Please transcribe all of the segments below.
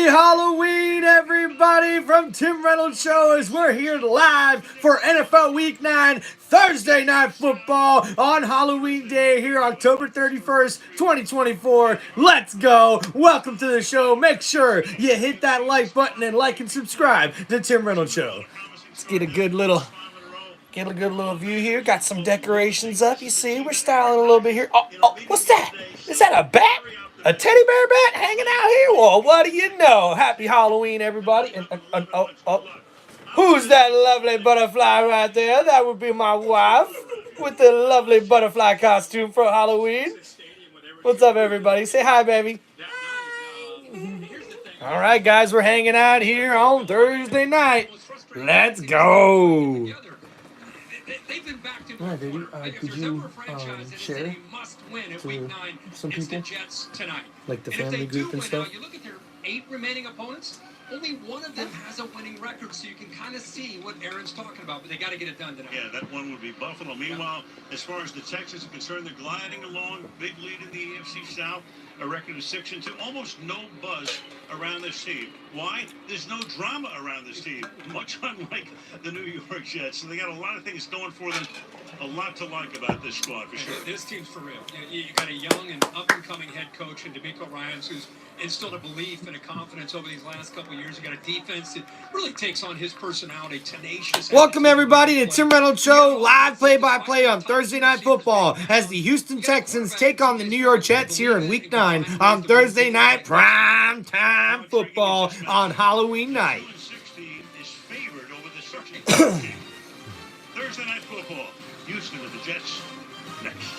Halloween, everybody, from Tim Reynolds Show, as we're here live for NFL Week 9 Thursday Night Football on Halloween Day here, October 31st, 2024. Let's go. Welcome to the show. Make sure you hit that like button and like and subscribe to Tim Reynolds Show. Let's get a good little view here. Got some decorations up. You see, we're styling a little bit here. Oh, what's that? Is that a bat? A teddy bear bat hanging out here? Well, what do you know? Happy Halloween, everybody. And who's that lovely butterfly right there? That would be my wife with the lovely butterfly costume for Halloween. What's up, everybody? Say hi, baby. All right, guys, we're hanging out here on Thursday night. Let's go. Yeah, did you share to some people, like the family group and stuff? You look at their 8 remaining opponents, only one of them has a winning record, so you can kind of see what Aaron's talking about, but they got to get it done tonight. Yeah, that one would be Buffalo. Meanwhile, as far as the Texans are concerned, they're gliding along, big lead in the AFC South, a record of 6-2, almost no buzz around this team. Why? There's no drama around this team, much unlike the New York Jets. So they got a lot of things going for them. A lot to like about this squad, for sure. This team's for real. You got a young and up-and-coming head coach in D'Amico Ryans who's instilled a belief and a confidence over these last couple of years. You got a defense that really takes on his personality, tenacious. Welcome, everybody, to Tim Reynolds Show, live play-by-play on Thursday Night Football as the Houston Texans take on the New York Jets here in Week 9 on Thursday night prime time football on Halloween night. Is favored over the searching team. Thursday Night Football. Houston with the Jets next.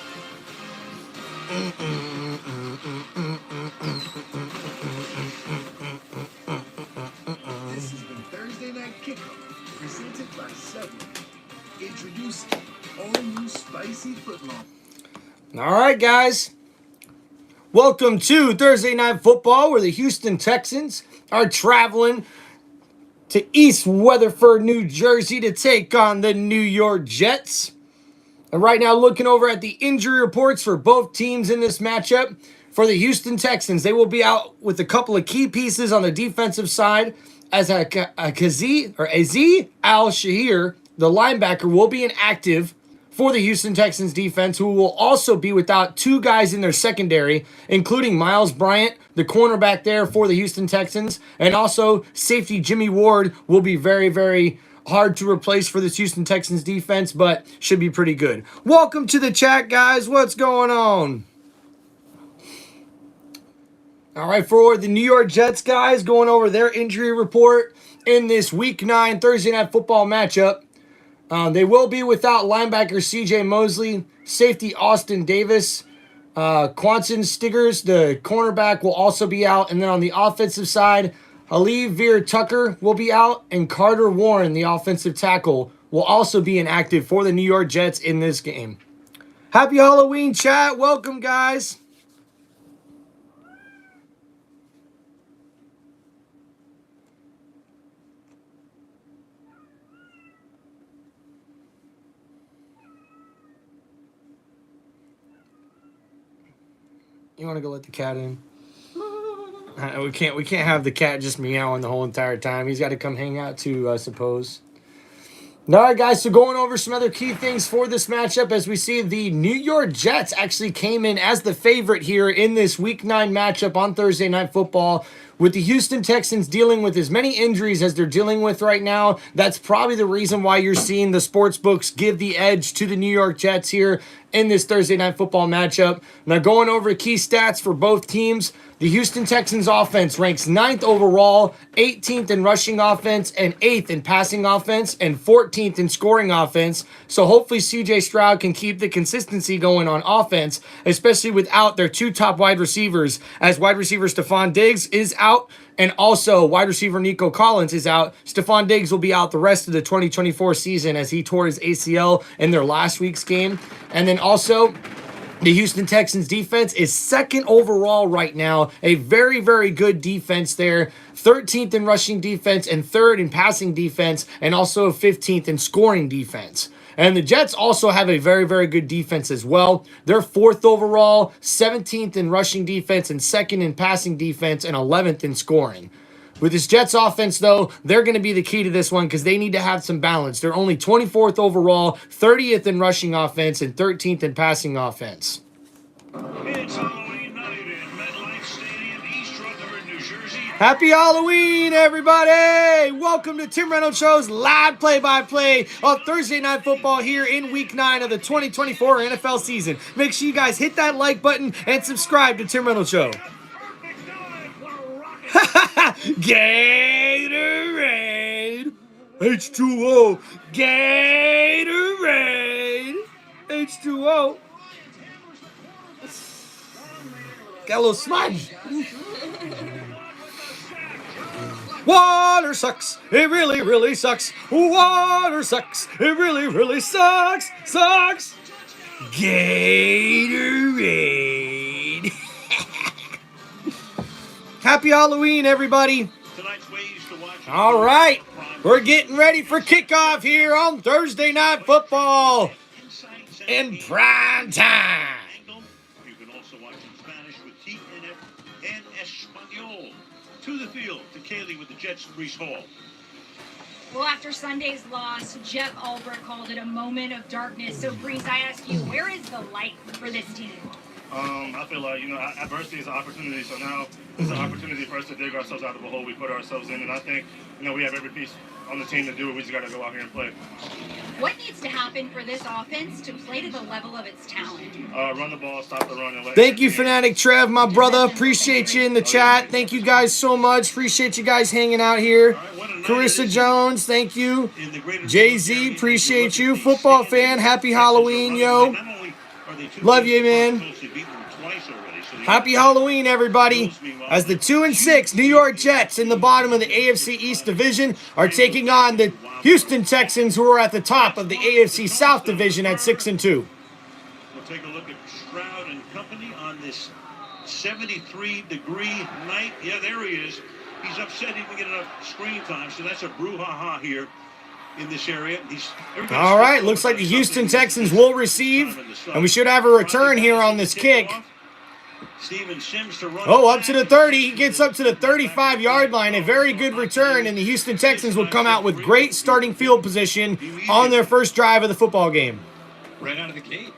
This has been Thursday Night Kickoff, presented by Subway. Introducing all new spicy footlong. All right, guys. Welcome to Thursday Night Football, where the Houston Texans are traveling to East Weatherford, New Jersey to take on the New York Jets. And right now, looking over at the injury reports for both teams in this matchup. For the Houston Texans, they will be out with a couple of key pieces on the defensive side, as Azeez Al-Shahir, the linebacker, will be inactive for the Houston Texans defense, who will also be without 2 guys in their secondary, including Miles Bryant, the cornerback there for the Houston Texans, and also safety Jimmy Ward will be very, very hard to replace for this Houston Texans defense, but should be pretty good. Welcome to the chat, guys. What's going on? All right, for the New York Jets, guys, going over their injury report in this Week 9 Thursday Night Football matchup. They will be without linebacker C.J. Mosley, safety Austin Davis, Quanton Stiggers, the cornerback, will also be out. And then on the offensive side, Halil Veer Tucker will be out, and Carter Warren, the offensive tackle, will also be inactive for the New York Jets in this game. Happy Halloween, chat. Welcome, guys. You want to go let the cat in? We can't have the cat just meowing the whole entire time. He's got to come hang out too, I suppose. All right, guys, so going over some other key things for this matchup, as we see the New York Jets actually came in as the favorite here in this Week 9 matchup on Thursday Night Football, with the Houston Texans dealing with as many injuries as they're dealing with right now. That's probably the reason why you're seeing the sports books give the edge to the New York Jets here in this Thursday Night Football matchup. Now, going over key stats for both teams, the Houston Texans offense ranks 9th overall, 18th in rushing offense, and 8th in passing offense, and 14th in scoring offense. So hopefully C.J. Stroud can keep the consistency going on offense, especially without their 2 top wide receivers, as wide receiver Stephon Diggs is out, and also wide receiver Nico Collins is out. Stephon Diggs will be out the rest of the 2024 season as he tore his ACL in their last week's game. And then also, the Houston Texans defense is 2nd overall right now. A very, very good defense there. 13th in rushing defense and 3rd in passing defense, and also 15th in scoring defense. And the Jets also have a very, very good defense as well. They're 4th overall, 17th in rushing defense, and 2nd in passing defense, and 11th in scoring. With this Jets offense, though, they're going to be the key to this one because they need to have some balance. They're only 24th overall, 30th in rushing offense, and 13th in passing offense. It's Halloween night in MetLife Stadium, East Rutherford, New Jersey. Happy Halloween, everybody! Welcome to Tim Reynolds Show's live play-by-play of Thursday Night Football here in Week 9 of the 2024 NFL season. Make sure you guys hit that like button and subscribe to Tim Reynolds Show. Gatorade, H2O, Gatorade, H2O. Got a little smudge. Water sucks. It really, really sucks. Water sucks. It really, really sucks. Sucks. Gatorade. Happy Halloween, everybody. All right. We're getting ready for kickoff here on Thursday Night Football in prime time. You can also watch in Spanish with TNF and Espanol. To the field, to Kaylee with the Jets, Brees Hall. Well, after Sunday's loss, Jeff Ulbrich called it a moment of darkness. So, Brees, I ask you, where is the light for this team? I feel like, adversity is an opportunity, so now it's an opportunity for us to dig ourselves out of the hole we put ourselves in, and I think, we have every piece on the team to do it. We just got to go out here and play. What needs to happen for this offense to play to the level of its talent? Run the ball, stop the run. And Thank you, Fanatic Trev, my brother. Appreciate you in the chat. Thank you guys so much. Appreciate you guys hanging out here. Carissa Jones, thank you. Jay-Z, appreciate you. Football fan, happy Halloween, yo. Love you, man. Happy Halloween, everybody. As the 2-6 New York Jets in the bottom of the AFC East Division are taking on the Houston Texans, who are at the top of the AFC South Division at 6-2. We'll take a look at Stroud and company on this 73-degree night. Yeah, there he is. He's upset he didn't get enough screen time, so that's a brouhaha here in this area. All right, looks like the Houston Texans will receive, and we should have a return here on this kick. Oh, up to the 30. He gets up to the 35-yard line. A very good return, and the Houston Texans will come out with great starting field position on their first drive of the football game. Right out of the gate.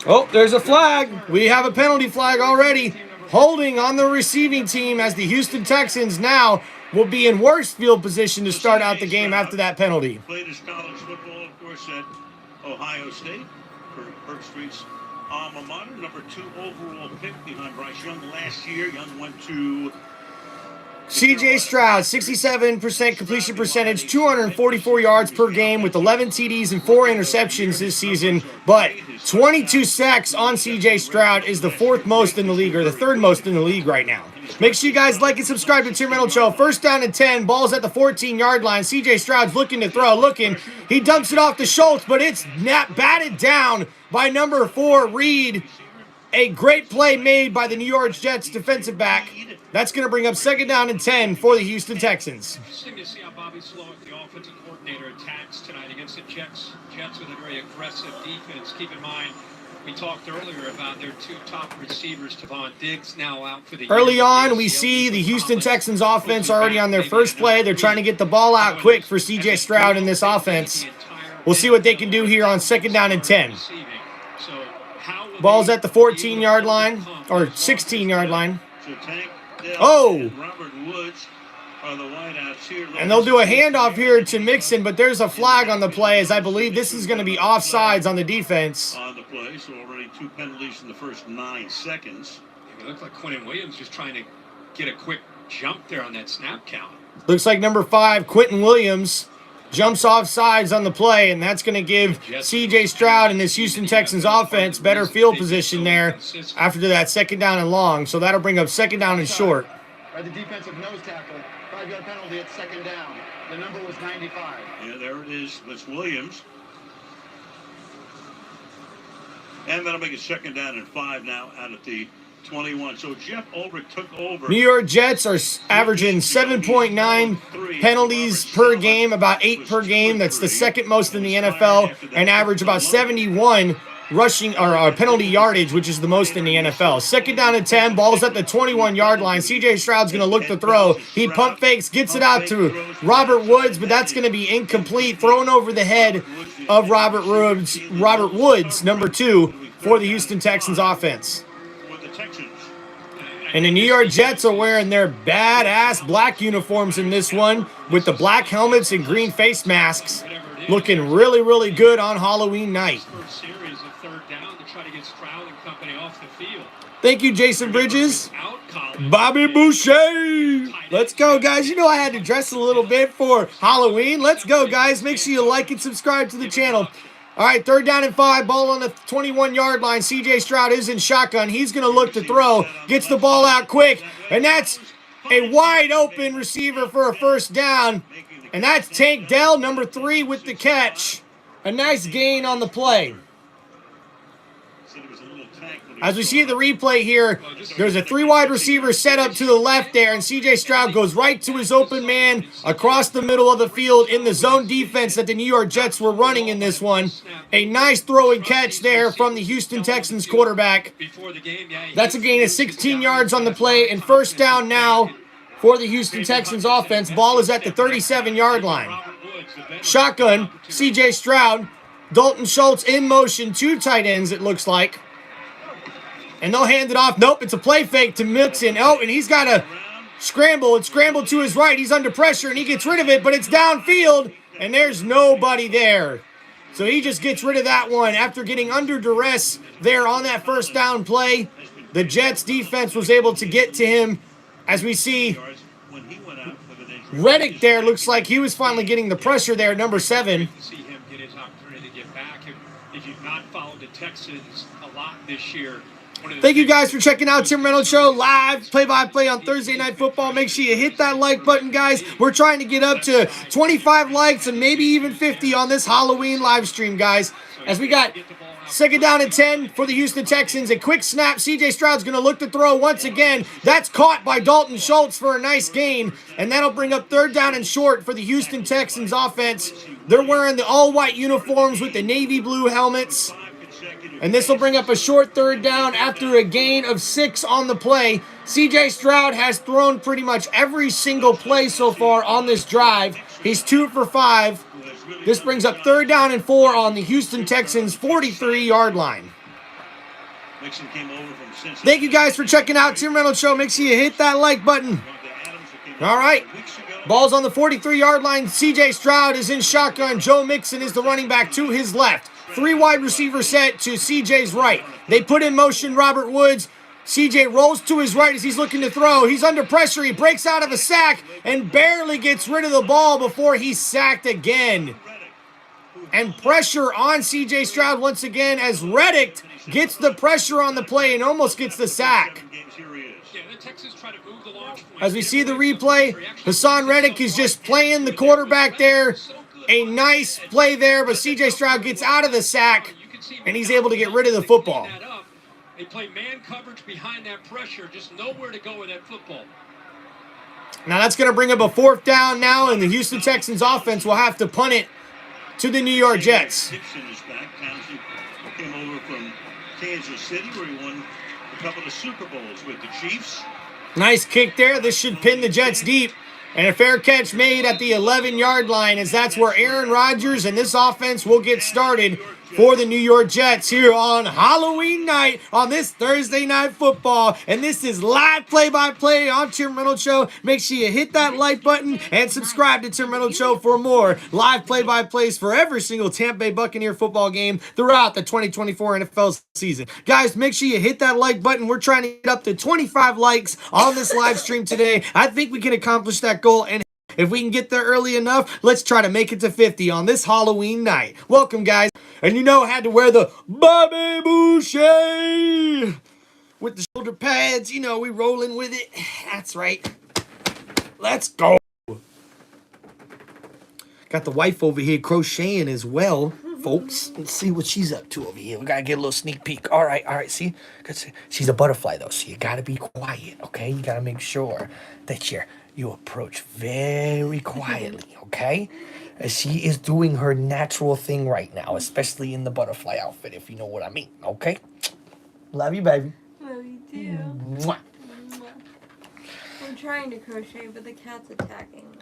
Oh, there's a flag. We have a penalty flag already. Holding on the receiving team as the Houston Texans now will be in worse field position to start out the game after that penalty. Played his college football, of course, at Ohio State for Kirk Street's alma mater. Number 2 overall pick behind Bryce Young last year. Young went to C.J. Stroud, 67% completion percentage, 244 yards per game with 11 TDs and 4 interceptions this season. But 22 sacks on C.J. Stroud is the 4th most in the league, or the 3rd most in the league right now. Make sure you guys like and subscribe to Tim Reynolds Show. First down and 10, ball's at the 14-yard line. C.J. Stroud's looking to throw, He dumps it off to Schultz, but it's batted down by number 4, Reed. A great play made by the New York Jets defensive back. That's going to bring up second down and 10 for the Houston Texans. Interesting to see how Bobby Slowick, the offensive coordinator, attacks tonight against the Jets with a very aggressive defense. Keep in mind, we talked earlier about their 2 top receivers, Tavon Diggs, now out for the year. Early on, we see the Houston Texans offense already on their first play. They're trying to get the ball out quick for C.J. Stroud in this offense. We'll see what they can do here on second down and 10. Ball's at the 14-yard line, or 16-yard line. Oh! And they'll do a handoff here to Mixon, but there's a flag on the play, as I believe this is going to be offsides on the defense. On the play, so already 2 penalties in the first 9 seconds. It looked like Quentin Williams just trying to get a quick jump there on that snap count. Looks like number 5, Quentin Williams, jumps off sides on the play, and that's going to give C.J. Stroud and this Houston Texans offense better field position there after that second down and long. So that'll bring up second down and short. By the defensive nose tackle, 5-yard penalty at second down. The number was 95. Yeah, there it is. That's Williams. And that'll make it second down and 5 now out at the 21. So Jeff Ulbrich took over. New York Jets are averaging 7.9 penalties per game, about 8 per game. That's the second most in the NFL, and average about 71 rushing or penalty yardage, which is the most in the NFL. Second down and 10, ball's at the 21-yard line. C.J. Stroud's going to look to throw. He pump fakes, gets it out to Robert Woods, but that's going to be incomplete. Thrown over the head of Robert Woods, number 2, for the Houston Texans offense. And the New York Jets are wearing their badass black uniforms in this one with the black helmets and green face masks. Looking really, really good on Halloween night. Thank you, Jason Bridges. Bobby Boucher. Let's go, guys. You know I had to dress a little bit for Halloween. Let's go, guys. Make sure you like and subscribe to the channel. All right, 3rd down and 5, ball on the 21-yard line. C.J. Stroud is in shotgun. He's going to look to throw. Gets the ball out quick, and that's a wide-open receiver for a first down. And that's Tank Dell, number 3, with the catch. A nice gain on the play. As we see the replay here, there's a 3-wide receiver set up to the left there, and C.J. Stroud goes right to his open man across the middle of the field in the zone defense that the New York Jets were running in this one. A nice throw and catch there from the Houston Texans quarterback. That's a gain of 16 yards on the play, and first down now for the Houston Texans offense. Ball is at the 37-yard line. Shotgun, C.J. Stroud. Dalton Schultz in motion. 2 tight ends, it looks like. And they'll hand it off. Nope, it's a play fake to Mixon. Oh, and he's got to scramble. It's scrambled to his right. He's under pressure, and he gets rid of it, but it's downfield, and there's nobody there. So he just gets rid of that one after getting under duress there on that first down play. The Jets defense was able to get to him. As we see, Reddick there looks like he was finally getting the pressure there, number 7. See him get his opportunity to get back. If you've not followed the Texans a lot this year. Thank you guys for checking out Tim Reynolds Show live, play-by-play on Thursday Night Football. Make sure you hit that like button, guys. We're trying to get up to 25 likes and maybe even 50 on this Halloween live stream, guys. As we got 2nd down and 10 for the Houston Texans. A quick snap. C.J. Stroud's going to look to throw once again. That's caught by Dalton Schultz for a nice gain. And that'll bring up 3rd down and short for the Houston Texans offense. They're wearing the all-white uniforms with the navy blue helmets. And this will bring up a short 3rd down after a gain of 6 on the play. C.J. Stroud has thrown pretty much every single play so far on this drive. He's 2 for 5. This brings up 3rd down and 4 on the Houston Texans' 43-yard line. Thank you guys for checking out Tim Reynolds Show. Make sure you hit that like button. All right. Ball's on the 43-yard line. C.J. Stroud is in shotgun. Joe Mixon is the running back to his left. 3 wide receiver set to C.J.'s right. They put in motion Robert Woods. C.J. rolls to his right as he's looking to throw. He's under pressure. He breaks out of a sack and barely gets rid of the ball before he's sacked again. And pressure on C.J. Stroud once again as Reddick gets the pressure on the play and almost gets the sack. As we see the replay, Hassan Reddick is just playing the quarterback there. A nice play there, but C.J. Stroud gets out of the sack, and he's able to get rid of the football. They play man coverage behind that pressure, just nowhere to go with that football. Now that's going to bring up a 4th down now, and the Houston Texans offense will have to punt it to the New York Jets. Came over from Kansas City where he won a couple of Super Bowls with the Chiefs. Nice kick there. This should pin the Jets deep. And a fair catch made at the 11-yard line, as that's where Aaron Rodgers and this offense will get started for the New York Jets here on Halloween night on this Thursday Night Football. And this is live play-by-play on Tim Reynolds Show. Make sure you hit that like button and subscribe to Tim Reynolds Show for more live play-by-plays for every single Tampa Bay Buccaneer football game throughout the 2024 NFL season. Guys, make sure you hit that like button. We're trying to get up to 25 likes on this live stream today. I think we can accomplish that goal, and if we can get there early enough, let's try to make it to 50 on this Halloween night. Welcome, guys. And you know I had to wear the Bobby Boucher with the shoulder pads. You know, we rolling with it. That's right. Let's go. Got the wife over here crocheting as well, folks. Let's see what she's up to over here. We got to get a little sneak peek. All right. See? She's a butterfly, though, so you got to be quiet, okay? You got to make sure that you're you approach very quietly, okay? As she is doing her natural thing right now, especially in the butterfly outfit, if you know what I mean, okay? Love you, baby. Love you too. Mwah. I'm trying to crochet, but the cat's attacking me.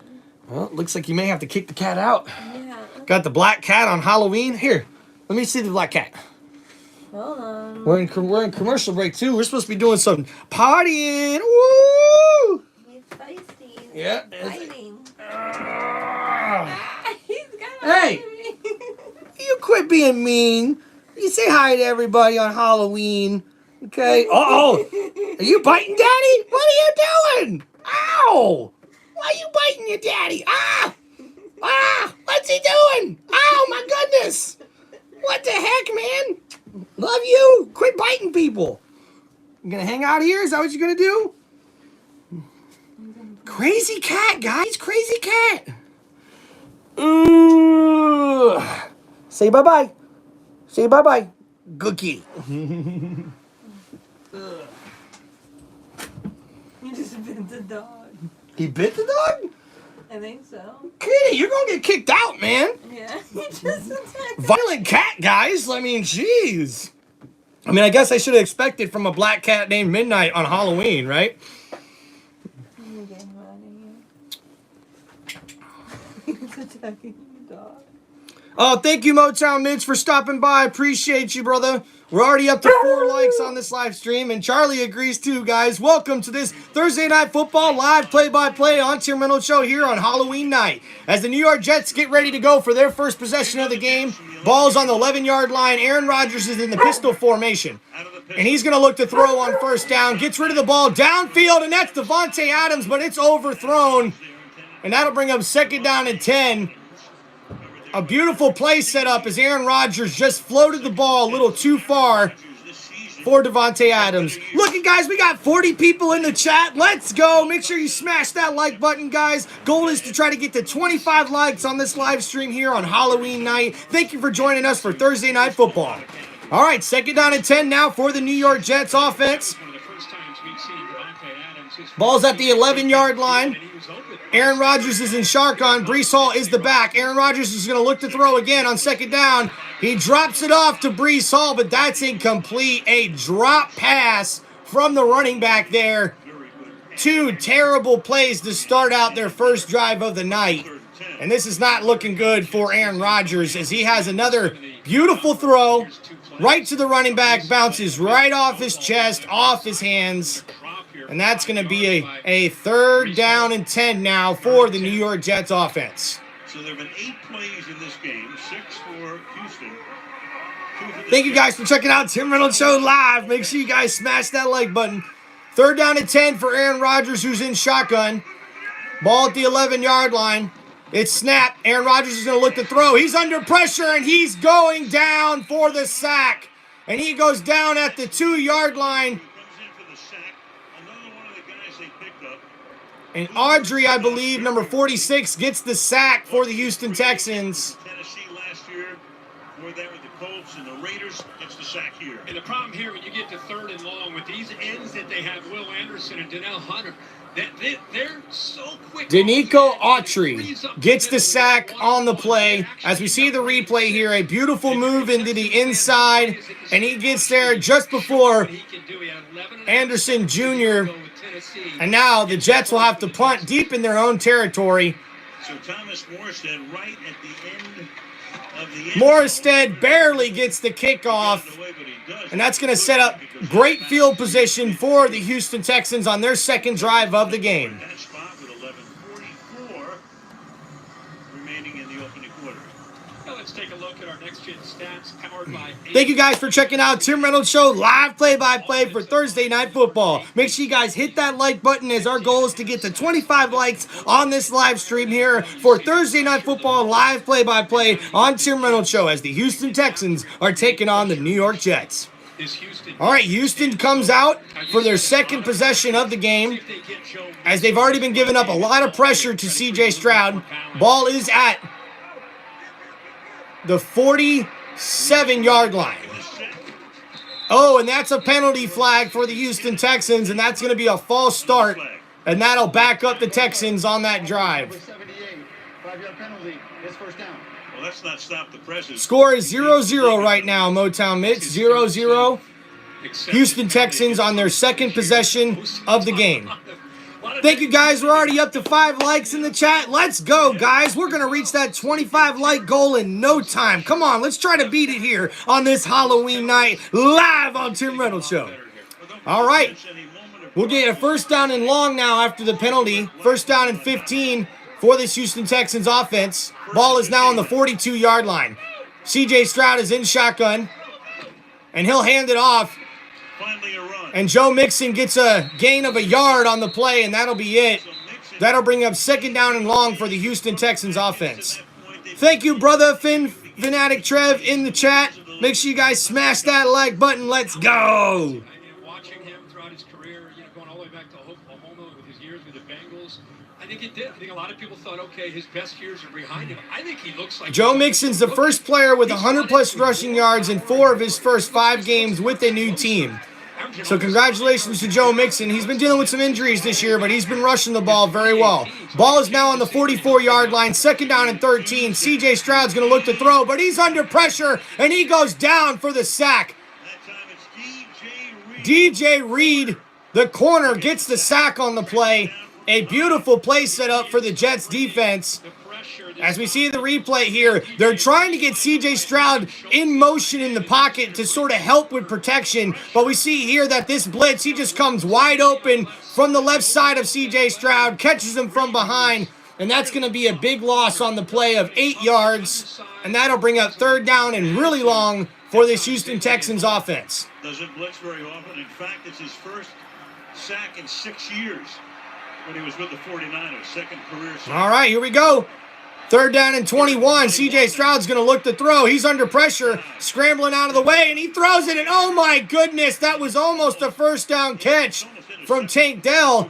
Well, it looks like you may have to kick the cat out. Yeah. Got the black cat on Halloween. Here, let me see the black cat. Hold on. We're in commercial break too. We're supposed to be doing some partying. Woo! He's feisty. Yeah. Fighting. Ah. He's gonna Hey! bite me. You quit being mean. You say hi to everybody on Halloween. Okay? Uh-oh. Are you biting Daddy? What are you doing? Ow! Why are you biting your daddy? Ah! Ah! What's he doing? Oh, my goodness! What the heck, man? Love you. Quit biting people. You gonna hang out here? Is that what you're gonna do? Crazy cat, guys. Crazy cat. Ooh. Say bye-bye. Say bye-bye. Cookie. You just bit the dog. He bit the dog? I think so. Kitty, you're gonna get kicked out, man. Yeah. He just attacked. Violent cat, guys. I mean, jeez. I mean, I guess I should have expected from a black cat named Midnight on Halloween, right? Let me get him out of here. He's attacking the dog. Oh, thank you, Motown Mitch, for stopping by. Appreciate you, brother. We're already up to 4 likes on this live stream, and Charlie agrees too, guys. Welcome to this Thursday Night Football live play-by-play on Tim Reynolds Show here on Halloween night. As the New York Jets get ready to go for their first possession of the game, ball's on the 11-yard line. Aaron Rodgers is in the pistol formation, and he's going to look to throw on first down. Gets rid of the ball downfield, and that's Davante Adams, but it's overthrown, and that'll bring up 2nd down and 10. A beautiful play set up as Aaron Rodgers just floated the ball a little too far for Davante Adams. Looking, guys, we got 40 people in the chat. Let's go. Make sure you smash that like button, guys. Goal is to try to get to 25 likes on this live stream here on Halloween night. Thank you for joining us for Thursday Night Football. All right, 2nd down and 10 now for the New York Jets offense. Ball's at the 11-yard line. Aaron Rodgers is in shotgun. Breece Hall is the back. Aaron Rodgers is going to look to throw again on 2nd down. He drops it off to Breece Hall, but that's incomplete. A drop pass from the running back there. 2 terrible plays to start out their first drive of the night. And this is not looking good for Aaron Rodgers as he has another beautiful throw right to the running back. Bounces right off his chest, off his hands. And that's going to be a 3rd down and 10 now for the New York Jets offense. So there have been 8 plays in this game, 6 for Houston. Thank you guys for checking out Tim Reynolds Show live. Make sure you guys smash that like button. 3rd down and 10 for Aaron Rodgers, who's in shotgun. Ball at the 11-yard line. It's snapped. Aaron Rodgers is going to look to throw. He's under pressure, and he's going down for the sack. And he goes down at the 2-yard line. And Audrey, I believe, number 46, gets the sack for the Houston Texans. Tennessee last year, were there with the Colts and the Raiders, gets the sack here. And the problem here, when you get to 3rd and long, with these ends that they have, Will Anderson and Donnell Hunter, they're so quick. Danico Autry gets the sack on the play. As we see the replay here, a beautiful move into the inside, and he gets there just before Anderson Jr. And now the Jets will have to punt deep in their own territory. So Thomas Morstead right at the end of the end. Morstead barely gets the kickoff. And that's going to set up great field position for the Houston Texans on their 2nd drive of the game. That spot with 11:44 remaining in the opening quarter. Now let's take a look at our next-gen stats powered by... Thank you guys for checking out Tim Reynolds Show live play-by-play for Thursday Night Football. Make sure you guys hit that like button as our goal is to get to 25 likes on this live stream here for Thursday Night Football live play-by-play on Tim Reynolds Show as the Houston Texans are taking on the New York Jets. All right, Houston comes out for their 2nd possession of the game as they've already been giving up a lot of pressure to C.J. Stroud. Ball is at the 47-yard line. Oh, and that's a penalty flag for the Houston Texans, and that's going to be a false start And that'll back up the Texans on that Number drive. 78, 5-yard penalty. It's first down. Well, let's not stop the presses. Score is 0-0 right now, Motown Mitch. 0-0. Houston Texans on their second possession of the game. Thank you, guys. We're already up to 5 likes in the chat. Let's go, guys. We're going to reach that 25 like goal in no time. Come on, let's try to beat it here on this Halloween night live on Tim Reynolds Show. All right. We'll get a first down and long now after the penalty. First down and 15 for this Houston Texans offense. Ball is now on the 42-yard line. C.J. Stroud is in shotgun, and he'll hand it off. And Joe Mixon gets a gain of a yard on the play, and that'll be it. That'll bring up second down and long for the Houston Texans offense. Thank you, brother Fanatic Trev in the chat. Make sure you guys smash that like button. Let's go. Watching him throughout his career, going all the way back to Oklahoma with his years with the Bengals, I think it did. I think a lot of people thought, okay, his best years are behind him. I think he looks like Joe Mixon's the first player with 100-plus rushing yards in 4 of his first 5 games with a new team. So congratulations to Joe Mixon. He's been dealing with some injuries this year, but he's been rushing the ball very well. Ball is now on the 44-yard line, second down and 13. C.J. Stroud's going to look to throw, but he's under pressure, and he goes down for the sack. DJ Reed, the corner, gets the sack on the play. A beautiful play set up for the Jets defense. As we see the replay here, they're trying to get C.J. Stroud in motion in the pocket to sort of help with protection. But we see here that this blitz, he just comes wide open from the left side of C.J. Stroud, catches him from behind, and that's going to be a big loss on the play of 8 yards. And that'll bring up third down and really long for this Houston Texans offense. Doesn't blitz very often. In fact, it's his first sack in 6 years when he was with the 49ers, second career sack. All right, here we go. Third down and 21. C.J. Stroud's going to look to throw. He's under pressure, scrambling out of the way, and he throws it. And oh my goodness, that was almost a first down catch from Tank Dell.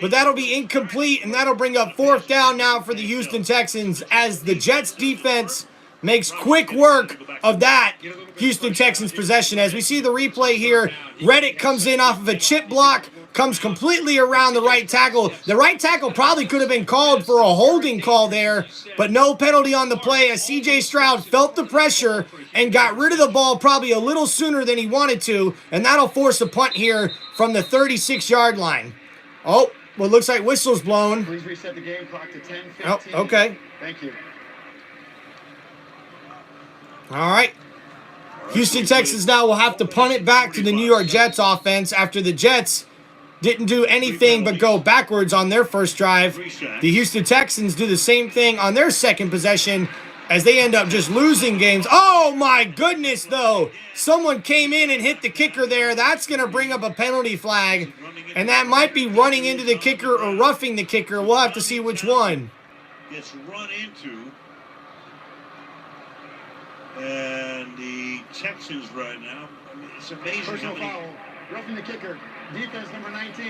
But that'll be incomplete, and that'll bring up fourth down now for the Houston Texans as the Jets defense makes quick work of that Houston Texans possession. As we see the replay here, Reddick comes in off of a chip block, comes completely around the right tackle. The right tackle probably could have been called for a holding call there, but no penalty on the play as C.J. Stroud felt the pressure and got rid of the ball probably a little sooner than he wanted to, and that'll force a punt here from the 36-yard line. Oh, well, it looks like whistle's blown. Please reset the game clock to 10:15. Oh, okay. Thank you. All right. Houston Texans now will have to punt it back to the New York Jets offense after the Jets didn't do anything but go backwards on their first drive. The Houston Texans do the same thing on their second possession as they end up just losing games. Oh, my goodness, though. Someone came in and hit the kicker there. That's going to bring up a penalty flag, and that might be running into the kicker or roughing the kicker. We'll have to see which one. Gets run into. And the Texans right now, I mean, it's amazing how Personal many... foul. Roughing the kicker. Defense number 19.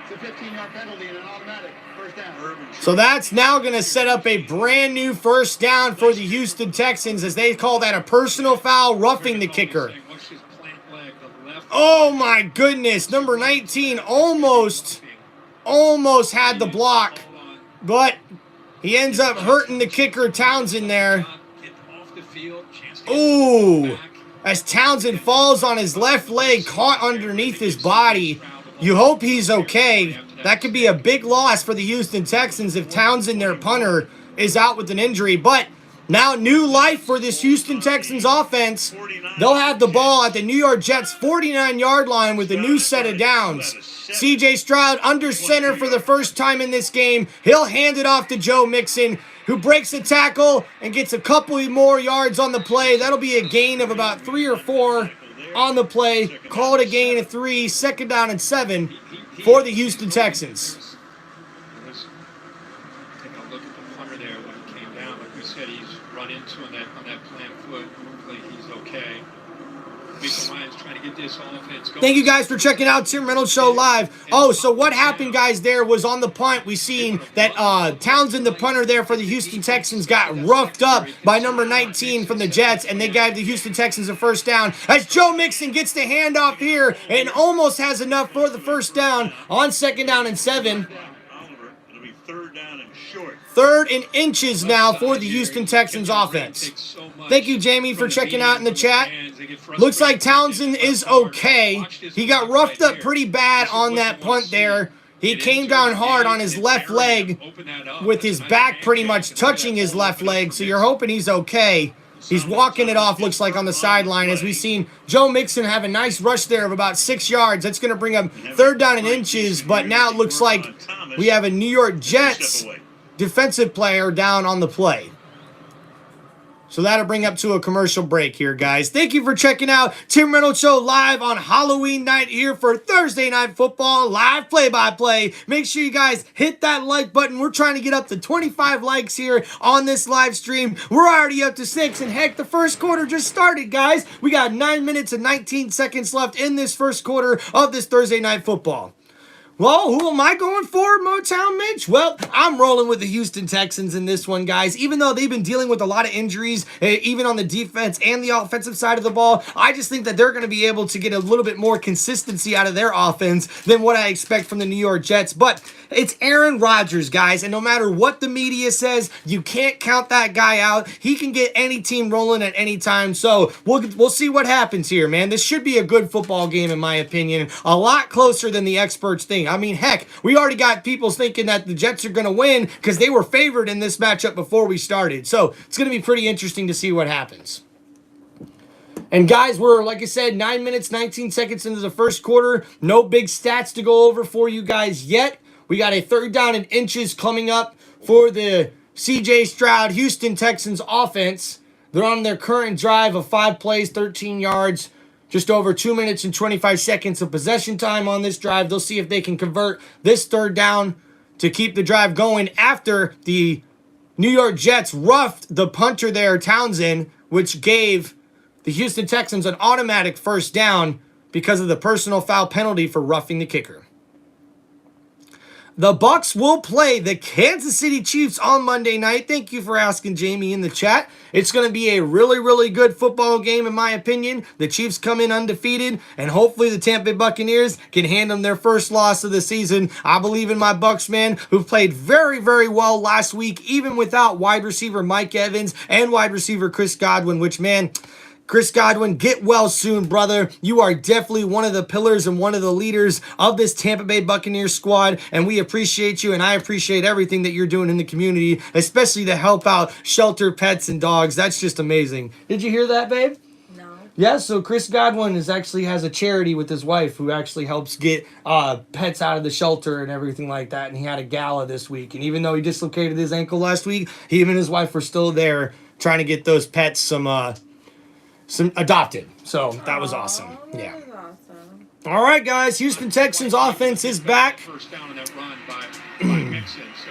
It's a 15-yard penalty and an automatic first down. So that's now going to set up a brand new first down for the Houston Texans as they call that a personal foul, roughing the kicker. Oh my goodness, number 19 almost had the block, but he ends up hurting the kicker Townsend there. Ooh, as Townsend falls on his left leg, caught underneath his body. You hope he's okay. That could be a big loss for the Houston Texans if Townsend, their punter, is out with an injury. But now new life for this Houston Texans offense. They'll have the ball at the New York Jets 49-yard line with a new set of downs. C.J. Stroud under center for the first time in this game. He'll hand it off to Joe Mixon, who breaks a tackle and gets a couple more yards on the play. That'll be a gain of about 3 or 4 on the play. Call it a gain of 3, second down and 7 for the Houston Texans. Take a look at the punter there when he came down. Like we said, he's run into on that plant foot. Hopefully he's okay. Lions trying to get this offense going. Thank you guys for checking out Tim Reynolds Show live. Oh, so what happened, guys, there was on the punt, we seen that Townsend, the punter there for the Houston Texans, got roughed up by number 19 from the Jets, and they gave the Houston Texans a first down as Joe Mixon gets the handoff here and almost has enough for the first down on 2nd down and 7. Oliver, it'll be 3rd down and short. 3rd and inches now for the Houston Texans offense. Thank you, Jamie, for checking out in the chat. Looks like Townsend is okay. He got roughed up pretty bad on that punt there. He came down hard on his left leg with his back pretty much touching his left leg, so you're hoping he's okay. He's walking it off, looks like, on the sideline, as we've seen Joe Mixon have a nice rush there of about 6 yards. That's going to bring him 3rd down and inches, but now it looks like we have a New York Jets defensive player down on the play. So that'll bring up to a commercial break here, guys. Thank you for checking out Tim Reynolds Show live on Halloween night here for Thursday Night Football, live play-by-play. Make sure you guys hit that like button. We're trying to get up to 25 likes here on this live stream. We're already up to 6, and heck, the first quarter just started, guys. We got 9 minutes and 19 seconds left in this first quarter of this Thursday Night Football. Well, who am I going for, Motown Mitch? Well, I'm rolling with the Houston Texans in this one, guys. Even though they've been dealing with a lot of injuries, even on the defense and the offensive side of the ball, I just think that they're going to be able to get a little bit more consistency out of their offense than what I expect from the New York Jets. But it's Aaron Rodgers, guys, and no matter what the media says, you can't count that guy out. He can get any team rolling at any time, so we'll see what happens here, man. This should be a good football game, in my opinion. A lot closer than the experts think. I mean, heck, we already got people thinking that the Jets are going to win because they were favored in this matchup before we started. So it's going to be pretty interesting to see what happens. And guys, we're, like I said, 9 minutes, 19 seconds into the first quarter. No big stats to go over for you guys yet. We got a 3rd down and inches coming up for the C.J. Stroud Houston Texans offense. They're on their current drive of 5 plays, 13 yards. Just over 2 minutes and 25 seconds of possession time on this drive. They'll see if they can convert this 3rd down to keep the drive going after the New York Jets roughed the punter there, Townsend, which gave the Houston Texans an automatic first down because of the personal foul penalty for roughing the kicker. The Bucs will play the Kansas City Chiefs on Monday night. Thank you for asking, Jamie, in the chat. It's going to be a really, really good football game, in my opinion. The Chiefs come in undefeated, and hopefully the Tampa Bay Buccaneers can hand them their first loss of the season. I believe in my Bucs, man, who played very, very well last week, even without wide receiver Mike Evans and wide receiver Chris Godwin, which, man, Chris Godwin, get well soon, brother. You are definitely one of the pillars and one of the leaders of this Tampa Bay Buccaneers squad, and we appreciate you, and I appreciate everything that you're doing in the community, especially to help out shelter pets and dogs. That's just amazing. Did you hear that, babe? No. Yeah, so Chris Godwin actually has a charity with his wife who actually helps get pets out of the shelter and everything like that, and he had a gala this week, and even though he dislocated his ankle last week, he and his wife were still there trying to get those pets some adopted. So that was awesome. Yeah. That was awesome. All right, guys. Houston Texans offense is back. First down on that run by Mixon, so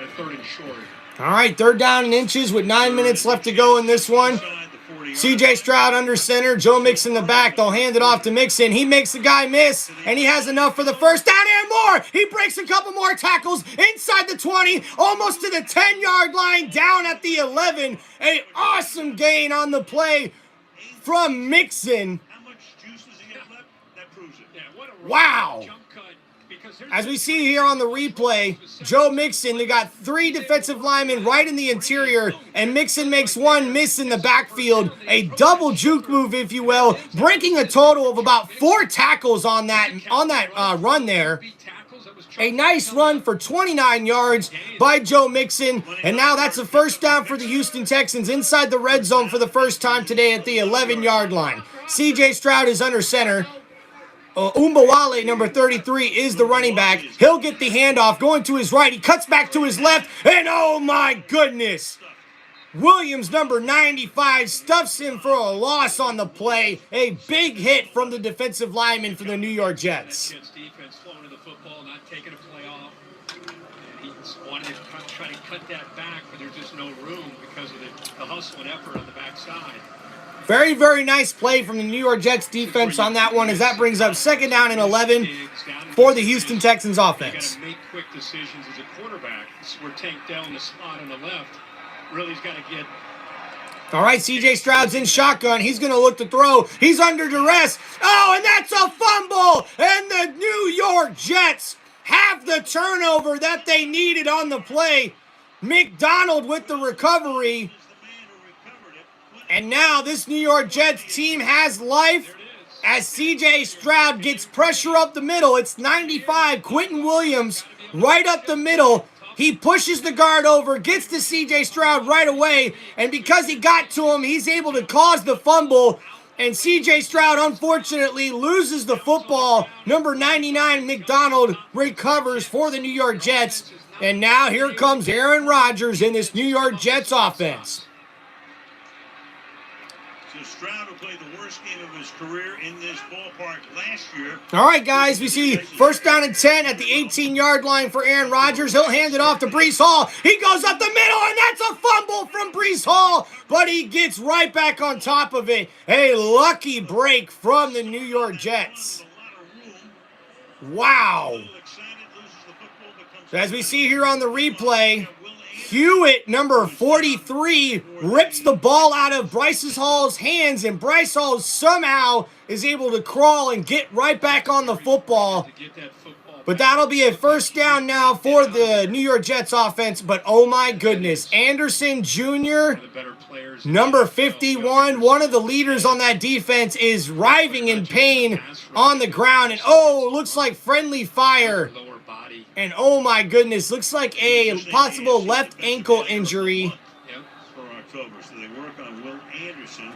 a 3rd and short. All right, 3rd down and inches with 9 minutes left to go in this one. C.J. Stroud under center. Joe Mixon in the back. They'll hand it off to Mixon. He makes the guy miss, and he has enough for the first down and more. He breaks a couple more tackles inside the 20, almost to the 10-yard line, down at the 11. An awesome gain on the play from Mixon. How much juice does he have left? That proves it. Yeah, what a Wow. jump cut, because As we see here on the replay, Joe Mixon, they got 3 defensive linemen right in the interior, and Mixon makes one miss in the backfield. A double juke move, if you will, breaking a total of about 4 tackles on that run there. A nice run for 29 yards by Joe Mixon. And now that's a first down for the Houston Texans inside the red zone for the first time today at the 11-yard line. C.J. Stroud is under center. Umbawale, number 33, is the running back. He'll get the handoff going to his right. He cuts back to his left. And oh my goodness. Williams, number 95, stuffs him for a loss on the play. A big hit from the defensive lineman for the New York Jets. Jets defense flowing to the football, not taking a play off. And he wanted to try to cut that back, but there's just no room because of the hustle and effort on the backside. Very, very nice play from the New York Jets defense on that one, as that brings up 2nd down and 11 for the Houston Texans offense. You got to make quick decisions as a quarterback. This is where Tank Dell in the spot on the left really's got to get. All right, C.J. Stroud's in shotgun. He's going to look to throw. He's under duress. Oh, and that's a fumble. And the New York Jets have the turnover that they needed on the play. McDonald with the recovery. And now this New York Jets team has life as C.J. Stroud gets pressure up the middle. It's 95, Quentin Williams right up the middle. He pushes the guard over, gets to C.J. Stroud right away, and because he got to him, he's able to cause the fumble, and C.J. Stroud, unfortunately, loses the football. Number 99, McDonald, recovers for the New York Jets, and now here comes Aaron Rodgers in this New York Jets offense. So Stroud, who played the worst game of his career in this ballpark last year. All right, guys, we see 1st down and 10 at the 18-yard line for Aaron Rodgers. He'll hand it off to Breece Hall. He goes up the middle, and that's a fumble from Breece Hall, but he gets right back on top of it. A lucky break from the New York Jets. Wow. So as we see here on the replay, Hewitt, number 43, rips the ball out of Bryce Hall's hands, and Bryce Hall somehow is able to crawl and get right back on the football. But that'll be a 1st down now for the New York Jets offense. But oh my goodness, Anderson Jr., number 51, one of the leaders on that defense, is writhing in pain on the ground. And oh, looks like friendly fire. And oh my goodness, looks like a possible left ankle injury. For October, so they work on Will Anderson.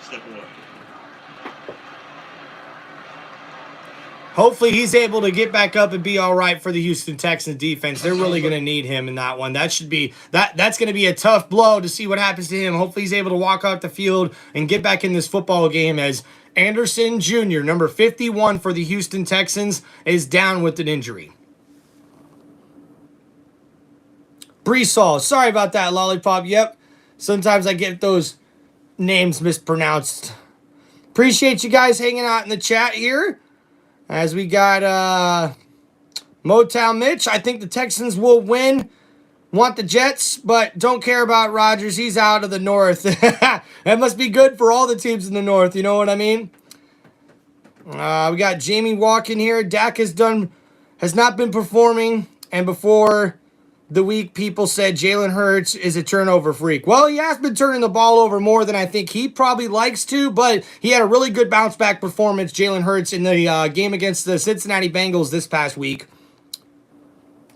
Step away. Hopefully he's able to get back up and be all right for the Houston Texans defense. They're really going to need him in that one. That should be that's going to be a tough blow to see what happens to him. Hopefully he's able to walk off the field and get back in this football game, as Anderson Jr., number 51 for the Houston Texans, is down with an injury. Breece Hall. Sorry about that, Lollipop. Yep. Sometimes I get those names mispronounced. Appreciate you guys hanging out in the chat here. As we got Motown Mitch. I think the Texans will win. Want the Jets, but don't care about Rodgers. He's out of the North. That must be good for all the teams in the North. You know what I mean? We got Jamie walking here. Dak has not been performing. And before the week, people said Jalen Hurts is a turnover freak. Well, he has been turning the ball over more than I think he probably likes to, but he had a really good bounce-back performance, Jalen Hurts, in the game against the Cincinnati Bengals this past week.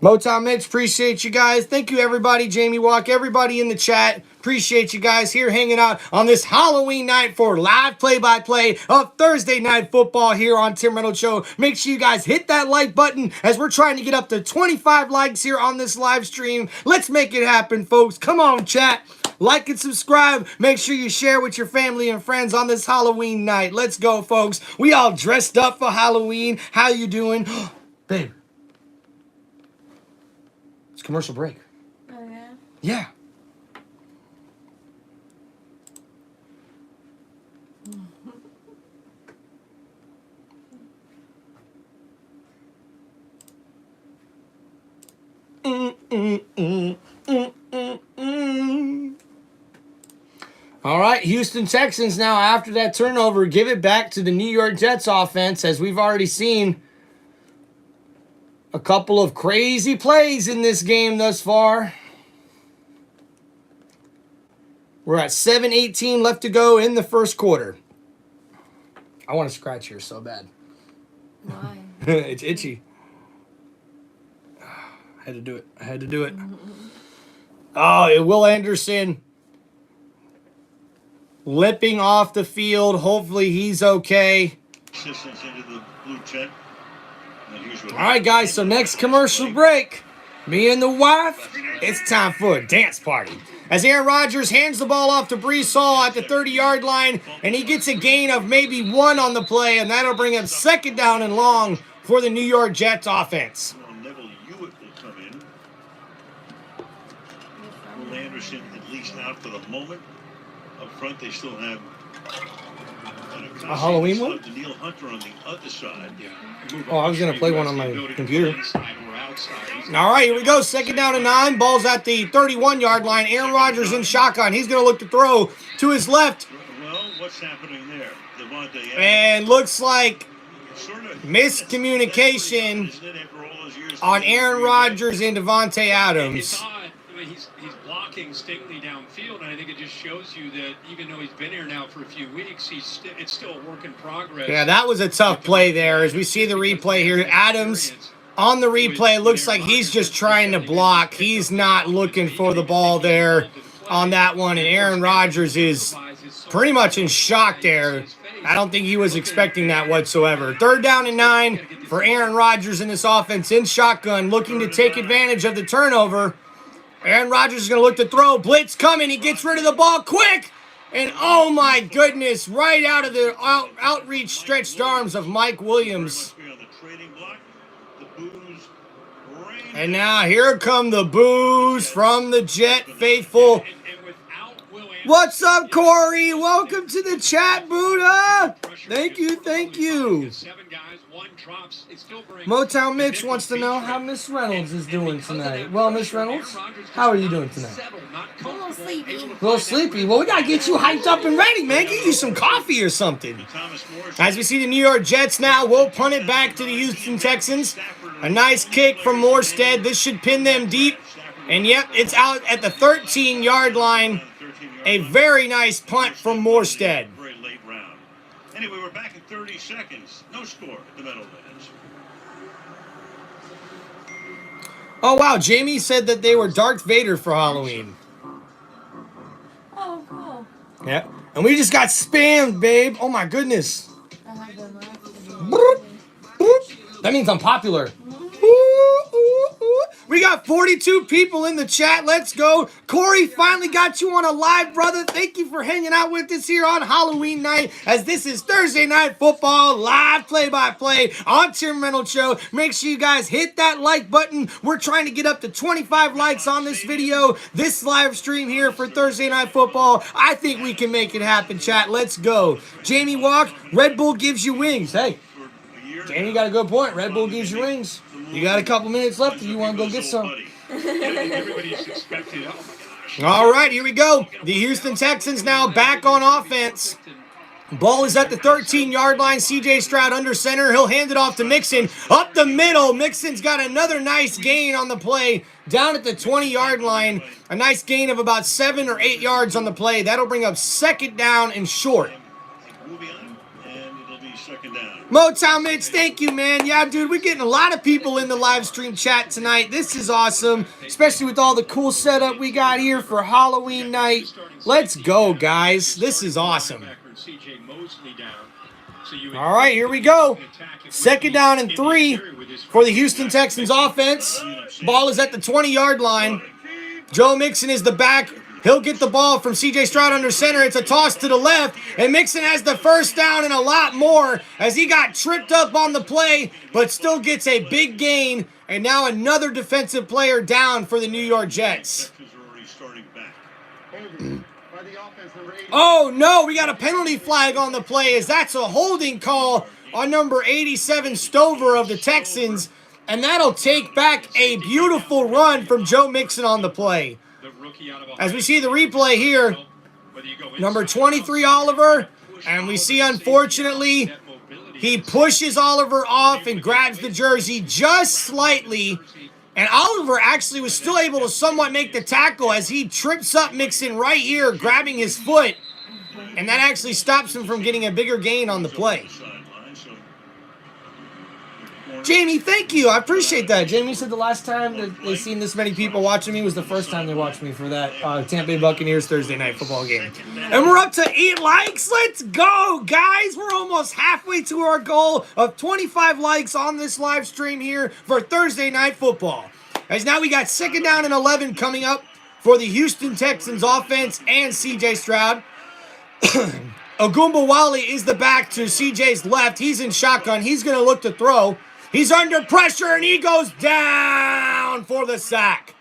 Motown Mitch, appreciate you guys. Thank you, everybody. Jamie Walk, everybody in the chat. Appreciate you guys here hanging out on this Halloween night for live play-by-play of Thursday Night Football here on Tim Reynolds Show. Make sure you guys hit that like button as we're trying to get up to 25 likes here on this live stream. Let's make it happen, folks. Come on, chat. Like and subscribe. Make sure you share with your family and friends on this Halloween night. Let's go, folks. We all dressed up for Halloween. How you doing? Babe. It's commercial break. Oh, yeah? Yeah. All right, Houston Texans now, after that turnover, give it back to the New York Jets offense, as we've already seen a couple of crazy plays in this game thus far. We're at 7:18 left to go in the first quarter. I want to scratch here so bad. Why? It's itchy. I had to do it. Oh, Will Anderson limping off the field. Hopefully he's okay. Assistance into the blue check. All right, guys, so next commercial break, me and the wife, it's time for a dance party. As Aaron Rodgers hands the ball off to Breece Hall at the 30-yard line, and he gets a gain of maybe 1 on the play, and that'll bring him 2nd down and long for the New York Jets offense. Neville Hewitt will come in. Will Anderson at least out for the moment. Up front, they still have A Halloween one? Neil Hunter on the other side. Oh, I was going to play one on my computer. All right, here we go. Second down and 9. Ball's at the 31-yard line. Aaron Rodgers in shotgun. He's going to look to throw to his left. Well, what's happening there? And looks like miscommunication on Aaron Rodgers and Devontae Adams. He's blocking Stingley downfield, and I think it just shows you that even though he's been here now for a few weeks, it's still a work in progress. Yeah, that was a tough play there. As we see the replay here, Adams on the replay looks like he's just trying to block. He's not looking for the ball there on that one, and Aaron Rodgers is pretty much in shock there. I don't think he was expecting that whatsoever. Third down and 9 for Aaron Rodgers in this offense in shotgun, looking to take advantage of the turnover. Aaron Rodgers is going to look to throw. Blitz coming. He gets rid of the ball quick. And oh my goodness, right out of the outreach stretched arms of Mike Williams. And now here come the boos from the Jet faithful. What's up, Corey? Welcome to the chat, Buddha. Thank you, thank you. Motown Mix wants to know how Miss Reynolds is doing tonight. Well, Miss Reynolds, how are you doing tonight? A little sleepy. A little sleepy. Well, we got to get you hyped up and ready, man. Get you some coffee or something. As we see the New York Jets now, we'll punt it back to the Houston Texans. A nice kick from Morstead. This should pin them deep. And yep, it's out at the 13-yard line. A very nice punt from Morstead. Very late round. Anyway, we're back in 30 seconds. No score at the Meadowlands. Oh, wow. Jamie said that they were Darth Vader for Halloween. Oh, cool. Yeah. And we just got spammed, babe. Oh, my goodness. I have them left. Boop, boop. That means I'm popular. We got 42 people in the chat. Let's go. Corey finally got you on a live, brother. Thank you for hanging out with us here on Halloween night, as this is Thursday Night Football live play-by-play on Tim Reynolds Show. Make sure you guys hit that like button. We're trying to get up to 25 likes on this video, this live stream here for Thursday Night Football. I think we can make it happen, chat. Let's go. Jamie Walk, Red Bull gives you wings. Hey, Jamie got a good point. Red Bull gives you wings. You got a couple minutes left if you want to go get some. All right, here we go. The Houston Texans now back on offense. Ball is at the 13-yard line. C.J. Stroud under center. He'll hand it off to Mixon. Up the middle. Mixon's got another nice gain on the play down at the 20-yard line. A nice gain of about 7 or 8 yards on the play. That'll bring up second down and short. Motown Mitch, thank you, man. Yeah, dude, we're getting a lot of people in the live stream chat tonight. This is awesome, especially with all the cool setup we got here for Halloween night. Let's go, guys. This is awesome. All right, here we go. Second down and 3 for the Houston Texans offense. Ball is at the 20-yard line. Joe Mixon is the back. He'll get the ball from C.J. Stroud under center. It's a toss to the left, and Mixon has the first down and a lot more as he got tripped up on the play, but still gets a big gain, and now another defensive player down for the New York Jets. Oh, no, we got a penalty flag on the play as that's a holding call on number 87 Stover of the Texans, and that'll take back a beautiful run from Joe Mixon on the play. As we see the replay here, number 23 Oliver, and we see, unfortunately, he pushes Oliver off and grabs the jersey just slightly, and Oliver actually was still able to somewhat make the tackle as he trips up Mixon right here, grabbing his foot, and that actually stops him from getting a bigger gain on the play. Jamie, thank you. I appreciate that. Jamie said the last time that they seen this many people watching me was the first time they watched me for that Tampa Bay Buccaneers Thursday Night Football game. And we're up to 8 likes. Let's go, guys. We're almost halfway to our goal of 25 likes on this live stream here for Thursday Night Football. As now we got second down and 11 coming up for the Houston Texans offense and C.J. Stroud. Ogunbowale is the back to C.J.'s left. He's in shotgun. He's going to look to throw. He's under pressure, and he goes down for the sack.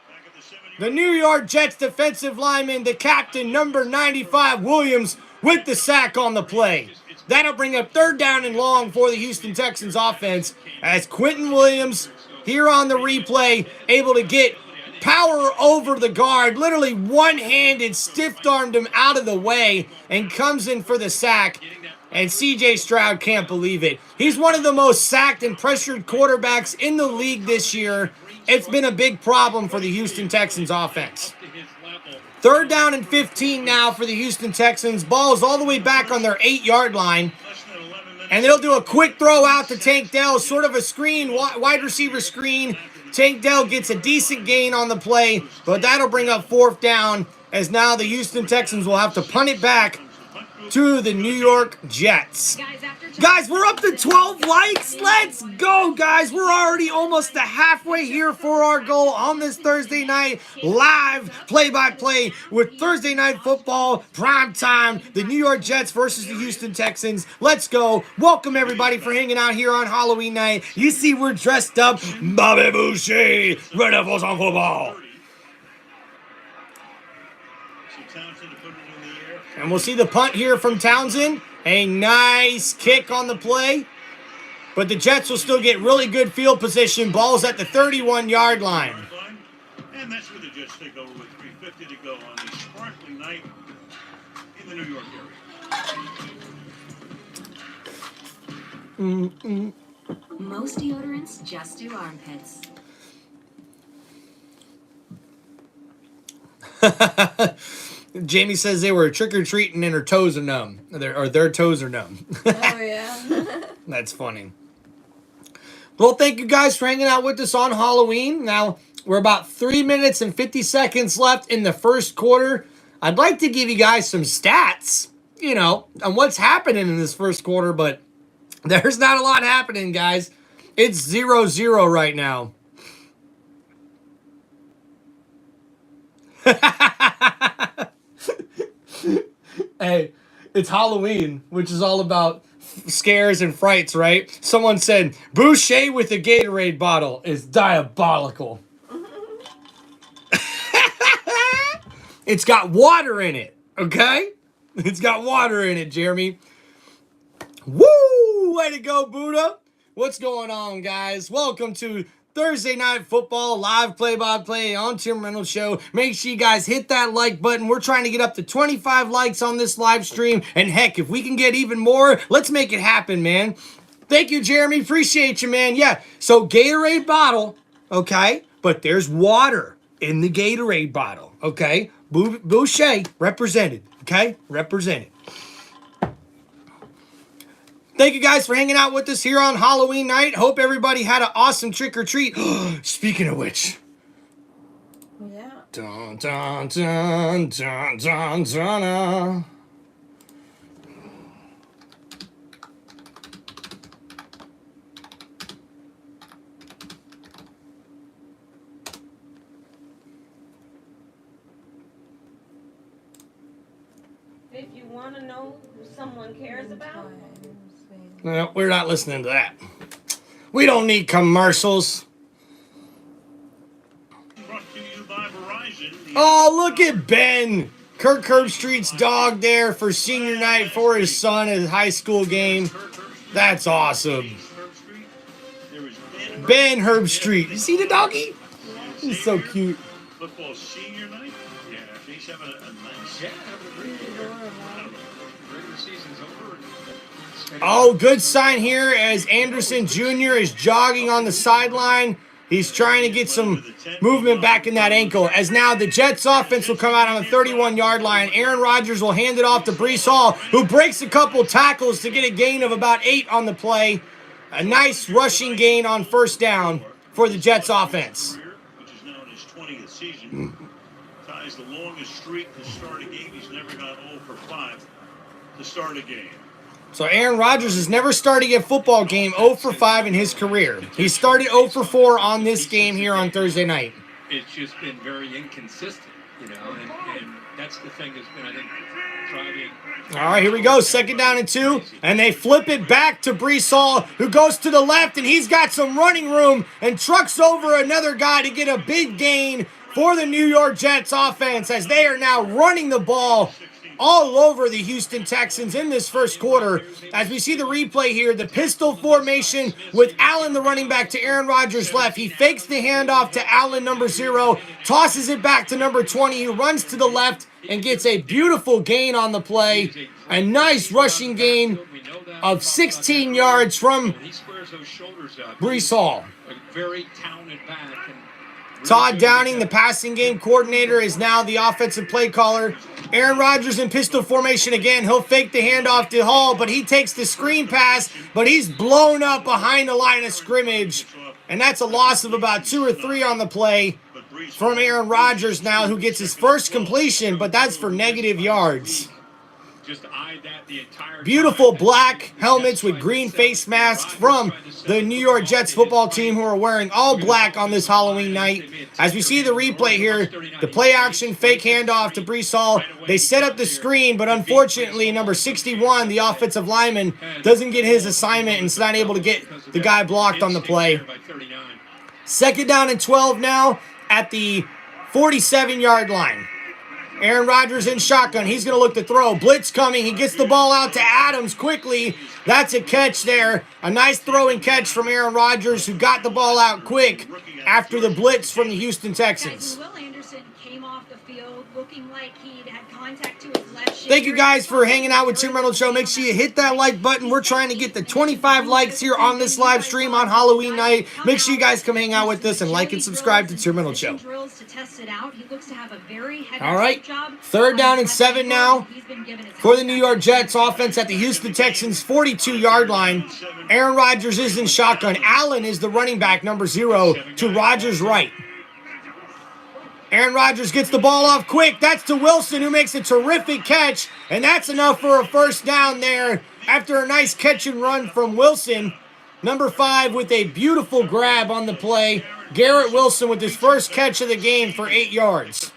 The New York Jets defensive lineman, the captain, number 95, Williams, with the sack on the play. That'll bring up 3rd down and long for the Houston Texans offense as Quentin Williams here on the replay able to get power over the guard, literally one-handed, stiff-armed him out of the way and comes in for the sack. And C.J. Stroud can't believe it. He's one of the most sacked and pressured quarterbacks in the league this year. It's been a big problem for the Houston Texans offense. 3rd down and 15 now for the Houston Texans. Ball's all the way back on their 8-yard line. And they'll do a quick throw out to Tank Dell, sort of a screen, wide receiver screen. Tank Dell gets a decent gain on the play, but that'll bring up 4th down as now the Houston Texans will have to punt it back to the New York Jets. Guys, we're up to 12 likes. Let's go, guys. We're already almost to halfway here for our goal on this Thursday night live play-by-play with Thursday Night Football, prime time, the New York Jets versus the Houston Texans. Let's go. Welcome, everybody, for hanging out here on Halloween night. You see we're dressed up. Bobby Boucher, ready for some football. And we'll see the punt here from Townsend. A nice kick on the play. But the Jets will still get really good field position. Ball's at the 31-yard line. And that's where the Jets take over with 3:50 to go on a sparkling night in the New York area. Most deodorants just do armpits. Jamie says they were trick-or-treating and her toes are numb. Their toes are numb. Oh, yeah. That's funny. Well, thank you guys for hanging out with us on Halloween. Now, we're about 3 minutes and 50 seconds left in the first quarter. I'd like to give you guys some stats, on what's happening in this first quarter, but there's not a lot happening, guys. It's 0-0 right now. Hey, it's Halloween, which is all about scares and frights, right? Someone said, Boucher with a Gatorade bottle is diabolical. It's got water in it, okay? It's got water in it, Jeremy. Woo! Way to go, Buddha. What's going on, guys? Welcome to Thursday Night Football, live play-by-play on Tim Reynolds Show. Make sure you guys hit that like button. We're trying to get up to 25 likes on this live stream. And heck, if we can get even more, let's make it happen, man. Thank you, Jeremy. Appreciate you, man. Yeah, so Gatorade bottle, okay? But there's water in the Gatorade bottle, okay? Boucher, represented, okay? Represented. Thank you guys for hanging out with us here on Halloween night. Hope everybody had an awesome trick-or-treat. Speaking of which. Yeah. Dun, dun, dun, dun, dun, dun, If you want to know who someone cares about, no, we're not listening to that. We don't need commercials. Brought to you by Verizon. Oh, look at Ben. Kirk Herbstreit's dog there for senior night for his son at his high school game. That's awesome. Ben Herbstreit. You see the doggy? He's so cute. Football senior night? Yeah, he's having a nice... Yeah, regular season's over. Oh, good sign here as Anderson Jr. is jogging on the sideline. He's trying to get some movement back in that ankle. As now the Jets offense will come out on the 31-yard line. Aaron Rodgers will hand it off to Breece Hall, who breaks a couple tackles to get a gain of about 8 on the play. A nice rushing gain on first down for the Jets offense. Which is now in his 20th season. Ties the longest streak to start a game. He's never gone 0 for 5 to start a game. So Aaron Rodgers has never started a football game 0 for 5 in his career. He started 0 for 4 on this game here on Thursday night. It's just been very inconsistent, and that's the thing that's been, I think, driving. All right, here we go. 2nd down and 2. And they flip it back to Breece Hall, who goes to the left, and he's got some running room and trucks over another guy to get a big gain for the New York Jets offense as they are now running the ball all over the Houston Texans in this first quarter. As we see the replay here, the pistol formation with Allen, the running back, to Aaron Rodgers left. He fakes the handoff to Allen, number 0, tosses it back to number 20, who runs to the left and gets a beautiful gain on the play. A nice rushing gain of 16 yards from Breece Hall. Very talented back. Todd Downing, the passing game coordinator, is now the offensive play caller. Aaron Rodgers in pistol formation again. He'll fake the handoff to Hall, but he takes the screen pass, but he's blown up behind the line of scrimmage. And that's a loss of about 2 or 3 on the play from Aaron Rodgers now, who gets his first completion, but that's for negative yards. Beautiful black helmets with green face masks from the New York Jets football team, who are wearing all black on this Halloween night. As we see the replay here, the play action fake handoff to Breece Hall. They set up the screen, but unfortunately, number 61, the offensive lineman, doesn't get his assignment and is not able to get the guy blocked on the play. Second down and 12 now at the 47-yard line. Aaron Rodgers in shotgun. He's going to look to throw. Blitz coming. He gets the ball out to Adams quickly. That's a catch there. A nice throw and catch from Aaron Rodgers, who got the ball out quick after the blitz from the Houston Texans. Will Anderson came off the field looking like he had contact to his left shoulder. Thank you guys for hanging out with Tim Reynolds Show. Make sure you hit that like button. We're trying to get the 25 likes here on this live stream on Halloween night. Make sure you guys come hang out with us and like and subscribe to Tim Reynolds Show. All right, third down and 7 now for the New York Jets offense at the Houston Texans 42-yard line. Aaron Rodgers is in shotgun. Allen is the running back, number 0, to Rodgers' right. Aaron Rodgers gets the ball off quick. That's to Wilson, who makes a terrific catch, and that's enough for a first down there after a nice catch and run from Wilson. Number 5 with a beautiful grab on the play. Garrett Wilson with his first catch of the game for 8 yards.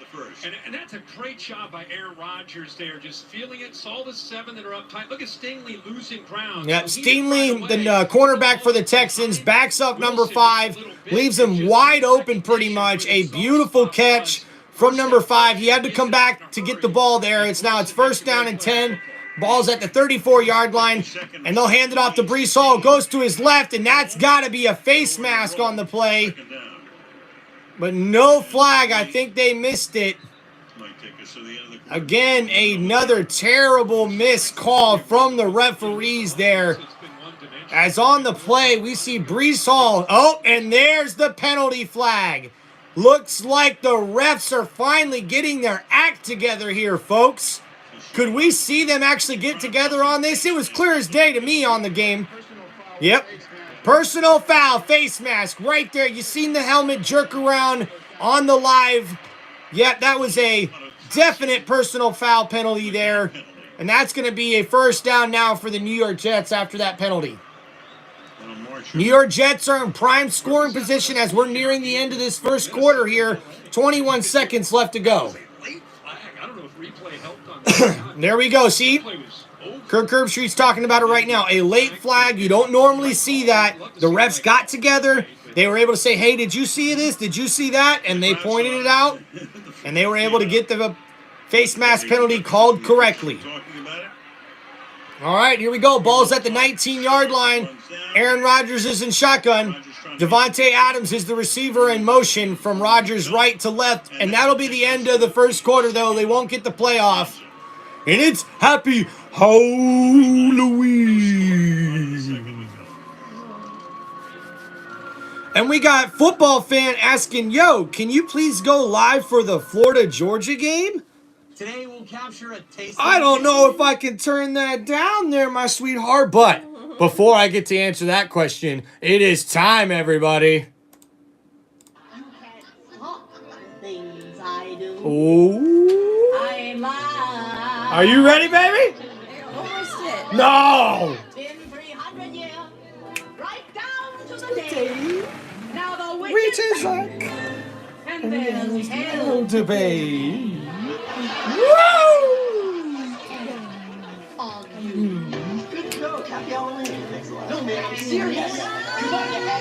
And that's a great job by Aaron Rodgers there, just feeling it, saw the 7 that are up tight. Look at Stingley losing ground. Yeah, Stingley, the cornerback for the Texans, backs up number 5, leaves him wide open pretty much. A beautiful catch from number 5. He had to come back to get the ball there. It's first down and 10. Ball's at the 34-yard line, and they'll hand it off to Breece Hall. Goes to his left, and that's got to be a face mask on the play. But no flag. I think they missed it. Again, another terrible missed call from the referees there. As on the play, we see Breece Hall. Oh, and there's the penalty flag. Looks like the refs are finally getting their act together here, folks. Could we see them actually get together on this? It was clear as day to me on the game. Yep. Personal foul, face mask, right there. You seen the helmet jerk around on the live. Yep, that was a definite personal foul penalty there. And that's going to be a first down now for the New York Jets after that penalty. New York Jets are in prime scoring position as we're nearing the end of this first quarter here. 21 seconds left to go. There we go, see? Kirk Herbstreit's talking about it right now. A late flag. You don't normally see that. The refs got together. They were able to say, hey, did you see this? Did you see that? And they pointed it out. And they were able to get the face mask penalty called correctly. All right, here we go. Ball's at the 19-yard line. Aaron Rodgers is in shotgun. Devontae Adams is the receiver in motion from Rodgers' right to left. And that'll be the end of the first quarter, though. They won't get the playoff. And it's Happy Halloween. And we got football fan asking, yo, can you please go live for the Florida-Georgia game? Today we'll capture a taste. I don't know if I can turn that down there, my sweetheart. But before I get to answer that question, it is time, everybody. You can't talk the things I do. Ooh. I'm Are you ready, baby? Almost it. No. been 300 years, right down to the day. Now the wicked Reaches like and there's hell to pay. Woo! on you. Good joke. Happy Halloween. No, man, I'm serious. You're going to have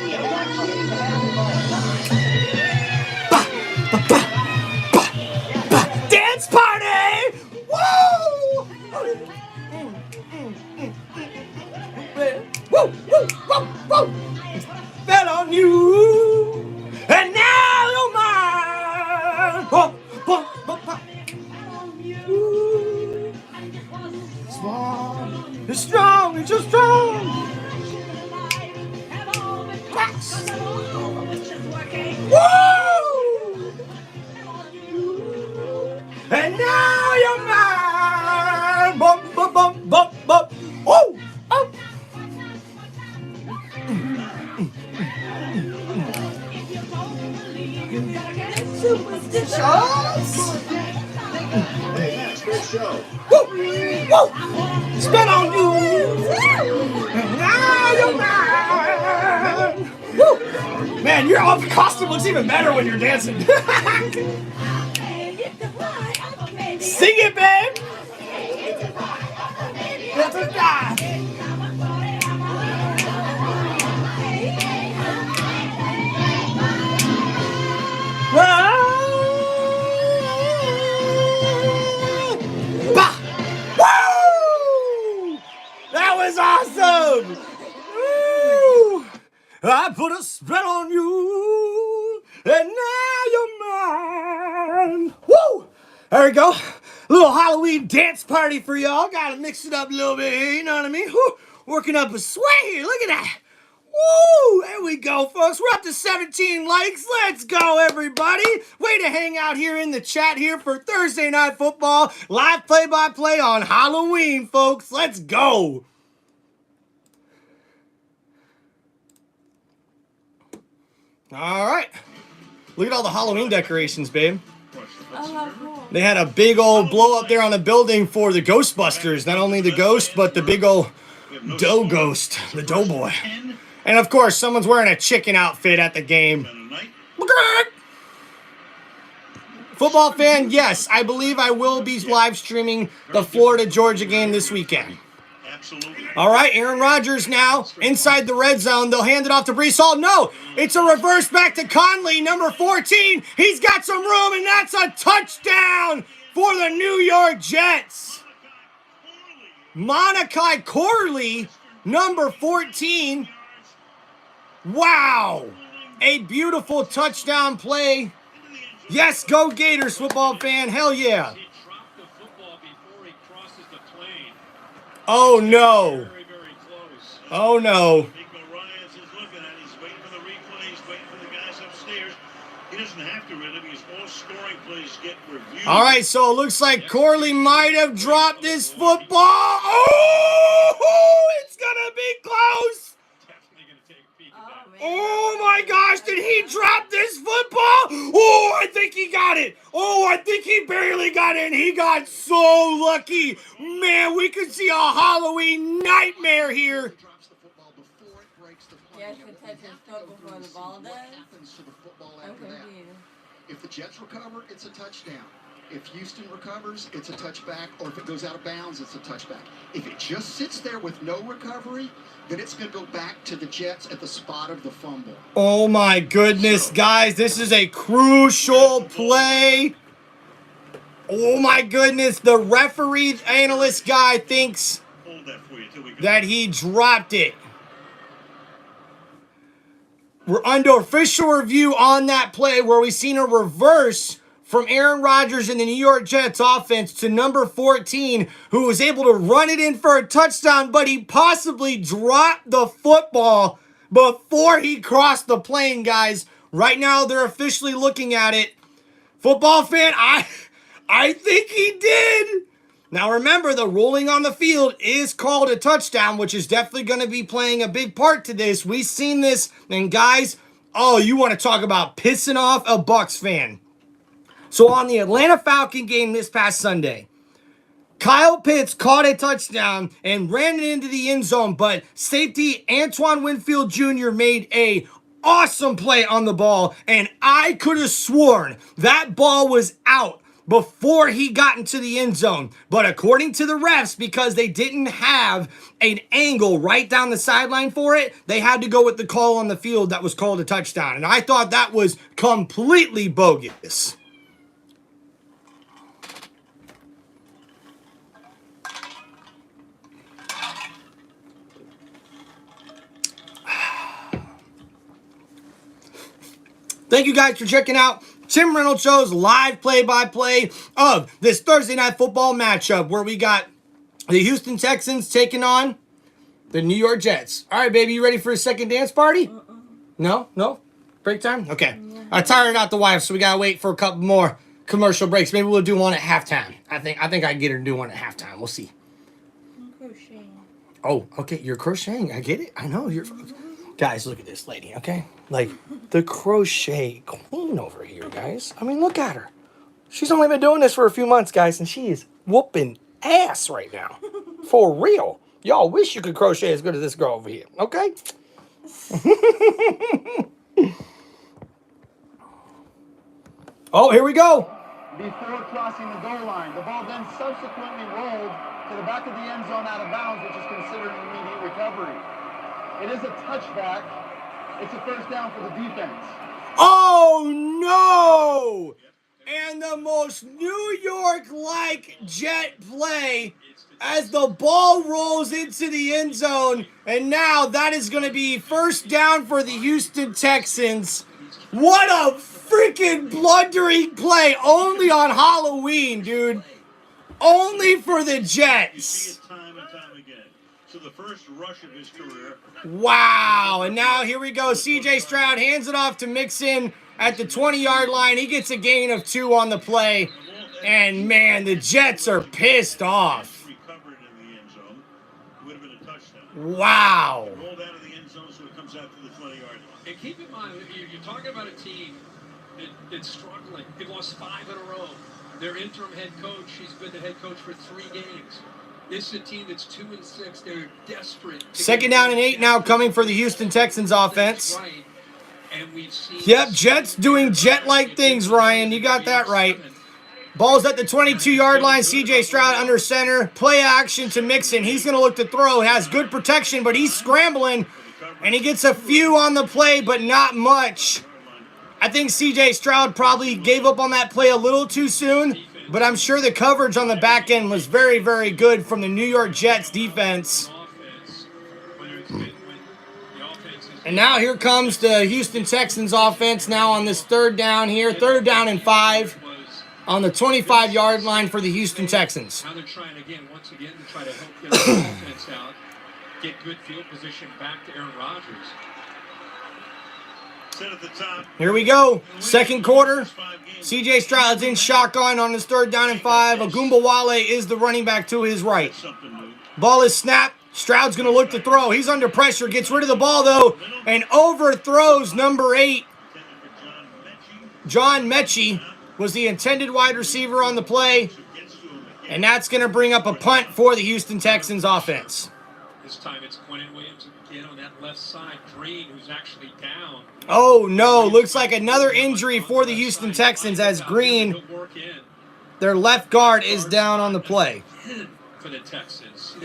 Dance party! Woo! and now you're mine. Bump, bump, bump, bump, bump. Oh, oh. Woo, woo. Spin on you. And now you're mine. Woo. Man, your costume looks even better when you're dancing. Sing it, babe. Let's die. Woo! That was awesome. Woo! I put a spell on you, and now you're mine. Woo! There we go. Little Halloween dance party for y'all. Gotta mix it up a little bit here, you know what I mean? Woo! Working up a sweat here. Look at that. Woo! There we go, folks. We're up to 17 likes. Let's go, everybody. Way to hang out here in the chat here for Thursday Night Football. Live play-by-play on Halloween, folks. Let's go. All right. Look at all the Halloween decorations, babe. Oh, how cool. They had a big old blow up there on the building for the Ghostbusters. Not only the ghost, but the big old dough ghost, the doughboy. And of course, someone's wearing a chicken outfit at the game. Football fan, yes, I believe I will be live streaming the Florida-Georgia game this weekend. All right, Aaron Rodgers now inside the red zone. They'll hand it off to Breece Hall. No, it's a reverse back to Conley, number 14. He's got some room, and that's a touchdown for the New York Jets. Monakai Corley, number 14. Wow, a beautiful touchdown play. Yes, go Gators, football fan. Hell yeah. Oh, no. Oh, no. All right, so it looks like Corley might have dropped this football. Oh, it's going to be close. Oh, my gosh, did he drop this football? Oh, I think he got it. Oh, I think he barely got in. He got so lucky. Man, we could see a Halloween nightmare here. Yeah, should touch his foot before the ball does. If the Jets recover, it's a touchdown. If Houston recovers, it's a touchback, or if it goes out of bounds, it's a touchback. If it just sits there with no recovery, then it's going to go back to the Jets at the spot of the fumble. Oh, my goodness, guys. This is a crucial play. Oh, my goodness. The referee analyst guy thinks that he dropped it. We're under official review on that play where we've seen a reverse from Aaron Rodgers and the New York Jets offense to number 14, who was able to run it in for a touchdown, but he possibly dropped the football before he crossed the plane, guys. Right now, they're officially looking at it. Football fan, I think he did. Now, remember, the rolling on the field is called a touchdown, which is definitely going to be playing a big part to this. We've seen this, and guys, oh, you want to talk about pissing off a Bucs fan. So on the Atlanta Falcon game this past Sunday, Kyle Pitts caught a touchdown and ran it into the end zone, but safety Antoine Winfield Jr. made a awesome play on the ball, and I could have sworn that ball was out before he got into the end zone. But according to the refs, because they didn't have an angle right down the sideline for it, they had to go with the call on the field that was called a touchdown. And I thought that was completely bogus. Thank you guys for checking out Tim Reynolds Show's live play-by-play of this Thursday Night Football matchup where we got the Houston Texans taking on the New York Jets. All right, baby, you ready for a second dance party? No? No? Break time? Okay. I tired out the wife, so we got to wait for a couple more commercial breaks. Maybe we'll do one at halftime. I think I can get her to do one at halftime. We'll see. I'm crocheting. Oh, okay. You're crocheting. I get it. I know you're. Guys, look at this lady. Okay, like the crochet queen over here, guys. I mean, look at her. She's only been doing this for a few months, guys, and she is whooping ass right now. For real. Y'all wish you could crochet as good as this girl over here. Okay. Oh, here we go. Before crossing the goal line, the ball then subsequently rolled to the back of the end zone out of bounds, which is considered an immediate recovery. It is a touchback. It's a first down for the defense. Oh, no. And the most New York-like jet play as the ball rolls into the end zone. And now that is going to be first down for the Houston Texans. What a freaking blundering play. Only on Halloween, dude. Only for the Jets. So the first rush of his career. Wow. And now here we go. C.J. Stroud hands it off to Mixon at the 20-yard line. He gets a gain of 2 on the play. And, man, the Jets are pissed off. Recovered in the end zone. Would have been a touchdown. Wow. Rolled out of the end zone, so it comes out to the 20-yard. And keep in mind, you're talking about a team that's struggling. They've lost 5 in a row. Their interim head coach, he's been the head coach for 3 games. This is a team that's 2-6. They're desperate. Second down and 8 now coming for the Houston Texans offense. Yep, Jets doing jet-like things, Ryan. You got that right. Ball's at the 22-yard line. C.J. Stroud under center. Play action to Mixon. He's going to look to throw. Has good protection, but he's scrambling. And he gets a few on the play, but not much. I think C.J. Stroud probably gave up on that play a little too soon. But I'm sure the coverage on the back end was very, very good from the New York Jets defense. And now here comes the Houston Texans offense now on this third down here. 3rd down and 5 on the 25-yard line for the Houston Texans. Now they're trying once again, to try to help get the offense out. Get good field position back to Aaron Rodgers. At the top. Here we go. Second quarter. C.J. Stroud's in shotgun on his 3rd down and 5. Agumbawale is the running back to his right. Ball is snapped. Stroud's going to look to throw. He's under pressure. Gets rid of the ball, though, and overthrows number 8. John Mechie was the intended wide receiver on the play, and that's going to bring up a punt for the Houston Texans offense. This time it's Quentin Williams again on that left side. Green, who's actually down. Oh, no. Looks like another injury for the Houston Texans as Green, their left guard, is down on the play. For the Texans.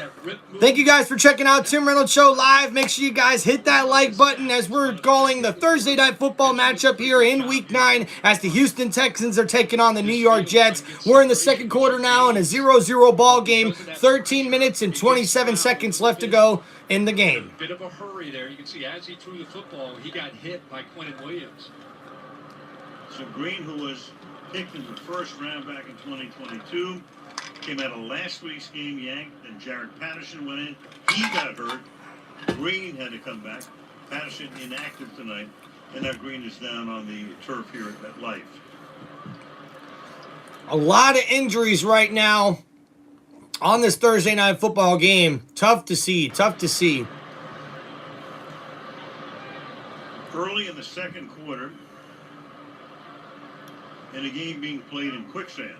Thank you guys for checking out Tim Reynolds Show live. Make sure you guys hit that like button as we're calling the Thursday Night Football matchup here in Week 9 as the Houston Texans are taking on the New York Jets. We're in the second quarter now in a 0-0 ball game. 13 minutes and 27 seconds left to go in the game. A bit of a hurry there. You can see as he threw the football, he got hit by Quentin Williams. So Green, who was picked in the first round back in 2022, came out of last week's game yanked, and Jared Patterson went in. He got hurt. Green had to come back. Patterson inactive tonight, and now Green is down on the turf here at Life. A lot of injuries right now on this Thursday Night Football game. Tough to see. Tough to see. Early in the second quarter, and a game being played in quicksand.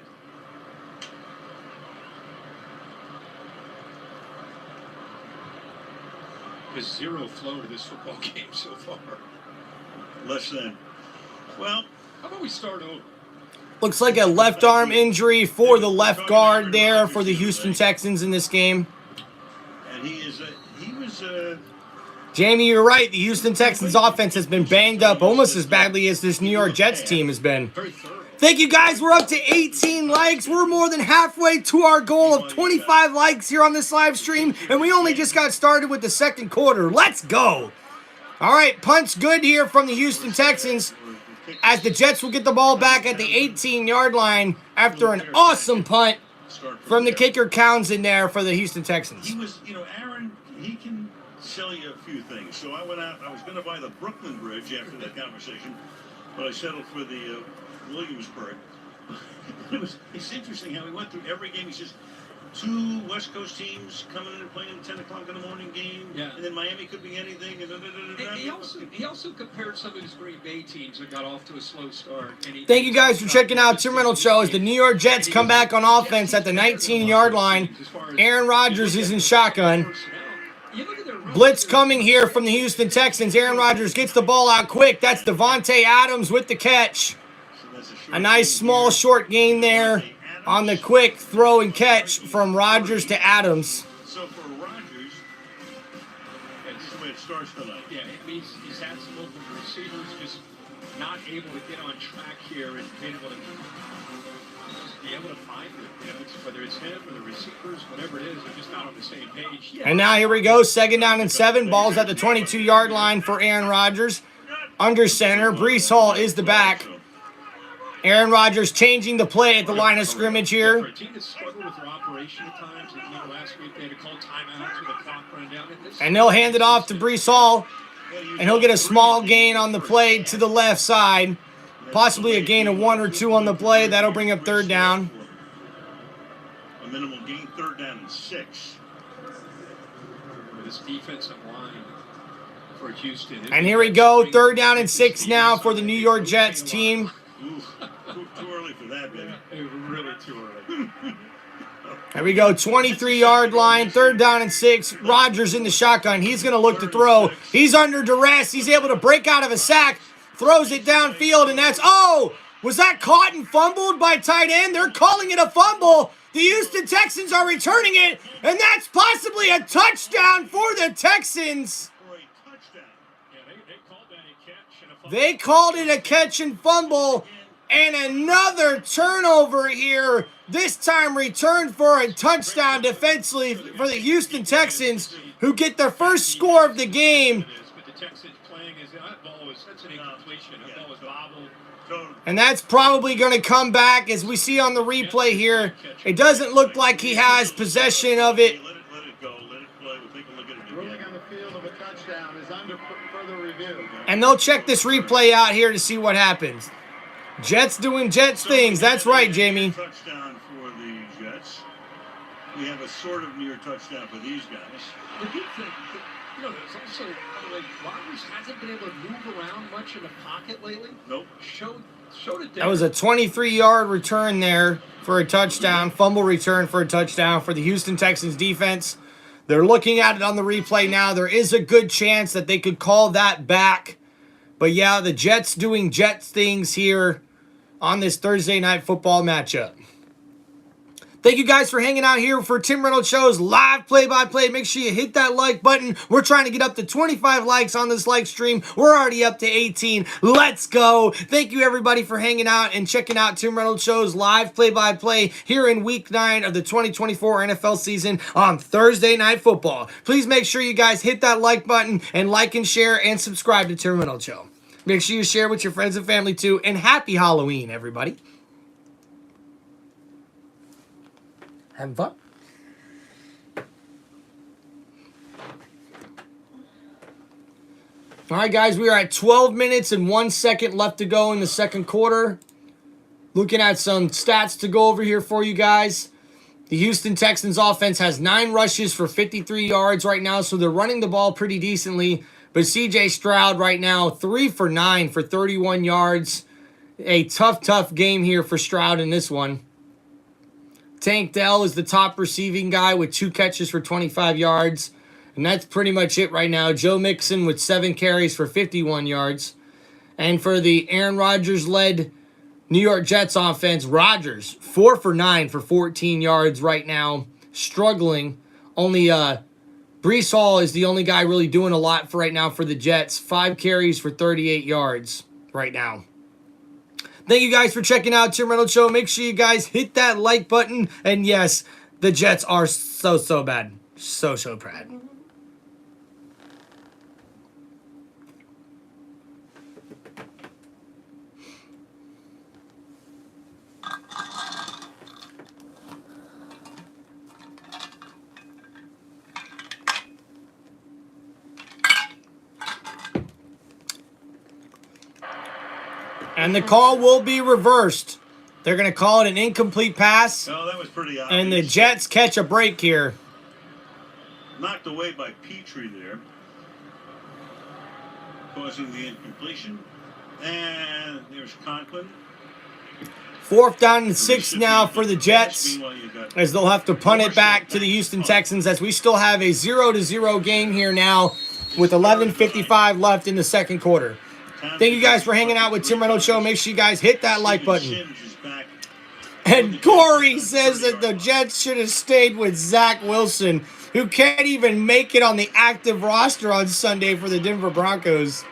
There's 0 flow to this football game so far. Less than. Well, how about we start over? Looks like a left arm injury for the left guard there for the Houston Texans in this game. And he was Jamie, you're right. The Houston Texans offense has been banged up almost as badly as this New York Jets team has been. Thank you, guys. We're up to 18 likes. We're more than halfway to our goal of 25 likes here on this live stream, and we only just got started with the second quarter. Let's go. All right, punt's good here from the Houston Texans as the Jets will get the ball back at the 18-yard line after an awesome punt from the kicker Counts in there for the Houston Texans. He was, Aaron, he can sell you a few things. So I went out, I was going to buy the Brooklyn Bridge after that conversation, but I settled for the Williamsburg. It's interesting how he went through every game. He says, 2 West Coast teams coming in and playing 10 o'clock in the morning game. Yeah. And then Miami could be anything. And he also compared some of his Green Bay teams that got off to a slow start. Thank you guys for checking out Tim Reynolds Show as the New York Jets come back on offense at the 19-yard line. Aaron Rodgers is in shotgun. Blitz coming here from the Houston Texans. Aaron Rodgers gets the ball out quick. That's Devontae Adams with the catch. A nice small short gain there on the quick throw and catch from Rodgers to Adams. So for Rodgers, this is the way it starts tonight. Yeah, it means he's had some open receivers just not able to get on track here and be able to find it. You know, whether it's him or the receivers, whatever it is, they're just not on the same page. Yeah. And now here we go, 2nd down and 7. Ball's at the 22-yard line for Aaron Rodgers. Under center, Breece Hall is the back. Aaron Rodgers changing the play at the line of scrimmage here. For a team that struggled with their operation at times, last week they had to call timeouts with the clock running down. And they'll hand it off to Breece Hall. And he'll get a small gain on the play to the left side. Possibly a gain of 1 or 2 on the play. That'll bring up 3rd down. A minimal gain, 3rd down and 6. With this defensive line for Houston. And here we go, 3rd down and 6 now for the New York Jets team. Too early for that, baby. Really too early. There we go, 23-yard line, 3rd down and 6. Rodgers in the shotgun. He's going to look to throw. He's under duress. He's able to break out of a sack, throws it downfield, and that's, was that caught and fumbled by tight end? They're calling it a fumble. The Houston Texans are returning it, and that's possibly a touchdown for the Texans. They called it a catch and fumble, and another turnover here. This time returned for a touchdown defensively for the Houston Texans, who get their first score of the game. And that's probably going to come back, as we see on the replay here. It doesn't look like he has possession of it. Let it go. Let it play. We'll take a look at it Ruling again. on the field of a touchdown is under further review. And they'll check this replay out here to see what happens. Jets doing Jets things. That's right, Jamie. Touchdown for the Jets. We have a sort of near touchdown for these guys. The good thing, there's also, by the way, Rodgers hasn't been able to move around much in the pocket lately. Nope. Showed it. That was a 23-yard return there for a touchdown. Fumble return for a touchdown for the Houston Texans defense. They're looking at it on the replay now. There is a good chance that they could call that back. But yeah, the Jets doing Jets things here on this Thursday night football matchup. Thank you guys for hanging out here for Tim Reynolds Show's live play-by-play. Make sure you hit that like button. We're trying to get up to 25 likes on this live stream. We're already up to 18. Let's go. Thank you, everybody, for hanging out and checking out Tim Reynolds Show's live play-by-play here in Week 9 of the 2024 NFL season on Thursday Night Football. Please make sure you guys hit that like button and like and share and subscribe to Tim Reynolds Show. Make sure you share with your friends and family, too. And happy Halloween, everybody. Having fun? All right, guys, we are at 12 minutes and 1 second left to go in the second quarter. Looking at some stats to go over here for you guys. The Houston Texans offense has 9 rushes for 53 yards right now, so they're running the ball pretty decently. But C.J. Stroud right now, 3 for 9 for 31 yards. A tough game here for Stroud in this one. Tank Dell is the top receiving guy with 2 catches for 25 yards. And that's pretty much it right now. Joe Mixon with 7 carries for 51 yards. And for the Aaron Rodgers-led New York Jets offense, Rodgers, 4 for 9 for 14 yards right now. Struggling. Only Breece Hall is the only guy really doing a lot for right now for the Jets. 5 carries for 38 yards right now. Thank you guys for checking out Tim Reynolds Show. Make sure you guys hit that like button. And yes, the Jets are so bad. So bad. And the call will be reversed. They're going to call it an incomplete pass. Oh, that was pretty obvious. And the Jets catch a break here. Knocked away by Petrie there, causing the incompletion. And there's Conklin. 4th down and 6 now for the Jets, as they'll have to punt it back to the Houston Texans, as we still have a 0-0 game here now with 11:55 left in the second quarter. Thank you guys for hanging out with Tim Reynolds Show. Make sure you guys hit that like button. And Corey says that the Jets should have stayed with Zach Wilson, who can't even make it on the active roster on Sunday for the Denver Broncos.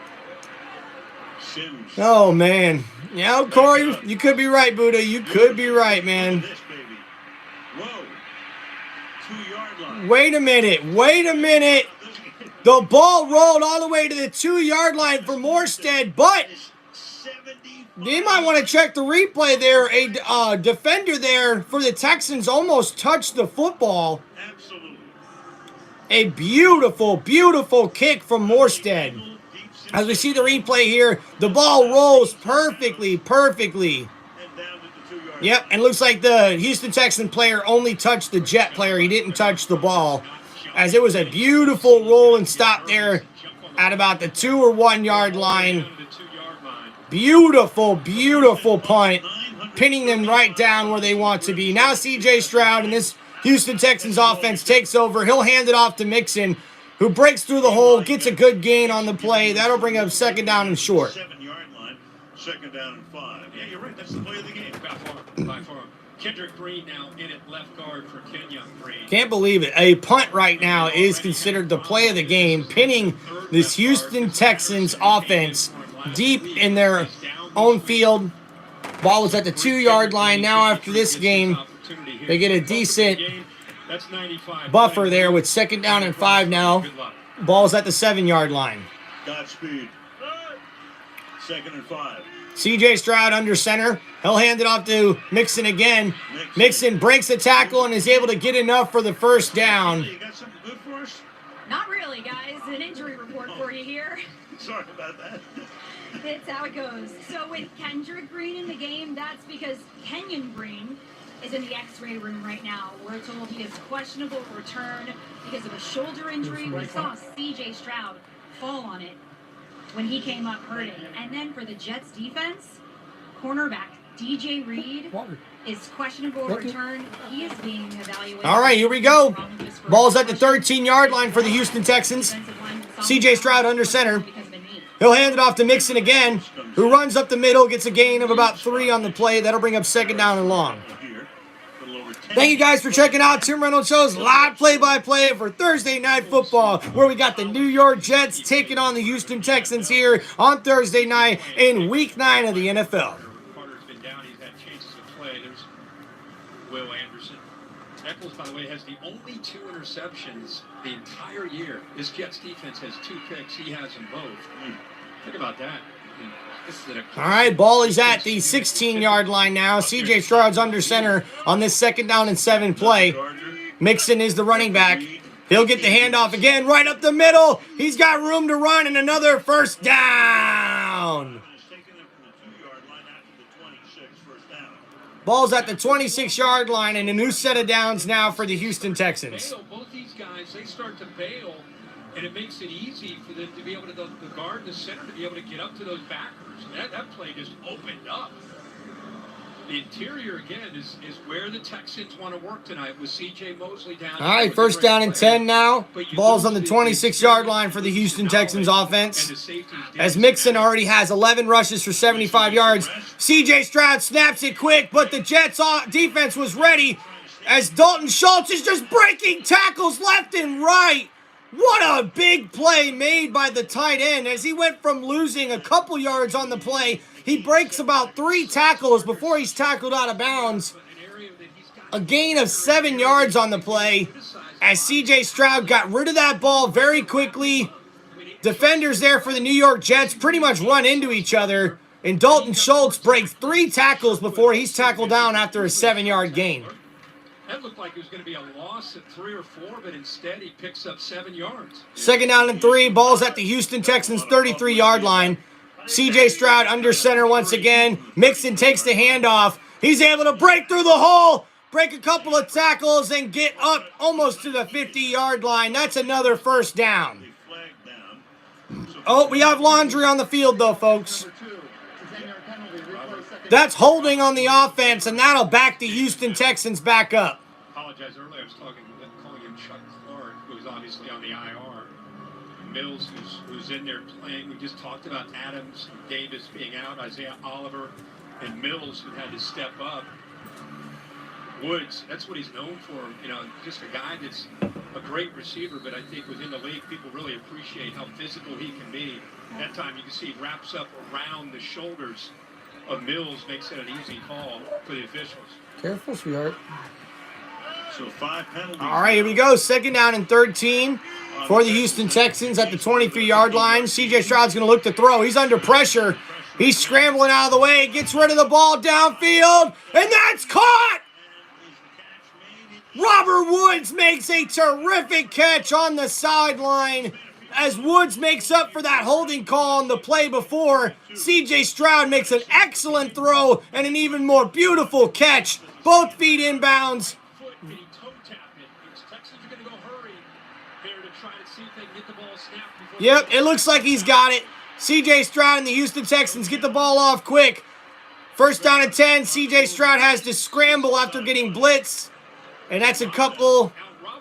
Oh, man. Yeah, Corey, you could be right, Buddha. You could be right, man. Wait a minute. Wait a minute. The ball rolled all the way to the 2-yard line for Morstead, but you might want to check the replay there. A defender there for the Texans almost touched the football. A beautiful, beautiful kick from Morstead. As we see the replay here, the ball rolls perfectly. Yep, and looks like the Houston Texan player only touched the Jet player. He didn't touch the ball, as it was a beautiful roll and stop there at about the 2 or 1 yard line. Beautiful, beautiful punt, pinning them right down where they want to be. Now C.J. Stroud and this Houston Texans offense takes over. He'll hand it off to Mixon, who breaks through the hole, gets a good gain on the play. That'll bring up 2nd down and short. 7-yard line, 2nd down and 5. Yeah, you're right. That's the play of the game. By far. Kendrick Green now in at left guard for Kenyon Green. Can't believe it. A punt right now is considered the play of the game, pinning this Houston Texans offense deep in their own field. Ball was at the 2-yard line. Now after this game, they get a decent buffer there with 2nd down and 5 now. Ball's at the 7-yard line. Godspeed. 2nd and 5. C.J. Stroud under center. He'll hand it off to Mixon again. Mixon breaks the tackle and is able to get enough for the 1st down. You got something good for us? Not really, guys. An injury report for you here. Sorry about that. It's how it goes. So with Kendrick Green in the game, that's because Kenyon Green is in the X-ray room right now. We're told he is questionable return because of a shoulder injury. We saw C.J. Stroud fall on it when he came up hurting. And then for the Jets defense, cornerback DJ Reed is questionable return. He is being evaluated. All right, here we go. Ball's at the 13-yard line for the Houston Texans. C.J. Stroud under center. He'll hand it off to Mixon again, who runs up the middle, gets a gain of about 3 on the play. That'll bring up 2nd down and long. Thank you guys for checking out Tim Reynolds Show's live play-by-play for Thursday Night Football, where we got the New York Jets taking on the Houston Texans here on Thursday night in Week 9 of the NFL. Carter's been down. He's had chances to play. There's Will Anderson. Eccles, by the way, has the only 2 interceptions the entire year. This Jets defense has 2 picks. He has them both. Think about that. All right, ball is at the 16-yard line now. C.J. Stroud's under center on this 2nd down and 7 play. Mixon is the running back. He'll get the handoff again right up the middle. He's got room to run and another 1st down. Ball's at the 26-yard line and a new set of downs now for the Houston Texans. Both these guys, they start to bail, and it makes it easy for them to be able to, the guard and the center, to be able to get up to those backers. That play just opened up. The interior, again, is where the Texans want to work tonight with C.J. Mosley down. All right, 1st down and 10 now. Ball's on the 26-yard line for the Houston Texans offense, as Mixon already has 11 rushes for 75 yards. C.J. Stroud snaps it quick, but the Jets defense was ready, as Dalton Schultz is just breaking tackles left and right. What a big play made by the tight end, as he went from losing a couple yards on the play. He breaks about 3 tackles before he's tackled out of bounds. A gain of 7 yards on the play, as C.J. Stroud got rid of that ball very quickly. Defenders there for the New York Jets pretty much run into each other, and Dalton Schultz breaks 3 tackles before he's tackled down after a 7-yard gain. That looked like it was going to be a loss at 3 or 4, but instead he picks up 7 yards. 2nd down and 3. Ball's at the Houston Texans 33-yard line. C.J. Stroud under center once again. Mixon takes the handoff. He's able to break through the hole, break a couple of tackles, and get up almost to the 50-yard line. That's another first down. Oh, we have laundry on the field, though, folks. That's holding on the offense, and that'll back the Houston Texans back up. Apologize earlier. I was calling him Chuck Clark, who's obviously on the IR. Mills, who's in there playing. We just talked about Adams, Davis being out, Isaiah Oliver, and Mills, who had to step up. Woods, that's what he's known for. You know, just a guy that's a great receiver, but I think within the league, people really appreciate how physical he can be. That time, you can see he wraps up around the shoulders of Mills, makes it an easy call for the officials. Careful, sweetheart. So 5 penalties. All right, here we go. 2nd down and 13 for the Houston Texans at the 23-yard line. C.J. Stroud's going to look to throw. He's under pressure. He's scrambling out of the way. Gets rid of the ball downfield, and that's caught! Robert Woods makes a terrific catch on the sideline as Woods makes up for that holding call on the play before. C.J. Stroud makes an excellent throw and an even more beautiful catch. Both feet inbounds. Yep, it looks like he's got it. C.J. Stroud and the Houston Texans get the ball off quick. 1st down and 10. C.J. Stroud has to scramble after getting blitzed. And that's a couple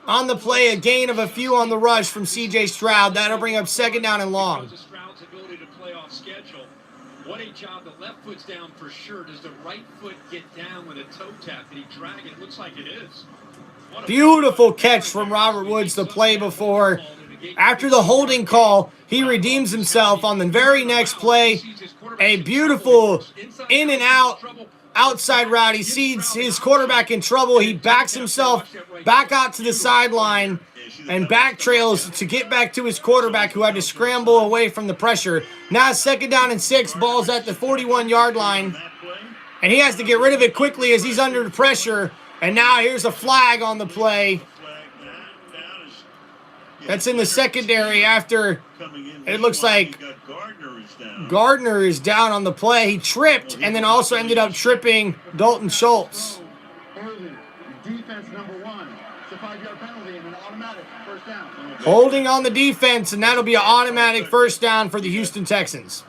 on the play, a gain of a few on the rush from C.J. Stroud. That'll bring up 2nd down and long. Stroud's ability to play off schedule. What a job. The left foot's down for sure. Does the right foot get down with a toe tap? Did he drag it? Looks like it is. Beautiful catch from Robert Woods the play before. After the holding call, he redeems himself on the very next play. A beautiful in and out outside route. He sees his quarterback in trouble. He backs himself back out to the sideline and back trails to get back to his quarterback who had to scramble away from the pressure. Now 2nd down and 6. Ball's at the 41-yard line. And he has to get rid of it quickly as he's under pressure. And now here's a flag on the play. That's in the secondary after it looks like Gardner is down on the play. He tripped and then also ended up tripping Dalton Schultz. Defense number 1. It's a 5-yard penalty and an automatic first down. Holding on the defense, and that'll be an automatic first down for the Houston Texans.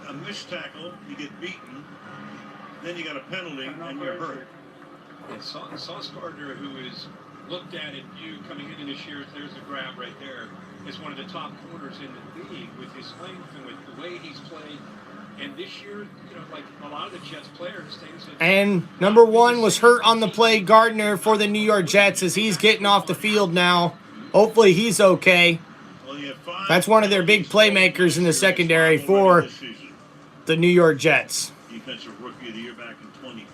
A missed tackle, you get beaten, then you got a penalty, and you're hurt. And Sauce Gardner, who is looked at in view coming into this year, there's a grab right there, is one of the top corners in the league with his length and with the way he's played. And this year, you know, like a lot of the Jets players, things that... And number 1 was hurt on the play, Gardner, for the New York Jets as he's getting off the field now. Hopefully he's okay. That's one of their big playmakers in the secondary for the New York Jets. Defensive Rookie of the Year back in 22.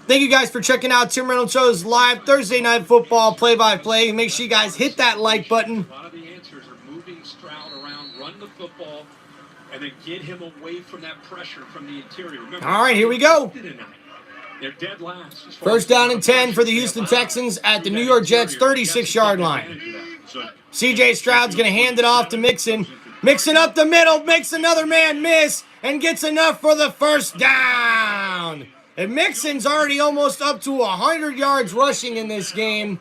Thank you guys for checking out Tim Reynolds Show's live Thursday Night Football play-by-play. Make sure you guys hit that like button. A lot of the answers are moving Stroud around, run the football, and then get him away from that pressure from the interior. Remember, all right, here we go. They're dead last. 1st down and 10 for the Houston Texans at the New York Jets 36-yard line. C.J. Stroud's going to hand it off to Mixon. Mixon up the middle, makes another man miss, and gets enough for the first down. And Mixon's already almost up to 100 yards rushing in this game.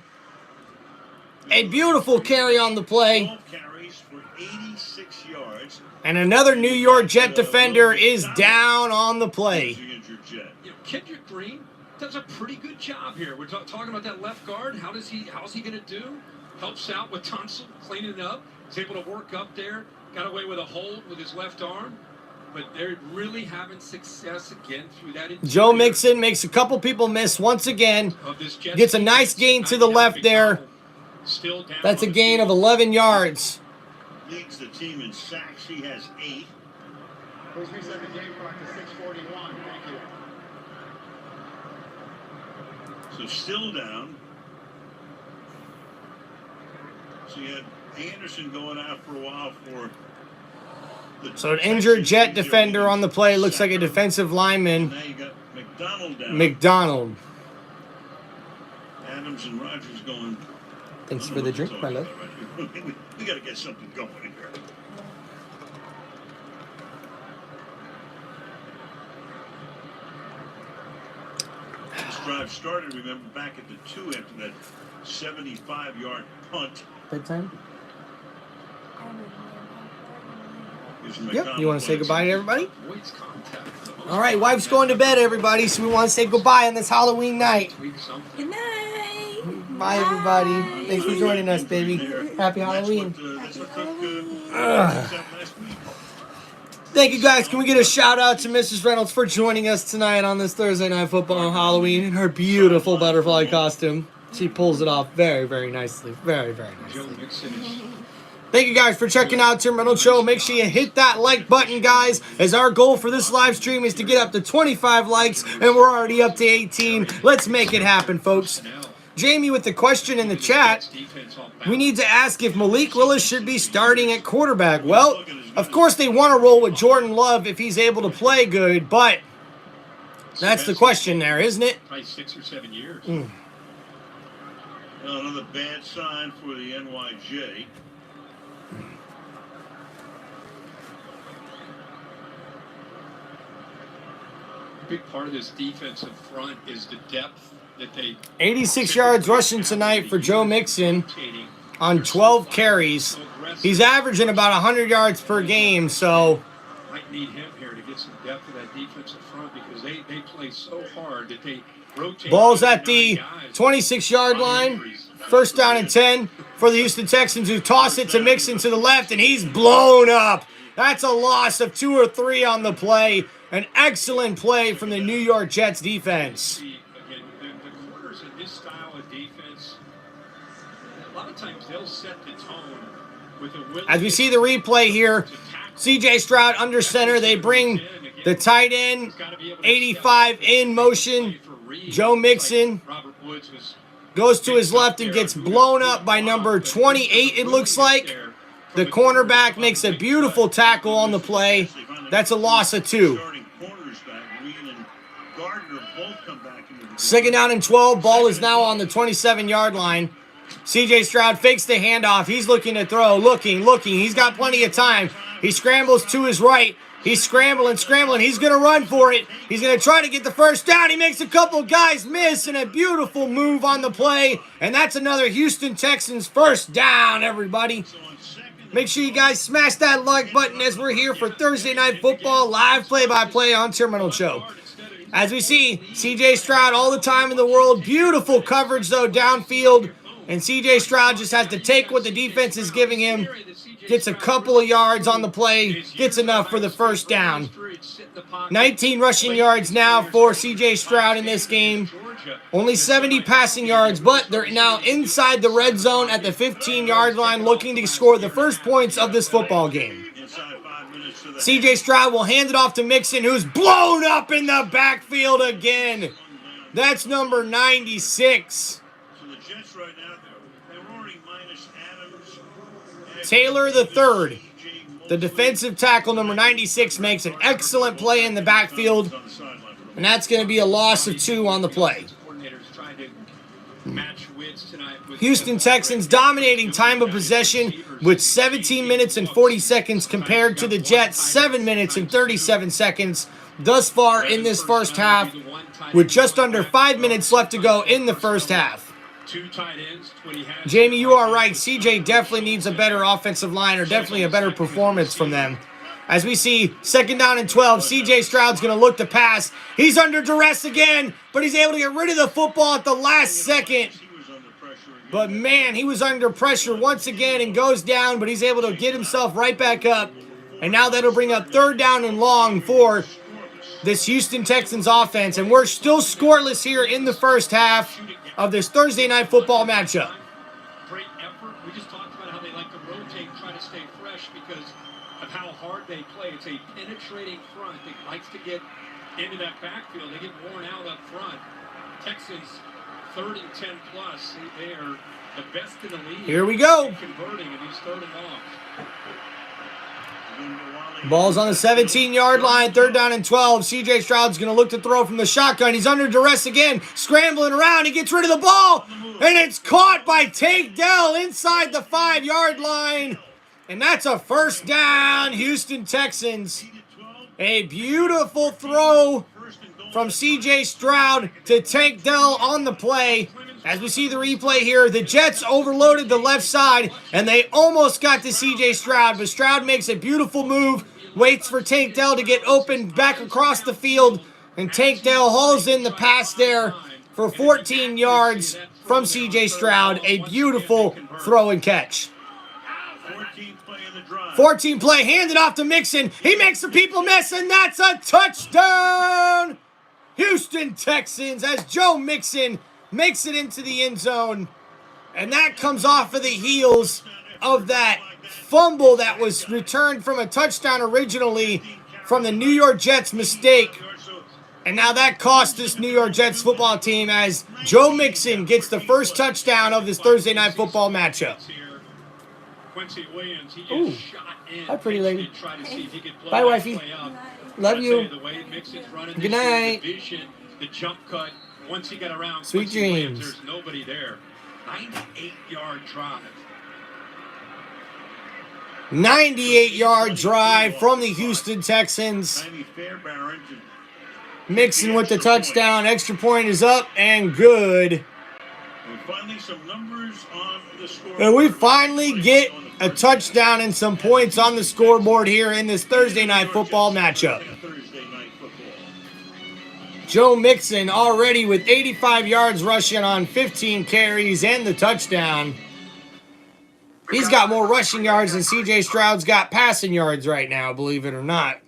A beautiful carry on the play. 12 carries for 86 yards. And another New York Jet defender is down on the play. You know, Kendrick Green does a pretty good job here. We're talking about that left guard. How's he going to do? Helps out with Tunsil, cleaning it up. He's able to work up there. Got away with a hold with his left arm. But they're really having success again through that. Joe Mixon makes a couple people miss once again. Gets a nice gain to the left there. That's a gain of 11 yards. Leads the team in sacks. He has 8. Please reset the game clock to 6:41. Thank you. So still down. So you had Anderson going out for a while for... So an injured Jet defender on the play. Looks like a defensive lineman. Now you got McDonald down. McDonald. Adams and Rogers going... Thanks for the drink, my love. We got to get something going here. drive started, remember, back at the 2 after that 75-yard punt. Bedtime? Using Yep. McDonald You want to say once. goodbye to everybody? Avoids contact for the most All right, part. wife's going to bed, everybody, so we want to say goodbye on this Halloween night. Tweak something. Good night. Bye, everybody. Thanks for joining us, baby. Happy Halloween. That's what took Texas out last week. Thank you, guys. Can we get a shout out to Mrs. Reynolds for joining us tonight on this Thursday Night Football on Halloween in her beautiful butterfly costume? She pulls it off very, very nicely. Very, very Joe nicely. Mixon is Thank you, guys, for checking out Tim Reynolds Show. Make sure you hit that like button, guys, as our goal for this live stream is to get up to 25 likes, and we're already up to 18. Let's make it happen, folks. Jamie with the question in the chat, we need to ask if Malik Willis should be starting at quarterback. Well, of course they want to roll with Jordan Love if he's able to play good, but that's the question there, isn't it? probably 6 or 7 years. Another bad sign for the NYJ. Big part of this defensive front is the depth that they 86 yards rushing tonight for Joe Mixon on 12 carries. He's averaging about 100 yards per game, so might need him here to get some depth of that defensive front because they play so hard that they rotate. ball's at the 26-yard line. First down and 10 for the Houston Texans, who toss it to Mixon to the left, and he's blown up. That's a loss of 2 or 3 on the play. An excellent play from the New York Jets defense. Again, the corners in this style of defense, a lot of times they'll set the tone with a willingness. As we see the replay here, C.J. Stroud under center. They bring the tight end, 85 in motion. Joe Mixon goes to his left and gets blown up by number 28, it looks like. The cornerback makes a beautiful tackle on the play. That's a loss of 2. Second down and 12. Ball is now on the 27-yard line. C.J. Stroud fakes the handoff. He's looking to throw. Looking. He's got plenty of time. He scrambles to his right. He's scrambling. He's going to run for it. He's going to try to get the first down. He makes a couple guys miss, and a beautiful move on the play. And that's another Houston Texans first down, everybody. Make sure you guys smash that like button as we're here for Thursday Night Football live play-by-play on Tim Reynolds Show. As we see, C.J. Stroud all the time in the world. Beautiful coverage, though, downfield. And C.J. Stroud just has to take what the defense is giving him. Gets a couple of yards on the play. Gets enough for the first down. 19 rushing yards now for C.J. Stroud in this game. Only 70 passing yards, but they're now inside the red zone at the 15-yard line looking to score the first points of this football game. C.J. Stroud will hand it off to Mixon, who's blown up in the backfield again. That's number 96. Taylor the third. The defensive tackle, number 96, makes an excellent play in the backfield. And that's going to be a loss of 2 on the play. Houston Texans dominating time of possession with 17 minutes and 40 seconds compared to the Jets 7 minutes and 37 seconds thus far in this first half, with just under 5 minutes left to go in the first half. Jamie, you are right. CJ definitely needs a better offensive line, or definitely a better performance from them. As we see, second down and 12, C.J. Stroud's going to look to pass. He's under duress again, but he's able to get rid of the football at the last second. But, man, he was under pressure once again and goes down, but he's able to get himself right back up. And now that'll bring up third down and long for this Houston Texans offense. And we're still scoreless here in the first half of this Thursday Night Football matchup. Great effort. We just talked about how they like to rotate, try to stay fresh because of how hard they play. It's a penetrating front that likes to get into that backfield. They get worn out up front. Texans, 3rd and 10 plus. They are the best in the league. Here we go. Converting in these 3rd and long. Ball's on the 17-yard line, 3rd down and 12. C.J. Stroud's going to look to throw from the shotgun. He's under duress again, scrambling around. He gets rid of the ball, and it's caught by Tank Dell inside the 5-yard line. And that's a first down, Houston Texans. A beautiful throw from C.J. Stroud to Tank Dell on the play. As we see the replay here, the Jets overloaded the left side, and they almost got to C.J. Stroud, but Stroud makes a beautiful move, waits for Tank Dell to get open back across the field, and Tank Dell hauls in the pass there for 14 yards from C.J. Stroud. A beautiful throw and catch. 14 play, handed off to Mixon. He makes the people miss, and that's a touchdown! Houston Texans, as Joe Mixon makes it into the end zone. And that comes off of the heels of that fumble that was returned from a touchdown originally from the New York Jets mistake. And now that cost this New York Jets football team as Joe Mixon gets the first touchdown of this Thursday Night Football matchup. Ooh, hi, pretty lady. Bye, wifey. Love you. Good night. Sweet dreams. There's nobody there. 98-yard drive. 98-yard drive from the Houston Texans. Mixon with the touchdown. Extra point is up and good. And we finally get a touchdown and some points on the scoreboard here in this Thursday Night Football matchup. Joe Mixon already with 85 yards rushing on 15 carries and the touchdown. He's got more rushing yards than C.J. Stroud's got passing yards right now, believe it or not.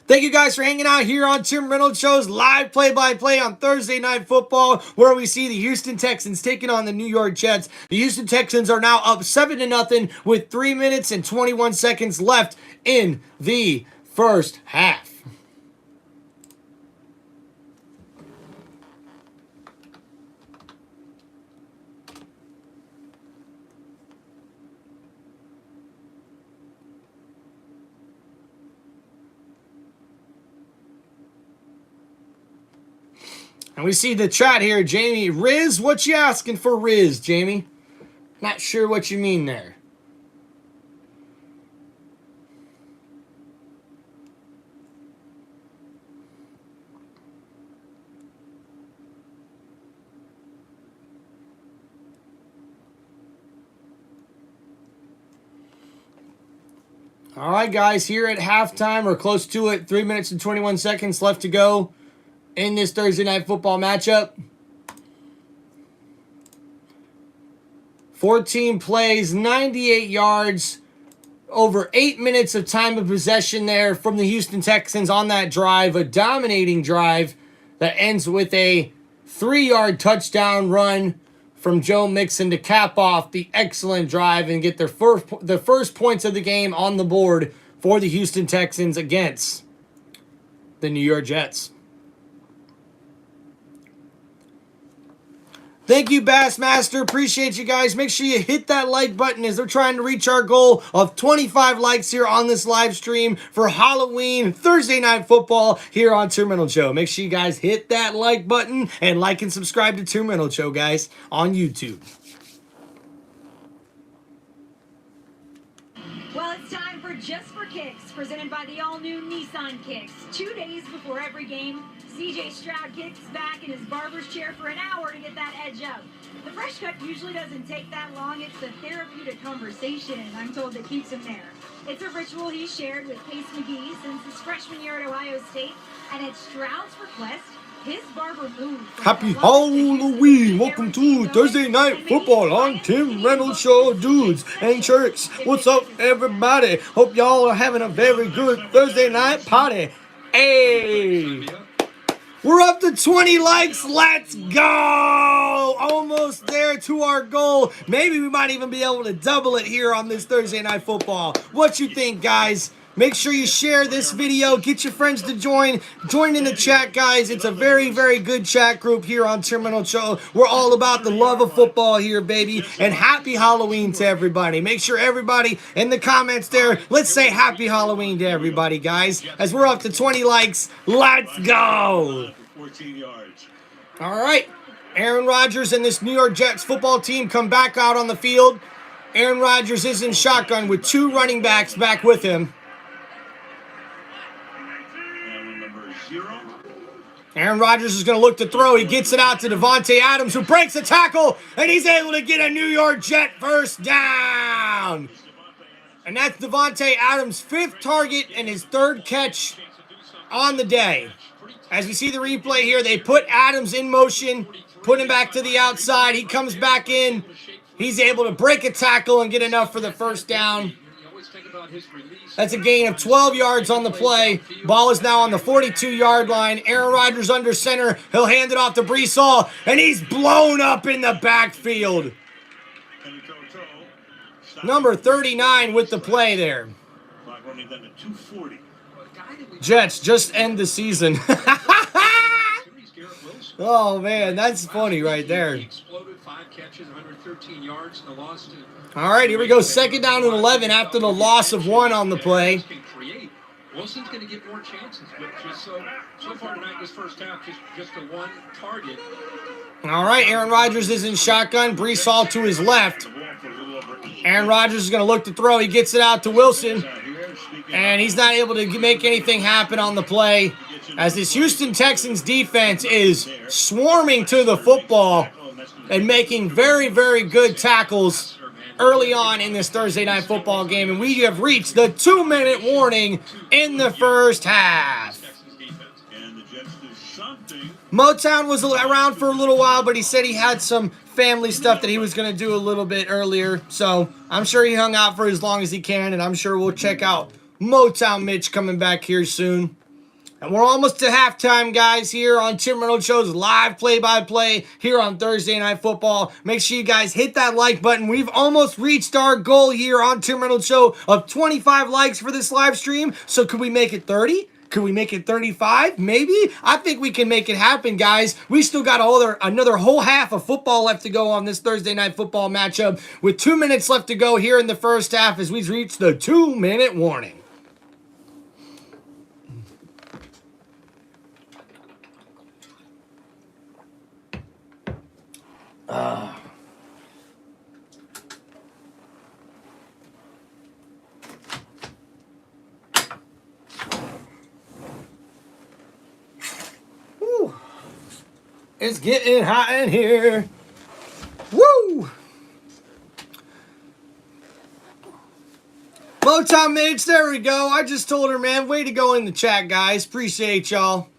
Thank you guys for hanging out here on Tim Reynolds Show's live play-by-play on Thursday Night Football, where we see the Houston Texans taking on the New York Jets. The Houston Texans are now up 7-0 with 3 minutes and 21 seconds left in the first half. And we see the chat here, Jamie. Riz, what you asking for Riz, Jamie? Not sure what you mean there. All right, guys, here at halftime, or close to it, 3 minutes and 21 seconds left to go in this Thursday Night Football matchup. 14 plays, 98 yards, over 8 minutes of time of possession there from the Houston Texans on that drive. A dominating drive that ends with a 3-yard touchdown run from Joe Mixon to cap off the excellent drive and get the first points of the game on the board for the Houston Texans against the New York Jets. Thank you, Bassmaster. Appreciate you guys. Make sure you hit that like button as we're trying to reach our goal of 25 likes here on this live stream for Halloween Thursday Night Football here on Tim Reynolds Show. Make sure you guys hit that like button and like and subscribe to Tim Reynolds Show, guys, on YouTube. Well, it's time for Just for Kicks, presented by the all-new Nissan Kicks. 2 days before every game, C.J. Stroud kicks back in his barber's chair for an hour to get that edge up. The fresh cut usually doesn't take that long. It's the therapeutic conversation, I'm told, that keeps him there. It's a ritual he's shared with Case McGee since his freshman year at Ohio State, and at Stroud's request, his barber moved. Happy Halloween! Welcome to Thursday Night Football on Tim Reynolds Show, dudes and shirts. What's up, everybody? Hope y'all are having a very good Thursday night party. Hey! We're up to 20 likes. Let's go! Almost there to our goal. Maybe we might even be able to double it here on this Thursday Night Football. What you think, guys? Make sure you share this video. Get your friends to join. Join in the chat, guys. It's a very, very good chat group here on Tim Reynolds Show. We're all about the love of football here, baby. And happy Halloween to everybody. Make sure everybody in the comments there, let's say happy Halloween to everybody, guys. As we're up to 20 likes, let's go. 14 yards. All right. Aaron Rodgers and this New York Jets football team come back out on the field. Aaron Rodgers is in shotgun with 2 running backs back with him. 0. Aaron Rodgers is going to look to throw. He gets it out to Davante Adams, who breaks a tackle, and he's able to get a New York Jet first down. And that's Davante Adams' 5th target and his 3rd catch on the day. As we see the replay here, they put Adams in motion, put him back to the outside. He comes back in. He's able to break a tackle and get enough for the first down. That's a gain of 12 yards on the play. Ball is now on the 42-yard line. Aaron Rodgers under center. He'll hand it off to Breece Hall, and he's blown up in the backfield. Number 39 with the play there. Jets just end the season. Oh, man, that's funny right there. All right, here we go. 2nd down and 11 after the loss of 1 on the play. Wilson's going to get more chances, but just so far tonight, this first half, just a 1 target. All right, Aaron Rodgers is in shotgun. Breece Hall to his left. Aaron Rodgers is going to look to throw. He gets it out to Wilson, and he's not able to make anything happen on the play, as this Houston Texans defense is swarming to the football and making very, very good tackles early on in this Thursday night football game. And we have reached the 2-minute warning in the first half. Motown was around for a little while, but he said he had some family stuff that he was going to do a little bit earlier. So I'm sure he hung out for as long as he can, and I'm sure we'll check out Motown Mitch coming back here soon. And we're almost to halftime, guys, here on Tim Reynolds Show's live play-by-play here on Thursday Night Football. Make sure you guys hit that like button. We've almost reached our goal here on Tim Reynolds Show of 25 likes for this live stream. So could we make it 30? Could we make it 35? Maybe? I think we can make it happen, guys. We still got another whole half of football left to go on this Thursday Night Football matchup with 2 minutes left to go here in the first half as we reach the 2-minute warning. Woo. It's getting hot in here. Woo! Motown Mitch, there we go. I just told her, man. Way to go in the chat, guys. Appreciate y'all.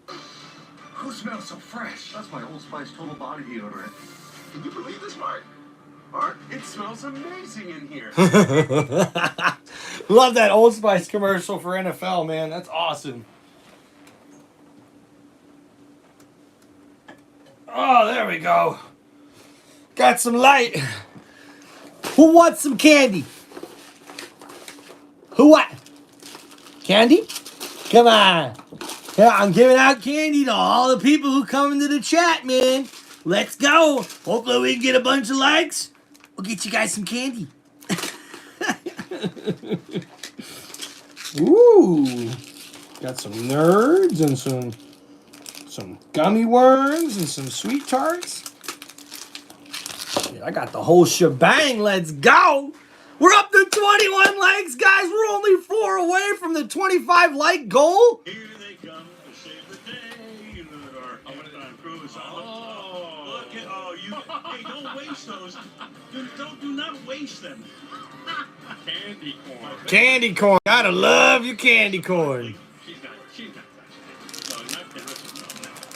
Who smells so fresh? That's my Old Spice Total Body Deodorant. Can you believe this, Mark? Mark, it smells amazing in here. Love that Old Spice commercial for NFL, man. That's awesome. Oh, there we go. Got some light. Who wants some candy? Who what? Candy? Come on. Yeah, I'm giving out candy to all the people who come into the chat, man. Let's go. Hopefully we can get a bunch of likes. We'll get you guys some candy. Ooh. Got some nerds and some gummy worms and some sweet tarts. Yeah, I got the whole shebang. Let's go. We're up to 21 likes, guys. We're only 4 away from the 25 like goal. Here they come to save the day. You know that our overtime crew is on. Look at hey, don't waste those. Do not waste them. Candy corn. Candy corn. Gotta love your candy corn. She's not no, not that.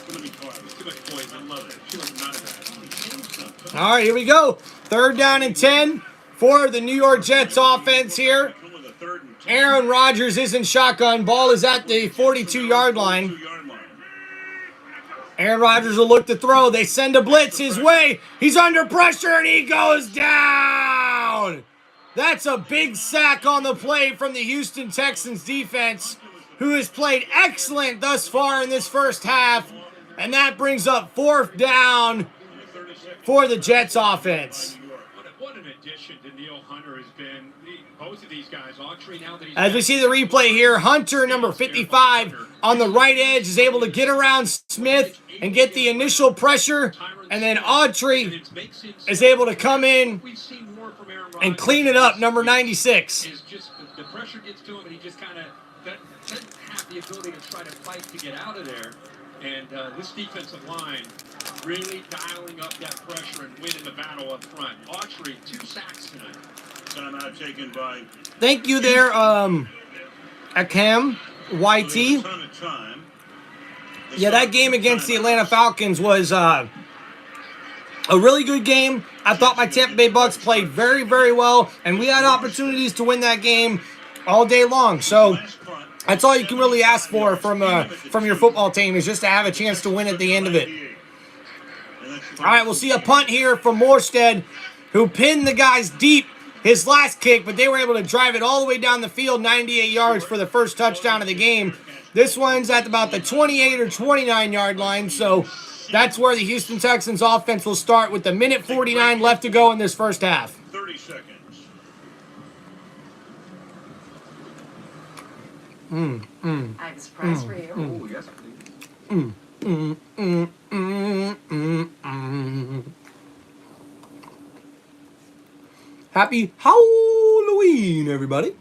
Too many carbs, too much poison. I love it. She was not that. All right, here we go. 3rd down and 10 for the New York Jets offense here. Aaron Rodgers is in shotgun. Ball is at the 42-yard line. Aaron Rodgers will look to throw. They send a blitz his way. He's under pressure, and he goes down. That's a big sack on the play from the Houston Texans defense, who has played excellent thus far in this first half. And that brings up 4th down for the Jets offense. What an addition to Neil Hunter has been. Both of these guys, Autry now that he's as we see the replay here, Hunter, number 55, on the right edge, is able to get around Smith and get the initial pressure. And then Autry is able to come in and clean it up, number 96. The pressure gets to him, and he just kind of doesn't have the ability to try to fight to get out of there. And this defensive line really dialing up that pressure and winning the battle up front. Autry, 2 sacks tonight. Timeout taken by... Thank you there, Akam, YT. Yeah, that game against the Atlanta Falcons was a really good game. I thought my Tampa Bay Bucks played very, very well, and we had opportunities to win that game all day long. So that's all you can really ask for from your football team, is just to have a chance to win at the end of it. All right, we'll see a punt here from Morstead, who pinned the guys deep his last kick, but they were able to drive it all the way down the field, 98 yards for the first touchdown of the game. This one's at about the 28 or 29-yard line, so that's where the Houston Texans offense will start with the minute 49 left to go in this first half. 30 seconds. I have a surprise for you. Oh, yes, please. Happy Halloween, everybody.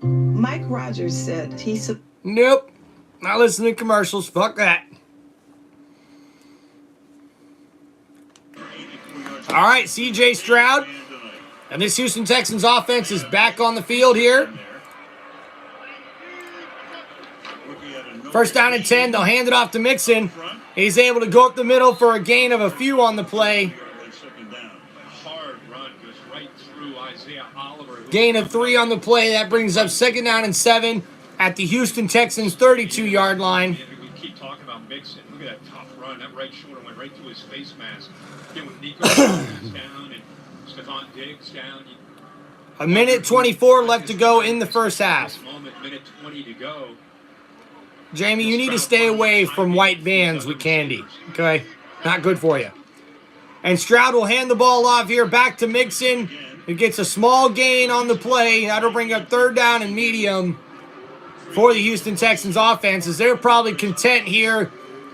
Mike Rogers said he's... Nope. Not listening to commercials. Fuck that. All right, CJ Stroud. And this Houston Texans offense is back on the field here. First down and 10. They'll hand it off to Mixon. He's able to go up the middle for a gain of a few on the play. Gain of 3 on the play. That brings up 2nd down and 7 at the Houston Texans 32-yard line. We keep talking about Mixon. Look at that tough run. That right shoulder went right through his face mask. Again, with Nico down and Stephon Diggs down. A minute 24 left to go in the first half. Minute 20 to go. Jamie, you need to stay away from white vans with candy. Okay? Not good for you. And Stroud will hand the ball off here back to Mixon, who gets a small gain on the play. That'll bring up 3rd down and medium for the Houston Texans offense, as they're probably content here.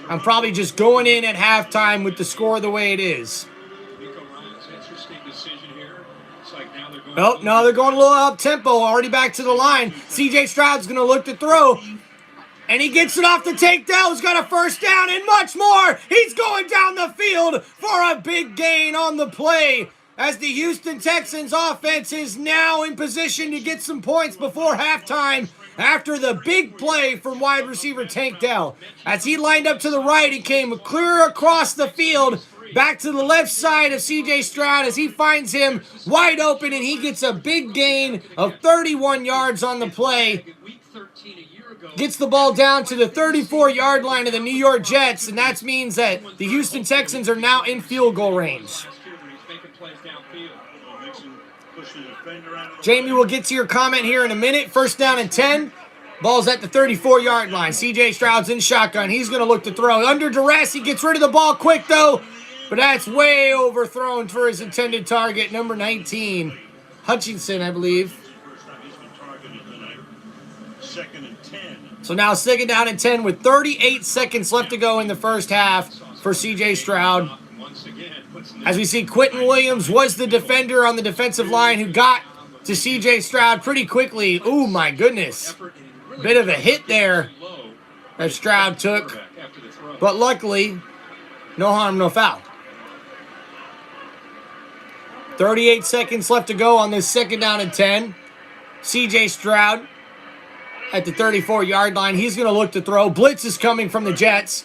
I'm probably just going in at halftime with the score the way it is. Oh, no, they're going a little up-tempo, already back to the line. CJ Stroud's going to look to throw, and he gets it off the takedown. He's got a first down and much more. He's going down the field for a big gain on the play, as the Houston Texans offense is now in position to get some points before halftime after the big play from wide receiver Tank Dell. As he lined up to the right, he came clear across the field, back to the left side of C.J. Stroud as he finds him wide open, and he gets a big gain of 31 yards on the play. Gets the ball down to the 34-yard line of the New York Jets, and that means that the Houston Texans are now in field goal range. Jamie, we'll get to your comment here in a minute. First down and 10. Ball's at the 34-yard line. C.J. Stroud's in shotgun. He's going to look to throw. Under duress, he gets rid of the ball quick, though. But that's way overthrown for his intended target, number 19. Hutchinson, I believe. So now 2nd down and 10 with 38 seconds left to go in the first half for C.J. Stroud. As we see, Quentin Williams was the defender on the defensive line who got to C.J. Stroud pretty quickly. Ooh, my goodness. Bit of a hit there that Stroud took. But luckily, no harm, no foul. 38 seconds left to go on this 2nd down and 10. C.J. Stroud at the 34-yard line. He's going to look to throw. Blitz is coming from the Jets.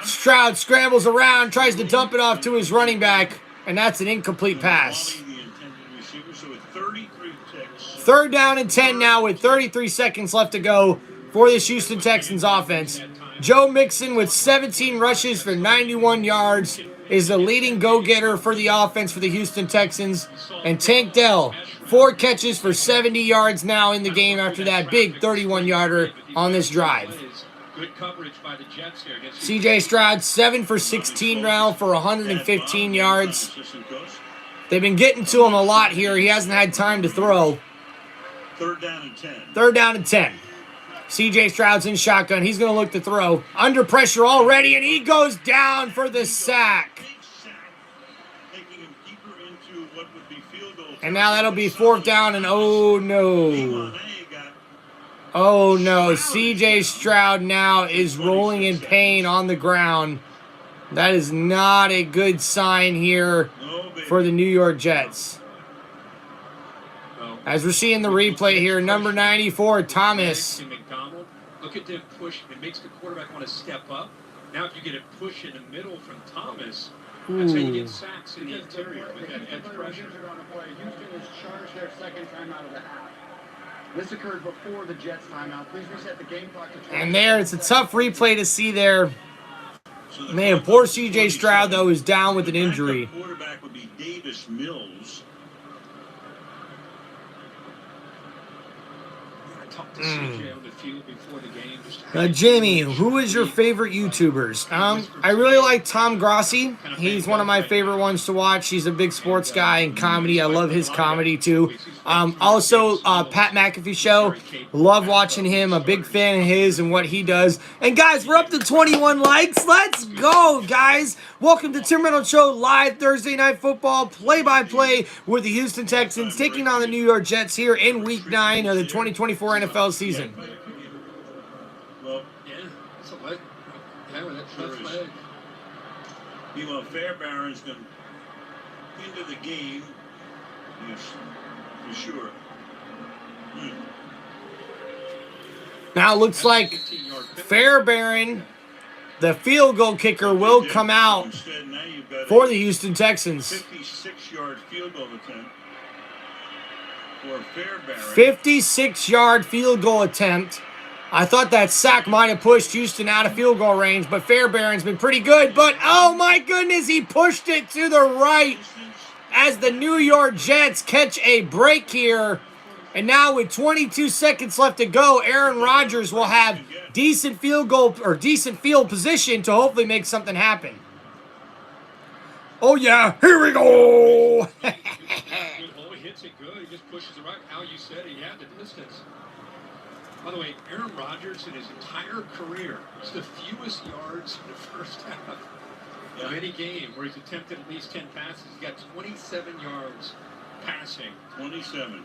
Stroud scrambles around, tries to dump it off to his running back, and that's an incomplete pass. 3rd down and 10 now with 33 seconds left to go for this Houston Texans offense. Joe Mixon with 17 rushes for 91 yards is the leading go-getter for the offense for the Houston Texans. And Tank Dell, 4 catches for 70 yards now in the game after that big 31-yarder on this drive. C.J. Stroud, 7 for 16 now for 115 yards. They've been getting to him a lot here. He hasn't had time to throw. 3rd down and 10. 3rd down and 10. C.J. Stroud's in shotgun. He's going to look to throw. Under pressure already, and he goes down for the sack. And now that'll be 4th down, and oh no. Oh no, C.J. Stroud now is rolling in pain on the ground. That is not a good sign here for the New York Jets. As we're seeing the replay here, number 94, Thomas. Look at the push. It makes the quarterback want to step up. Now if you get a push in the middle from Thomas, that's how you get sacks in the interior with that edge pressure. Houston has charged their second timeout of the half. This occurred before the Jets timeout. Please reset the game clock to 20. And there, it's a tough replay to see there. Man, poor C.J. Stroud, though, is down with an injury. Quarterback would be Davis Mills. I talked to CJ on the field before the game. Jamie, who is your favorite YouTubers? I really like Tom Grossi. He's one of my favorite ones to watch. He's a big sports guy and comedy. I love his comedy too. Also, Pat McAfee Show. Love watching him. A big fan of his and what he does. And guys, we're up to 21 likes. Let's go, guys. Welcome to Tim Reynolds Show live Thursday Night Football play-by-play with the Houston Texans taking on the New York Jets here in Week 9 of the 2024 NFL season. Well, yeah, it's a leg. Yeah, with that sure leg. Meanwhile, Fairbairn's going into the game. Yes, for sure. Now it looks like Fairbairn, the field goal kicker, will come out for the Houston Texans. 56-yard field goal attempt for Fairbairn. 56-yard field goal attempt. I thought that sack might have pushed Houston out of field goal range, but Fairbairn's been pretty good. But, oh my goodness, he pushed it to the right as the New York Jets catch a break here. And now with 22 seconds left to go, Aaron Rodgers will have decent field goal or decent field position to hopefully make something happen. Oh yeah, here we go. Oh, he hits it good. He just pushes it right. How you said he had the distance. By the way, Aaron Rodgers in his entire career is the fewest yards in the first half of any game where he's attempted at least 10 passes. He's got 27 yards passing. 27.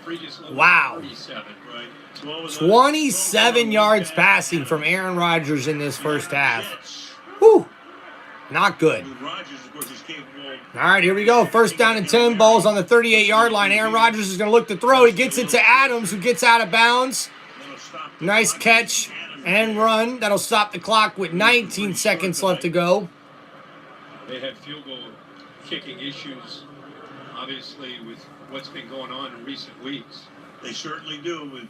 Previous level, wow. 37. Right. 27 yards passing from Aaron Rodgers in this first half. Whew. Not good. All right, here we go. First down and 10. Ball's on the 38-yard line. Aaron Rodgers is going to look to throw. He gets it to Adams, who gets out of bounds. Nice catch and run. That'll stop the clock with 19 seconds left to go. They had field goal kicking issues, obviously, with what's been going on in recent weeks. They certainly do.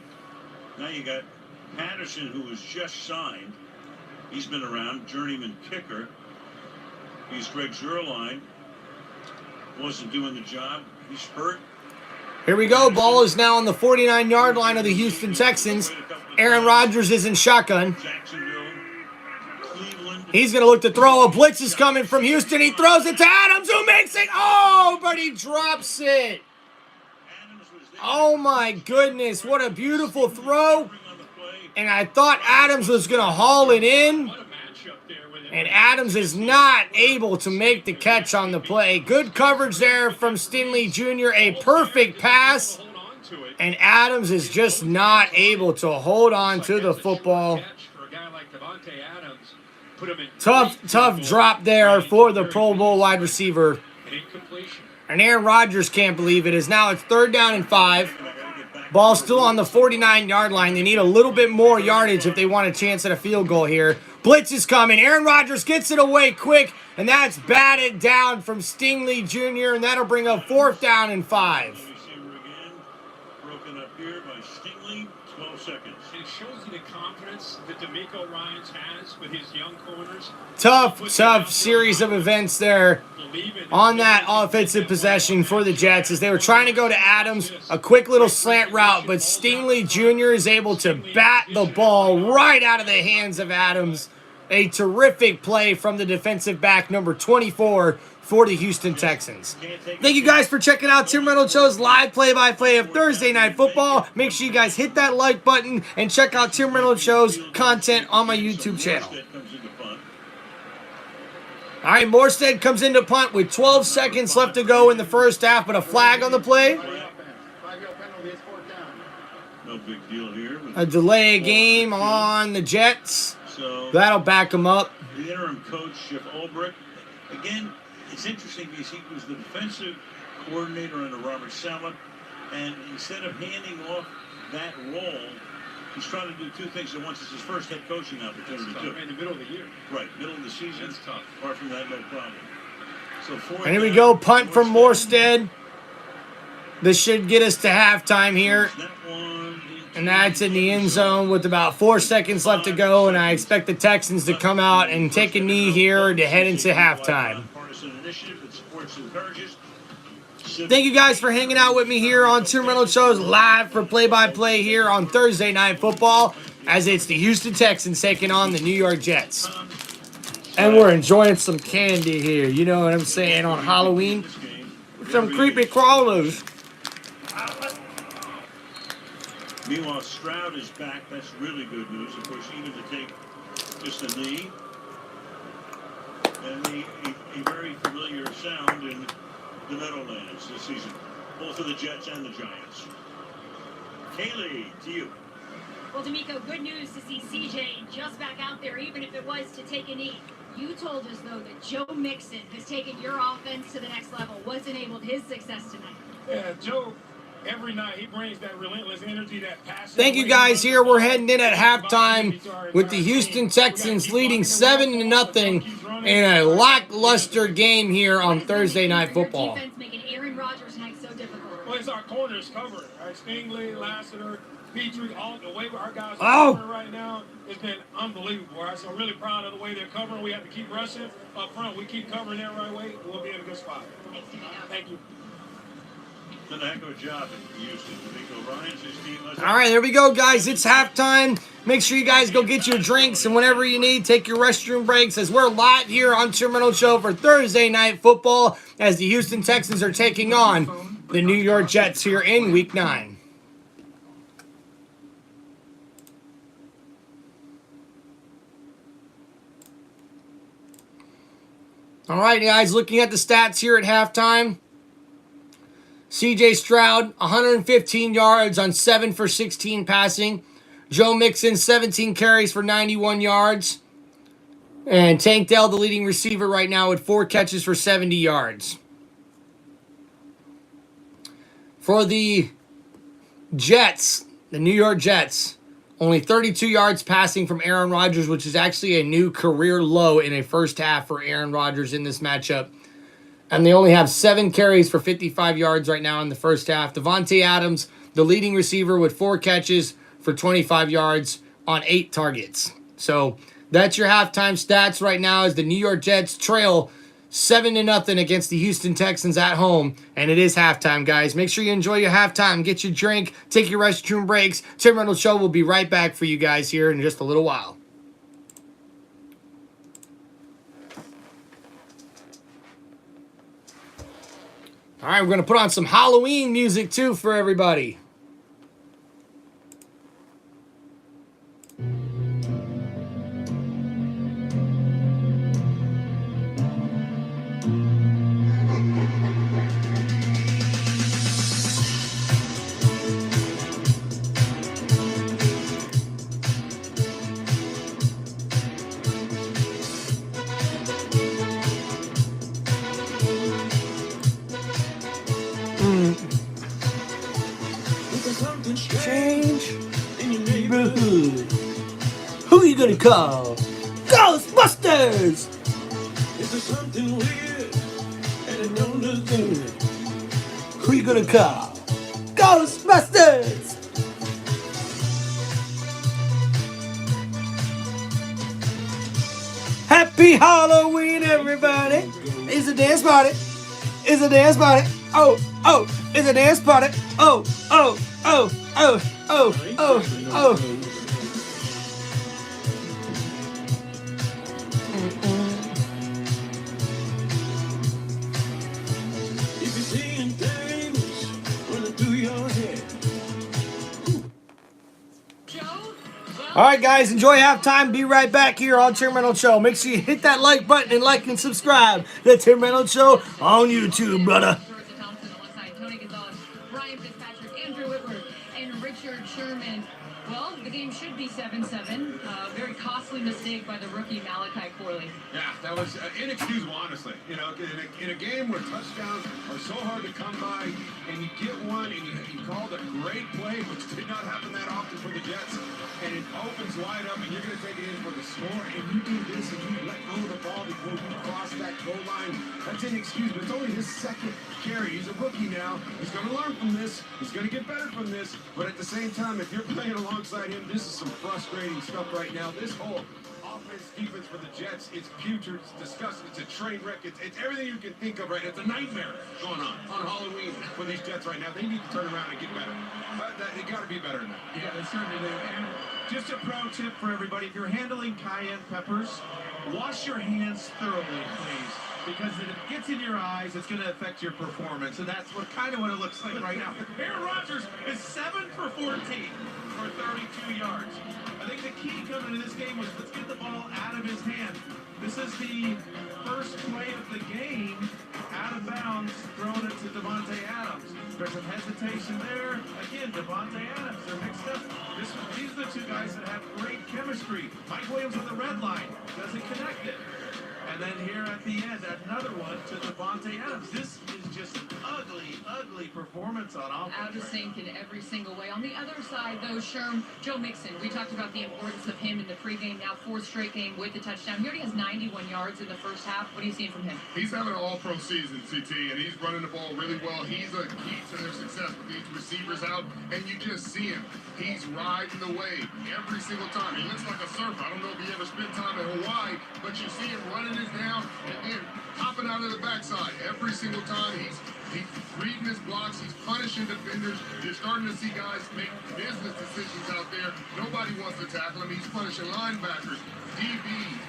Now you got Patterson, who was just signed. He's been around, journeyman kicker. He's Greg Zuerlein. Wasn't doing the job. He's hurt. Here we go. Ball is now on the 49-yard line of the Houston Texans. Aaron Rodgers is in shotgun. He's going to look to throw. A blitz is coming from Houston. He throws it to Adams, who makes it. Oh, but he drops it. Oh, my goodness. What a beautiful throw. And I thought Adams was going to haul it in. And Adams is not able to make the catch on the play. Good coverage there from Stingley Jr. A perfect pass. And Adams is just not able to hold on to the football. Tough drop there for the Pro Bowl wide receiver. And Aaron Rodgers can't believe it. As now it's 3rd down and 5. Ball still on the 49-yard line. They need a little bit more yardage if they want a chance at a field goal here. Blitz is coming. Aaron Rodgers gets it away quick, and that's batted down from Stingley Jr., and that'll bring up 4th down and 5. Broken up here by Stingley, 12 seconds. It shows you the confidence that DeMeco Ryans has with his young corners. Tough series of events there on that offensive possession for the Jets as they were trying to go to Adams, a quick little slant route, but Stingley Jr. is able to bat the ball right out of the hands of Adams A terrific play from the defensive back, number 24, for the Houston Texans. Thank you guys for checking out Tim Reynolds Show's live play-by-play of Thursday Night Football. Make sure you guys hit that like button and check out Tim Reynolds Show's content on my YouTube channel. All right, Morstead comes into punt with 12 seconds left to go in the first half, but a flag on the play. No big deal here. A delay game on the Jets. So that'll back them up. The interim coach, Jeff Ulbrich, again, it's interesting because he was the defensive coordinator under Robert Saleh, and instead of handing off that role, he's trying to do two things at once. It's his first head coaching opportunity, too. In the middle of the year. Right, middle of the season. That's tough. Apart from that, no problem. So and here we go, punt from Morstead. This should get us to halftime here. And that's in the end zone with about 4 seconds left to go. And I expect the Texans to come out and take a knee here to head into halftime. Thank you guys for hanging out with me here on Tim Reynolds Show's live for play-by-play here on Thursday Night Football, as it's the Houston Texans taking on the New York Jets. And we're enjoying some candy here, you know what I'm saying, on Halloween. Some creepy crawlers. Meanwhile, Stroud is back. That's really good news. Of course, even to take just a knee. And a very familiar sound in the Meadowlands this season, both for the Jets and the Giants. Kaylee, to you. Well, D'Amico, good news to see CJ just back out there, even if it was to take a knee. You told us, though, that Joe Mixon has taken your offense to the next level. What's enabled his success tonight? Yeah, Joe, every night he brings that relentless energy, that passion. Thank you guys here. We're heading in at halftime with the Houston Texans leading 7-0 in a lackluster game here on Thursday Night Football. Defense making Aaron Rodgers tonight so difficult. Well, it's our corners covering, right? Stingley, Lassiter, Petrie, all the way our guys are covering right now has been unbelievable. Right? So I'm really proud of the way they're covering. We have to keep rushing up front. We keep covering that right way, we'll be in a good spot. Thank you. Done a heck of a job in Houston. Ryan's his team. All right, there we go, guys. It's halftime. Make sure you guys go get your drinks, and whenever you need, take your restroom breaks, as we're live here on Tim Reynolds Show for Thursday Night Football, as the Houston Texans are taking on the New York Jets here in Week 9. All right, guys, looking at the stats here at halftime. CJ Stroud, 115 yards on 7 for 16 passing. Joe Mixon, 17 carries for 91 yards. And Tank Dell, the leading receiver right now, with 4 catches for 70 yards. For the Jets, the New York Jets, only 32 yards passing from Aaron Rodgers, which is actually a new career low in a first half for Aaron Rodgers in this matchup. And they only have 7 carries for 55 yards right now in the first half. Devontae Adams, the leading receiver, with 4 catches for 25 yards on 8 targets. So that's your halftime stats right now, as the New York Jets trail 7-0 against the Houston Texans at home. And it is halftime, guys. Make sure you enjoy your halftime. Get your drink. Take your restroom breaks. Tim Reynolds Show will be right back for you guys here in just a little while. All right, we're going to put on some Halloween music, too, for everybody. Change in your neighborhood. Who are you gonna call? Ghostbusters! Is there something weird and it don't look good? Who are you gonna call? Ghostbusters! Happy Halloween, everybody! It's a dance party. It's a dance party. Oh, oh, it's a dance party. Oh, oh, oh, oh, oh, oh, oh. All right, guys, enjoy halftime. Be right back here on Tim Reynolds Show. Make sure you hit that like button and like and subscribe to the Tim Reynolds Show on YouTube, brother. Ryan Fitzpatrick, Andrew Whitworth, and Richard Sherman. Well, the game should be 7-7. Very costly mistake by the rookie Malachi Corley. Yeah, that was inexcusable, honestly. You know, in a game where touchdowns are so hard to come by, and you get one, and you called a great play, which did not happen that often for the Jets, and it opens wide up, and you're going to take it in for the score, and you do this, and you let go of the ball before you cross that goal line. That's inexcusable. It's only his second carry. He's a rookie now. He's going to learn from this. He's going to get better from this. But at the same time, if you're playing alongside him, this is some frustrating stuff right now. This whole offense, defense for the Jets, it's putrid, it's disgusting, it's a train wreck, it's everything you can think of right now. It's a nightmare going on Halloween for these Jets right now. They need to turn around and get better. They got to be better than that. Yeah, they certainly do. And just a pro tip for everybody, if you're handling cayenne peppers, wash your hands thoroughly, please. Because if it gets in your eyes, it's going to affect your performance. And that's what it looks like right now. Aaron Rodgers is 7 for 14 for 32 yards. I think the key coming into this game was let's get the ball out of his hand. This is the first play of the game, out of bounds, throwing it to Devontae Adams. There's some hesitation there. Again, Devontae Adams, they're mixed up. These are the two guys that have great chemistry. Mike Williams on the red line doesn't connect it. And then here at the end, another one to Devontae Adams. This is just an ugly, ugly performance on offense. Out of sync in every single way. On the other side, though, Joe Mixon, we talked about the importance of him in the pregame, now 4th straight game with the touchdown. He already has 91 yards in the first half. What are you seeing from him? He's having an all-pro season, CT, and he's running the ball really well. He's a key to their success with these receivers out, and you just see him. He's riding the wave every single time. He looks like a surfer. I don't know if he ever spent time in Hawaii, but you see him running his down and then hopping out of the backside every single time. He's reading his blocks. He's punishing defenders. You're starting to see guys make business decisions out there. Nobody wants to tackle him. He's punishing linebackers, DBs.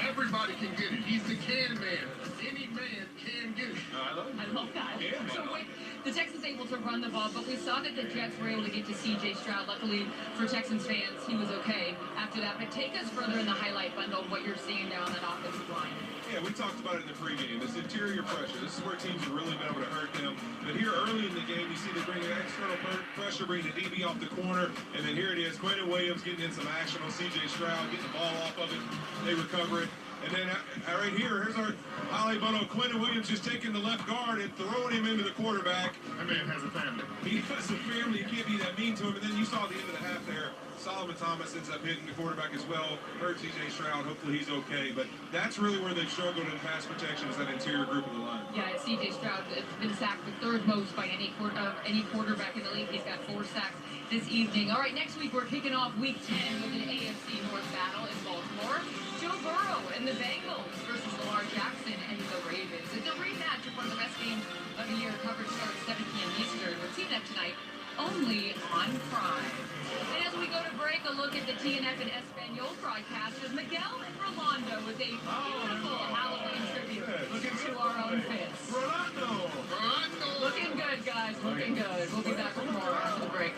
Everybody can get it. He's the can man. Any man can get it. I love that. So wait, the Texans able to run the ball, but we saw that the Jets were able to get to C.J. Stroud. Luckily for Texans fans, he was okay after that. But take us further in the highlight bundle of what you're seeing now on that offensive line. Yeah, we talked about it in the pregame. This interior pressure. This is where teams have really been able to hurt them. But here early in the game, you see they bring external pressure, bring the DB off the corner, and then here it is, Quentin Williams getting in some action on C.J. Stroud, getting the ball off of it. They recover it. And then right here, here's our highlight bundle. Quentin Williams just taking the left guard and throwing him into the quarterback. That man has a family. He has a family. You can't be that mean to him. And then you saw at the end of the half there, Solomon Thomas ends up hitting the quarterback as well. Hurt C.J. Stroud. Hopefully he's okay. But that's really where they've struggled in pass protection is that interior group of the line. Yeah, C.J. Stroud has been sacked the 3rd most by any quarterback in the league. He's got 4 sacks this evening. All right, next week we're kicking off Week 10 with an AFC North battle in Baltimore. Joe Burrow and the Bengals versus Lamar Jackson and the Ravens. It's a rematch of one of the best games of the year. Coverage starts 7 p.m. Eastern. We're seeing that tonight only on Prime. And as we go to break, a look at the TNF and Espanol broadcasters, Miguel and Rolando with a beautiful Halloween tribute to our own Fitz. Rolando! Looking good, guys. Looking good. We'll be back with more after the break.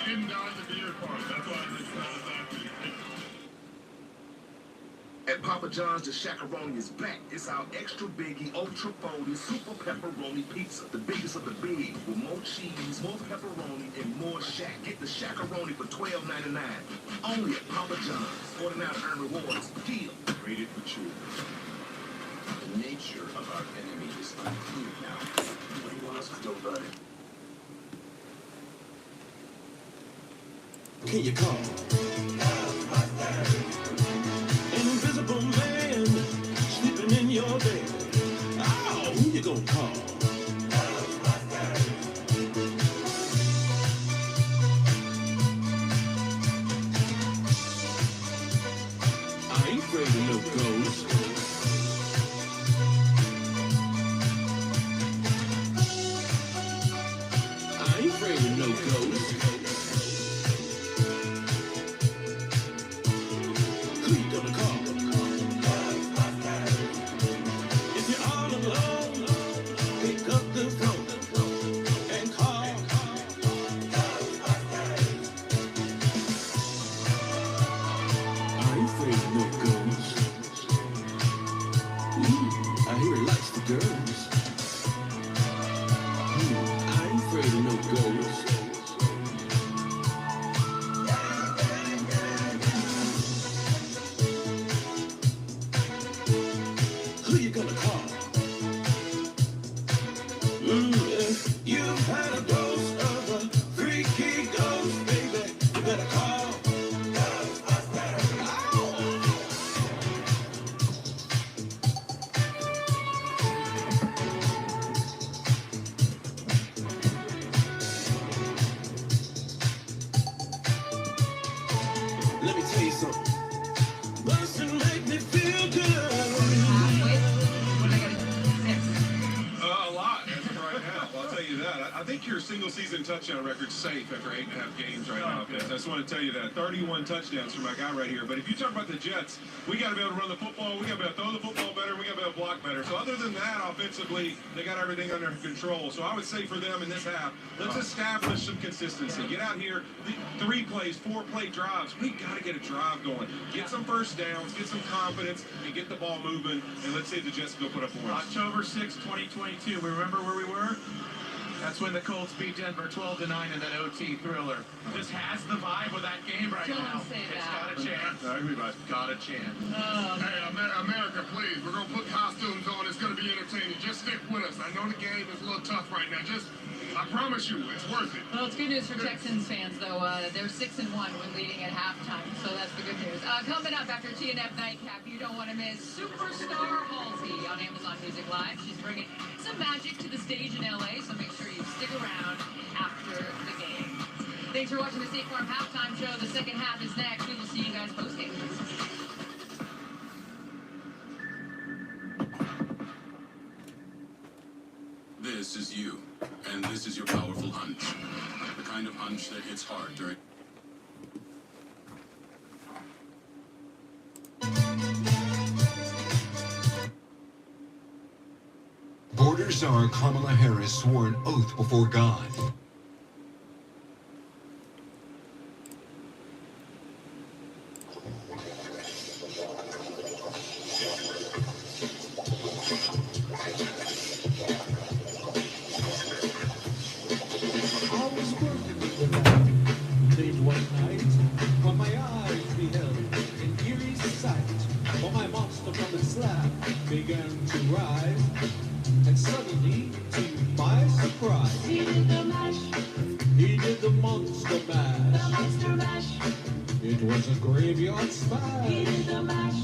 He didn't dodge the beard part. That's why it's not as happy. At Papa John's, the Shakaroni is back. It's our extra biggie, ultra folded, super pepperoni pizza. The biggest of the big, with more cheese, more pepperoni, and more shack. Get the Shakaroni for $12.99. Only at Papa John's. Order now to earn rewards. Deal. Rated for children. The nature of our enemy is unclear now. What do you want us to do about it? Can you come? Invisible man sleeping in your bed. Oh, who you gonna call? I ain't afraid of no ghost. I ain't afraid of no ghost. your single-season touchdown record safe after 8.5 games right now. I just want to tell you that. 31 touchdowns for my guy right here. But if you talk about the Jets, we got to be able to run the football. We got to be able to throw the football better. We got to be able to block better. So other than that, offensively, they got everything under control. So I would say for them in this half, let's establish some consistency. Get out here, 3 plays, 4-play drives. We got to get a drive going. Get some first downs, get some confidence, and get the ball moving. And let's see if the Jets can go put up points. October 6, 2022. We remember where we were? That's when the Colts beat Denver 12-9 in that OT thriller. Just has the vibe of that game right now. It's got a chance. Everybody's got a chance. Hey, America, please. We're going to put costumes on. It's going to be entertaining. Just stick with us. I know the game is a little tough right now. I promise you, it's worth it. Well, it's good news for Texans fans, though. They're 6-1 when leading at halftime, so that's the good news. Coming up after TNF Nightcap, you don't want to miss Superstar Halsey on Amazon Music Live. She's bringing some magic to the stage in LA, so make sure you stick around after the game. Thanks for watching the State Farm Halftime Show. The second half is next. We will see you guys post-game. This is you, and this is your powerful hunch. The kind of hunch that hits hard during... Border Czar Kamala Harris swore an oath before God. Late one night, when my eyes beheld an eerie sight, for my monster from its slab began to rise, and suddenly, to my surprise, he did the mash. He did the monster mash. The monster mash. It was a graveyard smash. He did the mash.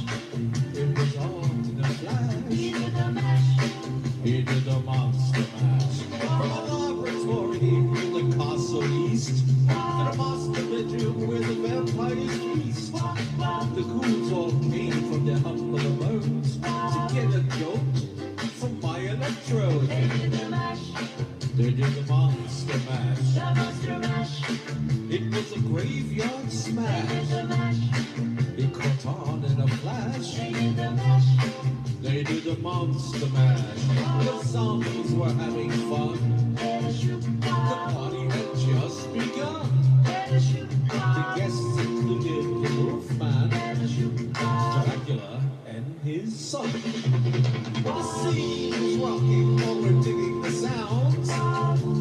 It was on in a flash. He did the mash. He did the monster mash. From a laboratory in the castle east, and a master bedroom where the vampires feast. The ghouls all came from their humble abodes to get a jolt from my electrode. They did the mash. They did the monster mash. The monster mash. It was a graveyard smash. They did the mash. It caught on in a flash. They did the mash. They did the monster mash. The zombies were having fun. The party had just begun. The guests included the Wolfman, Dracula, and his son. The scene was rocking while we're digging the sounds.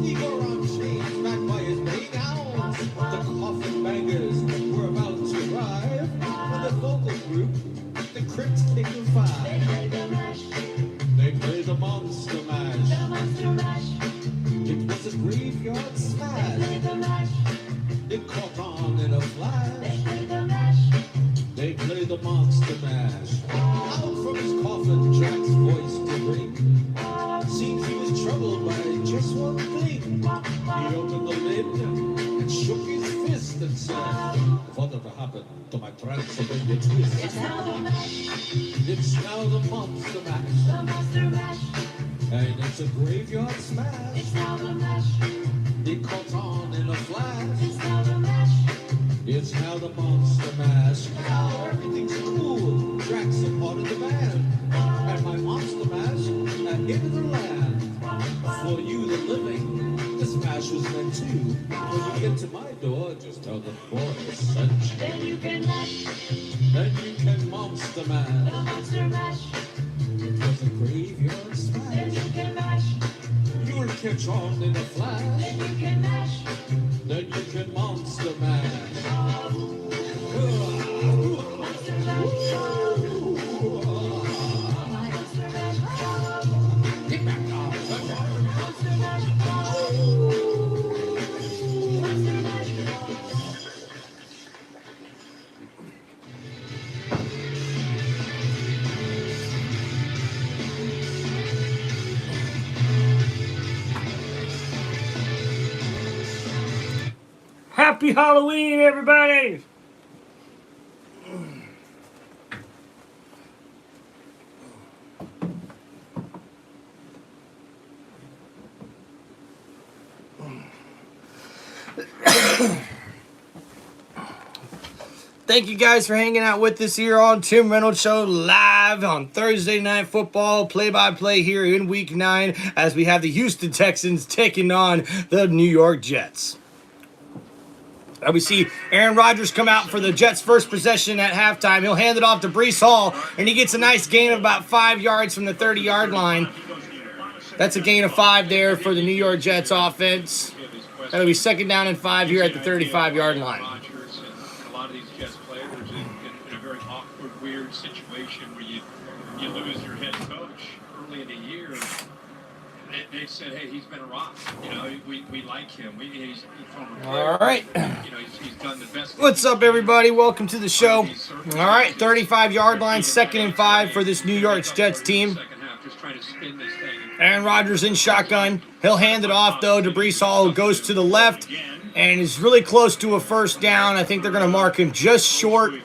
Igor on chains back by his main hounds. The coffin bangers were about to arrive when the vocal group, the Crypt King of Five. They played the mash. They played the monster mash. The monster mash. It was a graveyard smash. They played the mash. It caught on in a flash. They played the mash. They played the monster mash. Out from his coffin, Jack's voice did ring. Seems he was troubled by just one thing. He opened the lid and shook his fist and said, "Whatever happened to my Transylvania twist?" It's now the mash. It's now the monster mash. The monster mash. And it's a graveyard smash. It's now the mash. It caught on in a flash. It's now the mash. It's now the monster mash. Now everything's cool. Drax a part of the band. And my monster mash a hit of the land. For you, the living, this mash was meant to. When you get to my door, just tell the boys sent you. Then you can mash. Then you can monster mash. The monster mash. It was a graveyard smash. Then you can mash. You'll catch on in a flash. Then you can mash. Then you can monster mash. Monster mash. Get back on. Monster mash. Monster mash. Happy Halloween, everybody! Thank you guys for hanging out with us here on Tim Reynolds Show live on Thursday Night Football, play-by-play here in Week 9 as we have the Houston Texans taking on the New York Jets. We see Aaron Rodgers come out for the Jets' first possession at halftime. He'll hand it off to Breece Hall, and he gets a nice gain of about 5 yards from the 30-yard line. That's a gain of 5 there for the New York Jets offense. That'll be 2nd down and 5 here at the 35-yard line. A lot of these Jets players in a very awkward, weird situation where you lose your head coach early in the year. They said, hey, he's been a rock. You know, we like him. He's all right. You know, he's done the best. What's up, everybody? Welcome to the show. All right, 35-yard line, 2nd and 5 for this New York Jets team. Aaron Rodgers in shotgun. He'll hand it off, though, to Breece Hall, who goes to the left and is really close to a first down. I think they're going to mark him just short.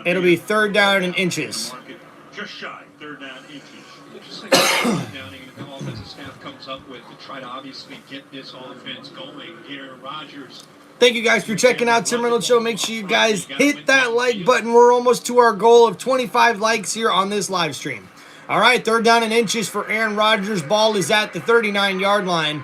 It'll be 3rd down and inches. Just shy, 3rd down inches. Interesting the offensive staff comes up with to try to obviously get this offense going. Aaron Rodgers. Thank you guys for checking out Tim Reynolds Show. Make sure you guys hit that like button. We're almost to our goal of 25 likes here on this live stream. All right, 3rd down and inches for Aaron Rodgers. Ball is at the 39-yard line.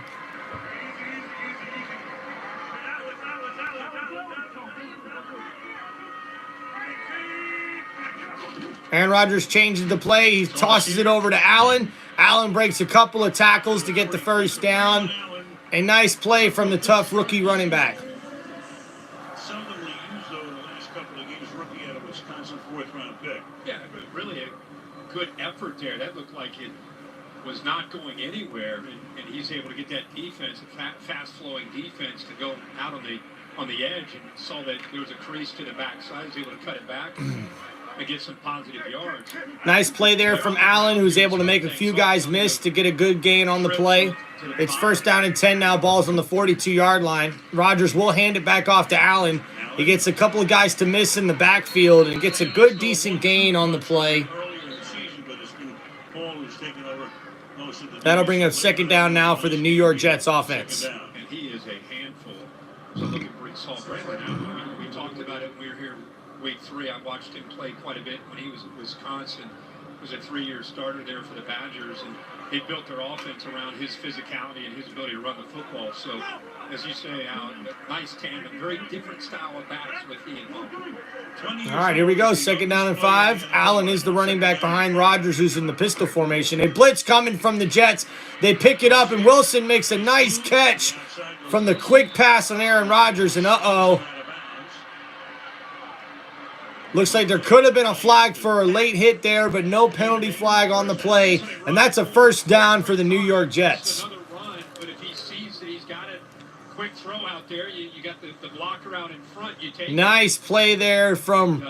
Aaron Rodgers changes the play. He tosses it over to Allen. Allen breaks a couple of tackles to get the first down. A nice play from the tough rookie running back. Seldomly used over the last couple of games, rookie out of Wisconsin, 4th-round pick. Yeah, but really a good effort there. That looked like it was not going anywhere, and he's able to get that defense, a fast-flowing defense, to go out on the edge, and saw that there was a crease to the backside. He was able to cut it back and get some positive yards. Nice play there from Allen, who's able to make a few guys miss to get a good gain on the play. It's 1st down and 10 now. Ball's on the 42-yard line. Rodgers will hand it back off to Allen. He gets a couple of guys to miss in the backfield and gets a good, decent gain on the play. That'll bring up 2nd down now for the New York Jets offense. And he is a handful. So look at Breece Hall now. We talked about it when we were here Week 3. I watched him play quite a bit when he was at Wisconsin. He was a 3-year starter there for the Badgers, and they built their offense around his physicality and his ability to run the football. So, as you say, Alan, nice tandem, very different style of backs with he and Hall. All right, here we go. 2nd down and 5. Allen is the running back behind Rodgers, who's in the pistol formation. A blitz coming from the Jets. They pick it up, and Wilson makes a nice catch from the quick pass on Aaron Rodgers, and looks like there could have been a flag for a late hit there, but no penalty flag on the play. And that's a 1st down for the New York Jets. Another run, but if he sees that he's got a quick throw out there, you got the blocker out in front. You take nice play there from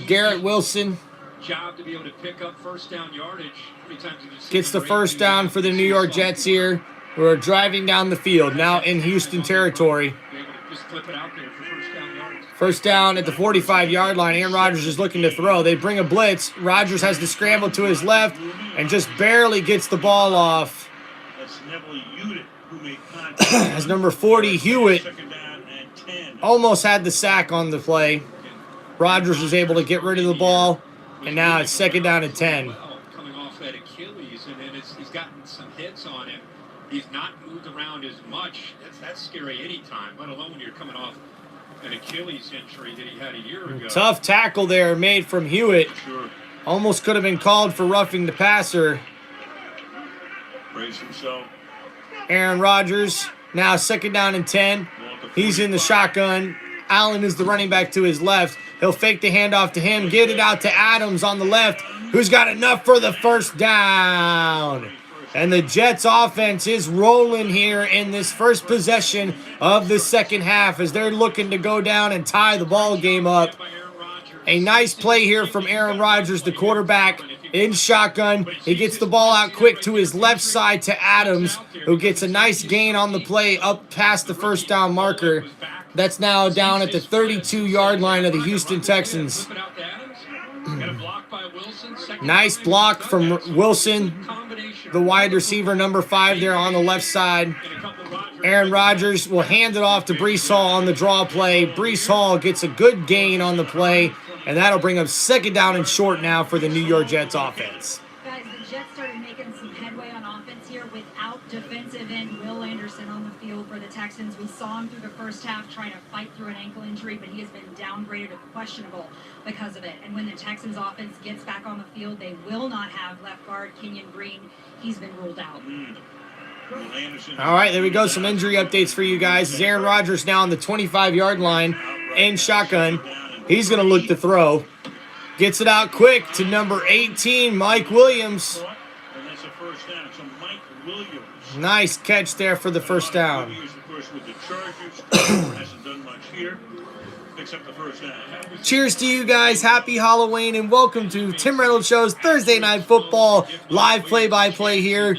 Garrett Wilson. Job to be able to pick up 1st down yardage. How many times have you seen Gets the 1st down for the New York Jets here. We're driving down the field, now in Houston territory. Just flip it out there for 1st down yards. 1st down at the 45-yard line. Aaron Rodgers is looking to throw. They bring a blitz. Rodgers has to scramble to his left and just barely gets the ball off. That's Neville Hewitt, who made contact. As number 40, Hewitt, almost had the sack on the play. Rodgers was able to get rid of the ball, and now it's 2nd down and 10. Coming off that Achilles, and then he's gotten some hits on him. He's not moved around as much. That's scary anytime, let alone when you're coming off an Achilles injury that he had a year ago. Tough tackle there made from Hewitt. Sure. Almost could have been called for roughing the passer. Brace himself. Aaron Rodgers, now 2nd down and 10. He's in the shotgun. Allen is the running back to his left. He'll fake the handoff to him, get it out to Adams on the left, who's got enough for the 1st down. And the Jets offense is rolling here in this first possession of the 2nd half as they're looking to go down and tie the ball game up. A nice play here from Aaron Rodgers, the quarterback, in shotgun. He gets the ball out quick to his left side to Adams, who gets a nice gain on the play up past the 1st down marker. That's now down at the 32-yard line of the Houston Texans. Nice block from Wilson, the wide receiver, number 5 there on the left side. Aaron Rodgers will hand it off to Breece Hall on the draw play. Breece Hall gets a good gain on the play, and that'll bring up second down and short now for the New York Jets offense. Guys, the Jets started making some headway on offense here without defensive end Will Anderson on the field for the Texans. We saw him through the first half trying to fight through an ankle injury, but he has been downgraded to questionable because of it. And when the Texans offense gets back on the field, they will not have left guard Kenyon Green. He's been ruled out. All right, there we go. Some injury updates for you guys. Is Aaron Rodgers now on the 25-yard line in shotgun. He's going to look to throw. Gets it out quick to number 18, Mike Williams. And that's a first down. So Mike Williams. Nice catch there for the first down. Williams, of course, with the Chargers. Hasn't done much here. Picks up the first down. Cheers to you guys. Happy Halloween and welcome to Tim Reynolds Show's Thursday Night Football live play-by-play here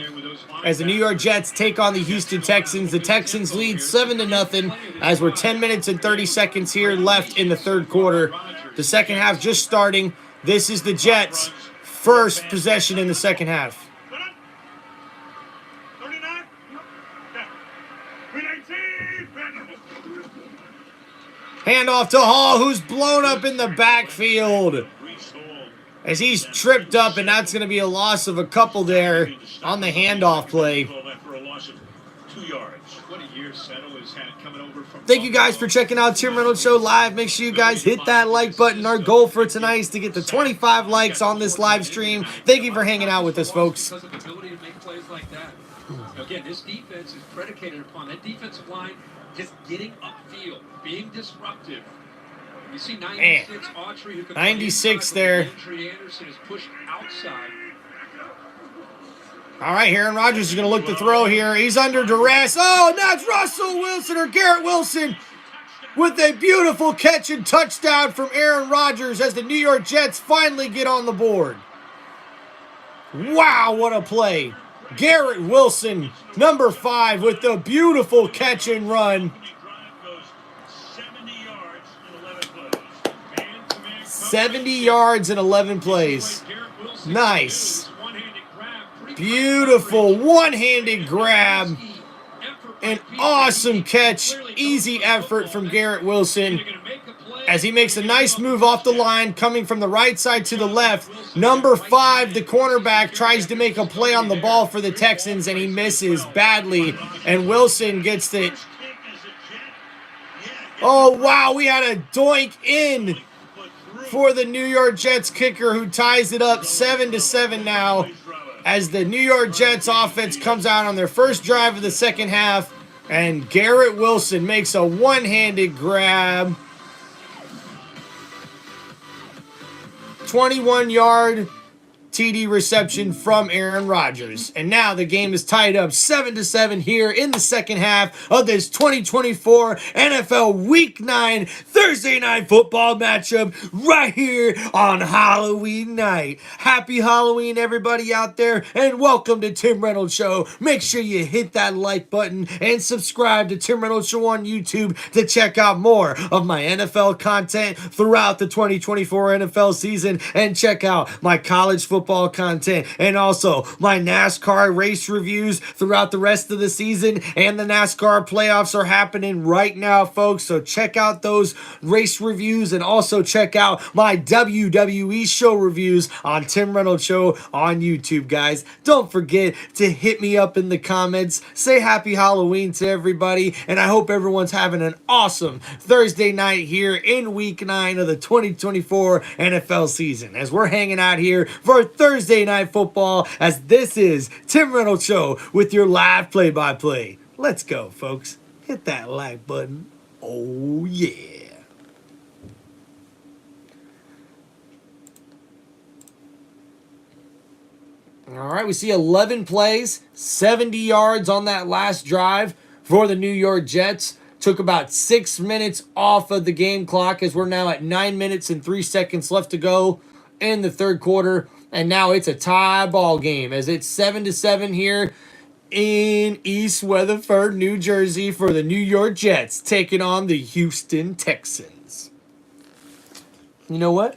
as the New York Jets take on the Houston Texans. The Texans lead 7-0 as we're 10 minutes and 30 seconds here left in the third quarter. The second half just starting. This is the Jets' first possession in the second half. Handoff to Hall, who's blown up in the backfield as he's tripped up, and that's going to be a loss of a couple there on the handoff play. Thank you guys for checking out Tim Reynolds Show Live. Make sure you guys hit that like button. Our goal for tonight is to get to 25 likes on this live stream. Thank you for hanging out with us, folks. Because of the ability to make plays like that. Again, this defense is predicated upon that defensive line just getting upfield, being disruptive. You see 96 Autry, who can 96 there. Anderson is pushed outside. All right, Aaron Rodgers is going to look to throw here. He's under duress. Oh, and that's Russell Wilson or Garrett Wilson with a beautiful catch and touchdown from Aaron Rodgers as the New York Jets finally get on the board. Wow, what a play. Garrett Wilson, number 5, with the beautiful catch and run. 70 yards and 11 plays. Nice. Beautiful one-handed grab. An awesome catch. Easy effort from Garrett Wilson as he makes a nice move off the line coming from the right side to the left. Number 5, the cornerback, tries to make a play on the ball for the Texans, and he misses badly. And Wilson gets it. Oh, wow, we had a doink in for the New York Jets kicker, who ties it up 7-7 now as the New York Jets offense comes out on their first drive of the second half, and Garrett Wilson makes a one-handed grab. 21-yard TD reception from Aaron Rodgers. And now the game is tied up 7-7 here in the second half of this 2024 NFL Week 9 Thursday Night Football matchup right here on Halloween night. Happy Halloween, everybody out there, and welcome to Tim Reynolds Show. Make sure you hit that like button and subscribe to Tim Reynolds Show on YouTube to check out more of my NFL content throughout the 2024 NFL season, and check out my college football content and also my NASCAR race reviews throughout the rest of the season. And the NASCAR playoffs are happening right now, folks, so check out those race reviews, and also check out my WWE show reviews on Tim Reynolds Show on YouTube, guys. Don't forget to hit me up in the comments, say happy Halloween to everybody, and I hope everyone's having an awesome Thursday night here in Week 9 of the 2024 NFL season as we're hanging out here for Thursday Night Football, as this is Tim Reynolds Show with your live play-by-play. Let's go, folks. Hit that like button. Oh, yeah. All right, we see 11 plays, 70 yards on that last drive for the New York Jets. Took about 6 minutes off of the game clock as we're now at 9 minutes and 3 seconds left to go in the third quarter. And now it's a tie ball game as it's 7-7 here in East Weatherford, New Jersey for the New York Jets taking on the Houston Texans. You know what?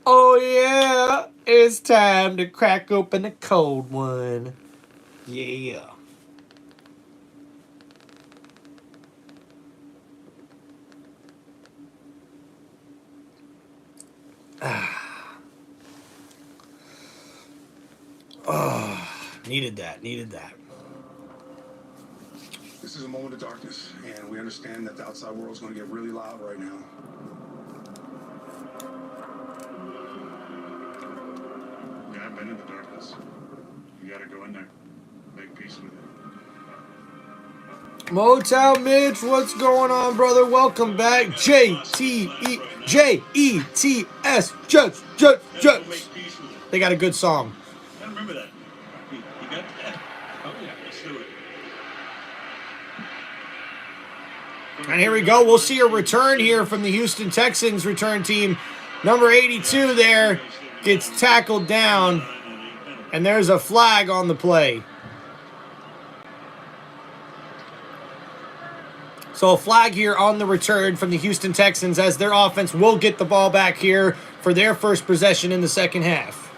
Oh yeah, it's time to crack open a cold one. Yeah. Oh, needed that. This is a moment of darkness, and we understand that the outside world is going to get really loud right now. Yeah, I've been in the darkness. You got to go in there, make peace with it. Motown Mitch, what's going on, brother? Welcome back. J-E-T-S, Jets. They got a good song. I remember that. You got that? Oh, yeah, let's do it. And here we go. We'll see a return here from the Houston Texans return team. Number 82 there gets tackled down. And there's a flag on the play. So a flag here on the return from the Houston Texans as their offense will get the ball back here for their first possession in the second half.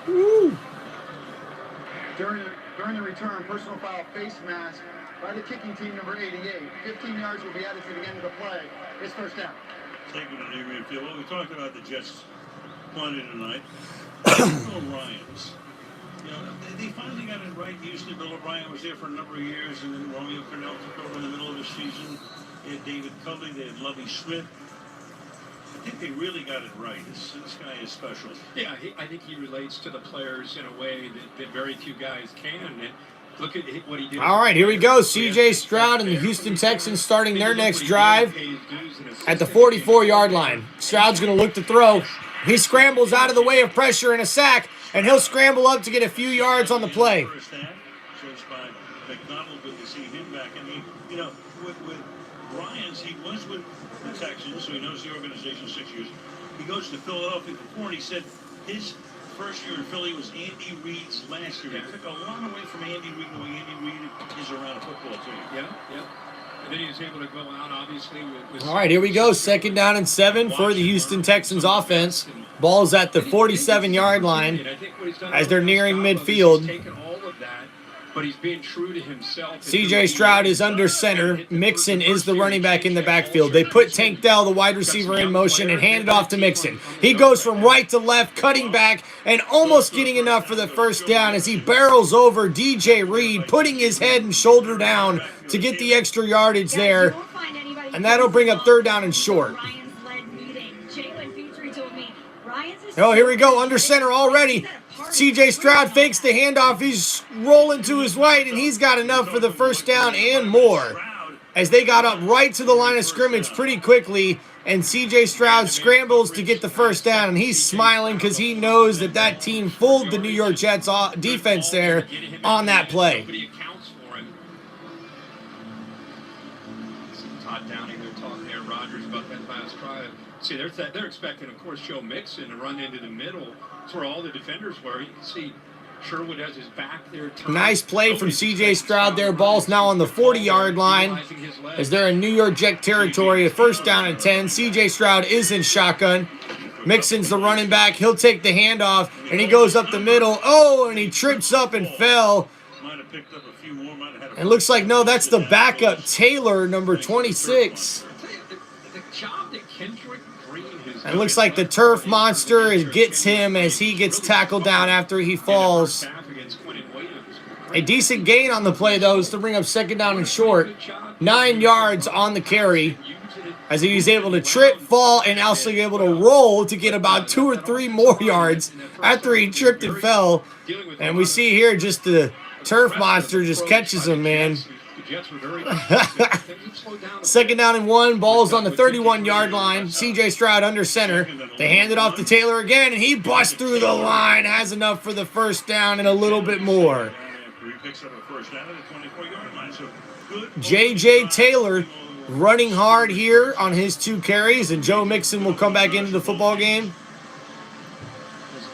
Woo. During the return, personal foul face mask by the kicking team, number 88. 15 yards will be added to the end of the play. It's first down. Taking it near midfield. Well, we talked about the Jets punting tonight. Bill O'Brien's. You know, they finally got it right. Houston, Bill O'Brien was there for a number of years, and then Romeo Cornell took over in the middle of the season. They had David Culley, they had Lovie Smith. I think they really got it right. This guy is special. Yeah, I think he relates to the players in a way that very few guys can. And look at what he did. All right, here we go. C.J. Stroud and the Houston Texans starting their next drive at the 44-yard line. Stroud's going to look to throw. He scrambles out of the way of pressure and a sack, and he'll scramble up to get a few yards on the play. Judged by McDonald, good to see him back. I mean, you know, with Ryans, he was with the Texans, so he knows the organization 6 years. He goes to Philadelphia before, and he said his first year in Philly was Andy Reid's last year. He took a lot away from Andy Reid, the way Andy Reid is around a football team. Yeah. And then he was able to go out, obviously, with All right, here we go. 2nd down and 7 for the Houston Texans offense. Ball's at the 47-yard line as they're nearing midfield. But he's being true to himself. C.J. Stroud is under center. Mixon is the running back in the backfield. They put Tank Dell, the wide receiver, in motion and hand it off to Mixon. He goes from right to left, cutting back, and almost getting enough for the first down as he barrels over D.J. Reed, putting his head and shoulder down to get the extra yardage there. And that'll bring up 3rd down and short. Oh, here we go. Under center already. C.J. Stroud fakes the handoff. He's rolling to his right, and he's got enough for the first down and more. As they got up right to the line of scrimmage pretty quickly, and C.J. Stroud scrambles to get the first down, and he's smiling because he knows that team fooled the New York Jets defense there on that play. Todd Downing, they're talking there, Rodgers, about that last drive. See, they're expecting, of course, Joe Mixon to run into the middle. That's where all the defenders were. You can see Sherwood has his back there. Nice play from C.J. Stroud there. Ball's now on the 40-yard line as they're in New York Jet territory. A first down and 10. C.J. Stroud is in shotgun. Mixon's the running back. He'll take the handoff, and he goes up the middle. Oh, and he trips up and fell. And looks like, no, that's the backup, Taylor, number 26. And it looks like the turf monster gets him as he gets tackled down after he falls. A decent gain on the play, though, is to bring up 2nd down and short. 9 yards on the carry as he's able to trip, fall, and also able to roll to get about 2 or 3 more yards after he tripped and fell. And we see here just the turf monster just catches him, man. 2nd down and 1. Ball's on the 31-yard line. C.J. Stroud under center. They hand it off to Taylor again, and he busts through the line. Has enough for the first down and a little bit more. J.J. Taylor running hard here on his 2 carries, and Joe Mixon will come back into the football game.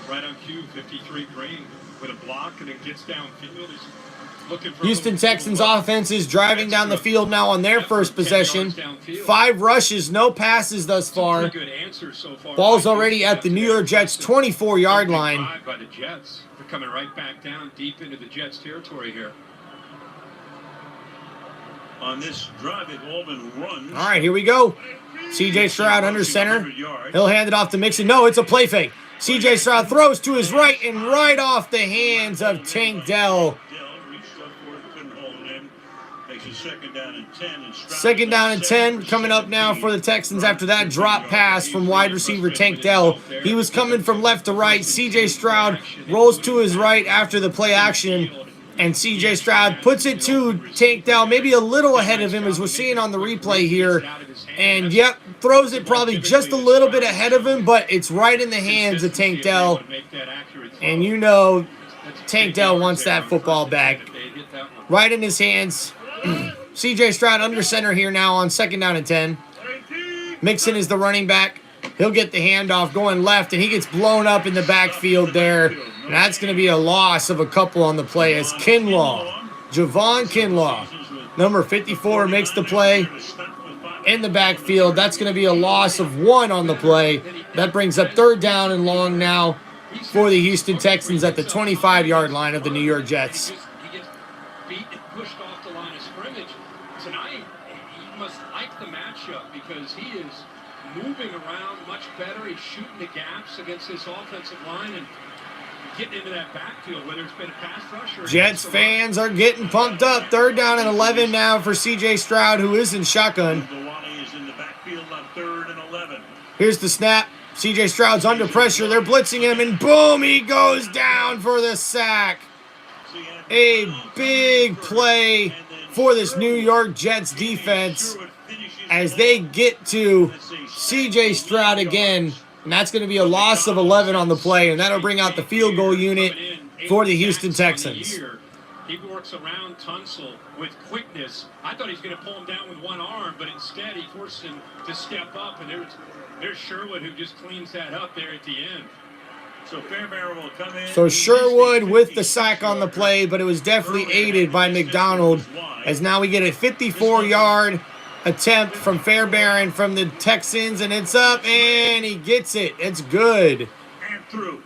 Right on cue, 53 Green with a block, and it gets downfield. Houston Texans offense is driving down the field now on their first possession. 5 rushes, no passes thus far. Ball's already at the New York Jets 24-yard line. By the Jets. They're coming right back down deep into the Jets territory here. on this drive. They've all been runs. All right, here we go. C.J. Stroud under center. He'll hand it off to Mixon. No, it's a play fake. C.J. Stroud throws to his right and right off the hands of Tank Dell. Second down and 10 coming up now for the Texans after that drop pass from wide receiver Tank Dell. He was coming from left to right. C.J. Stroud rolls to his right after the play action. And C.J. Stroud puts it to Tank Dell, maybe a little ahead of him as we're seeing on the replay here. And, yep, throws it probably just a little bit ahead of him, but it's right in the hands of Tank Dell. And you know Tank Dell wants that football back. Right in his hands. C.J. Stroud under center here now on second down and 10. Mixon is the running back. He'll get the handoff going left, and he gets blown up in the backfield there. And that's going to be a loss of a couple on the play as Kinlaw, Javon Kinlaw, number 54, makes the play in the backfield. That's going to be a loss of 1 on the play. That brings up third down and long now for the Houston Texans at the 25-yard line of the New York Jets. He gets beat and pushed off the line of scrimmage. Tonight, he must like the matchup because he is moving around much better. He's shooting the gaps against this offensive line and getting into that backfield, whether it's been a pass rush or... Jets fans are getting pumped up. Third down and 11 now for C.J. Stroud, who is in shotgun. Here's the snap. C.J. Stroud's under pressure. They're blitzing him, and boom, he goes down for the sack. A big play for this New York Jets defense as they get to C.J. Stroud again. And that's going to be a loss of 11 on the play, and that'll bring out the field goal unit for the Houston Texans. He works around Tunsil with quickness. I thought he was going to pull him down with one arm, but instead he forced him to step up, and there's Sherwood who just cleans that up there at the end. So Fairbairn will come in. So Sherwood with the sack on the play, but it was definitely aided by McDonald, as now we get a 54-yard attempt from Fairbairn from the Texans, and it's up, and he gets it. It's good. And through.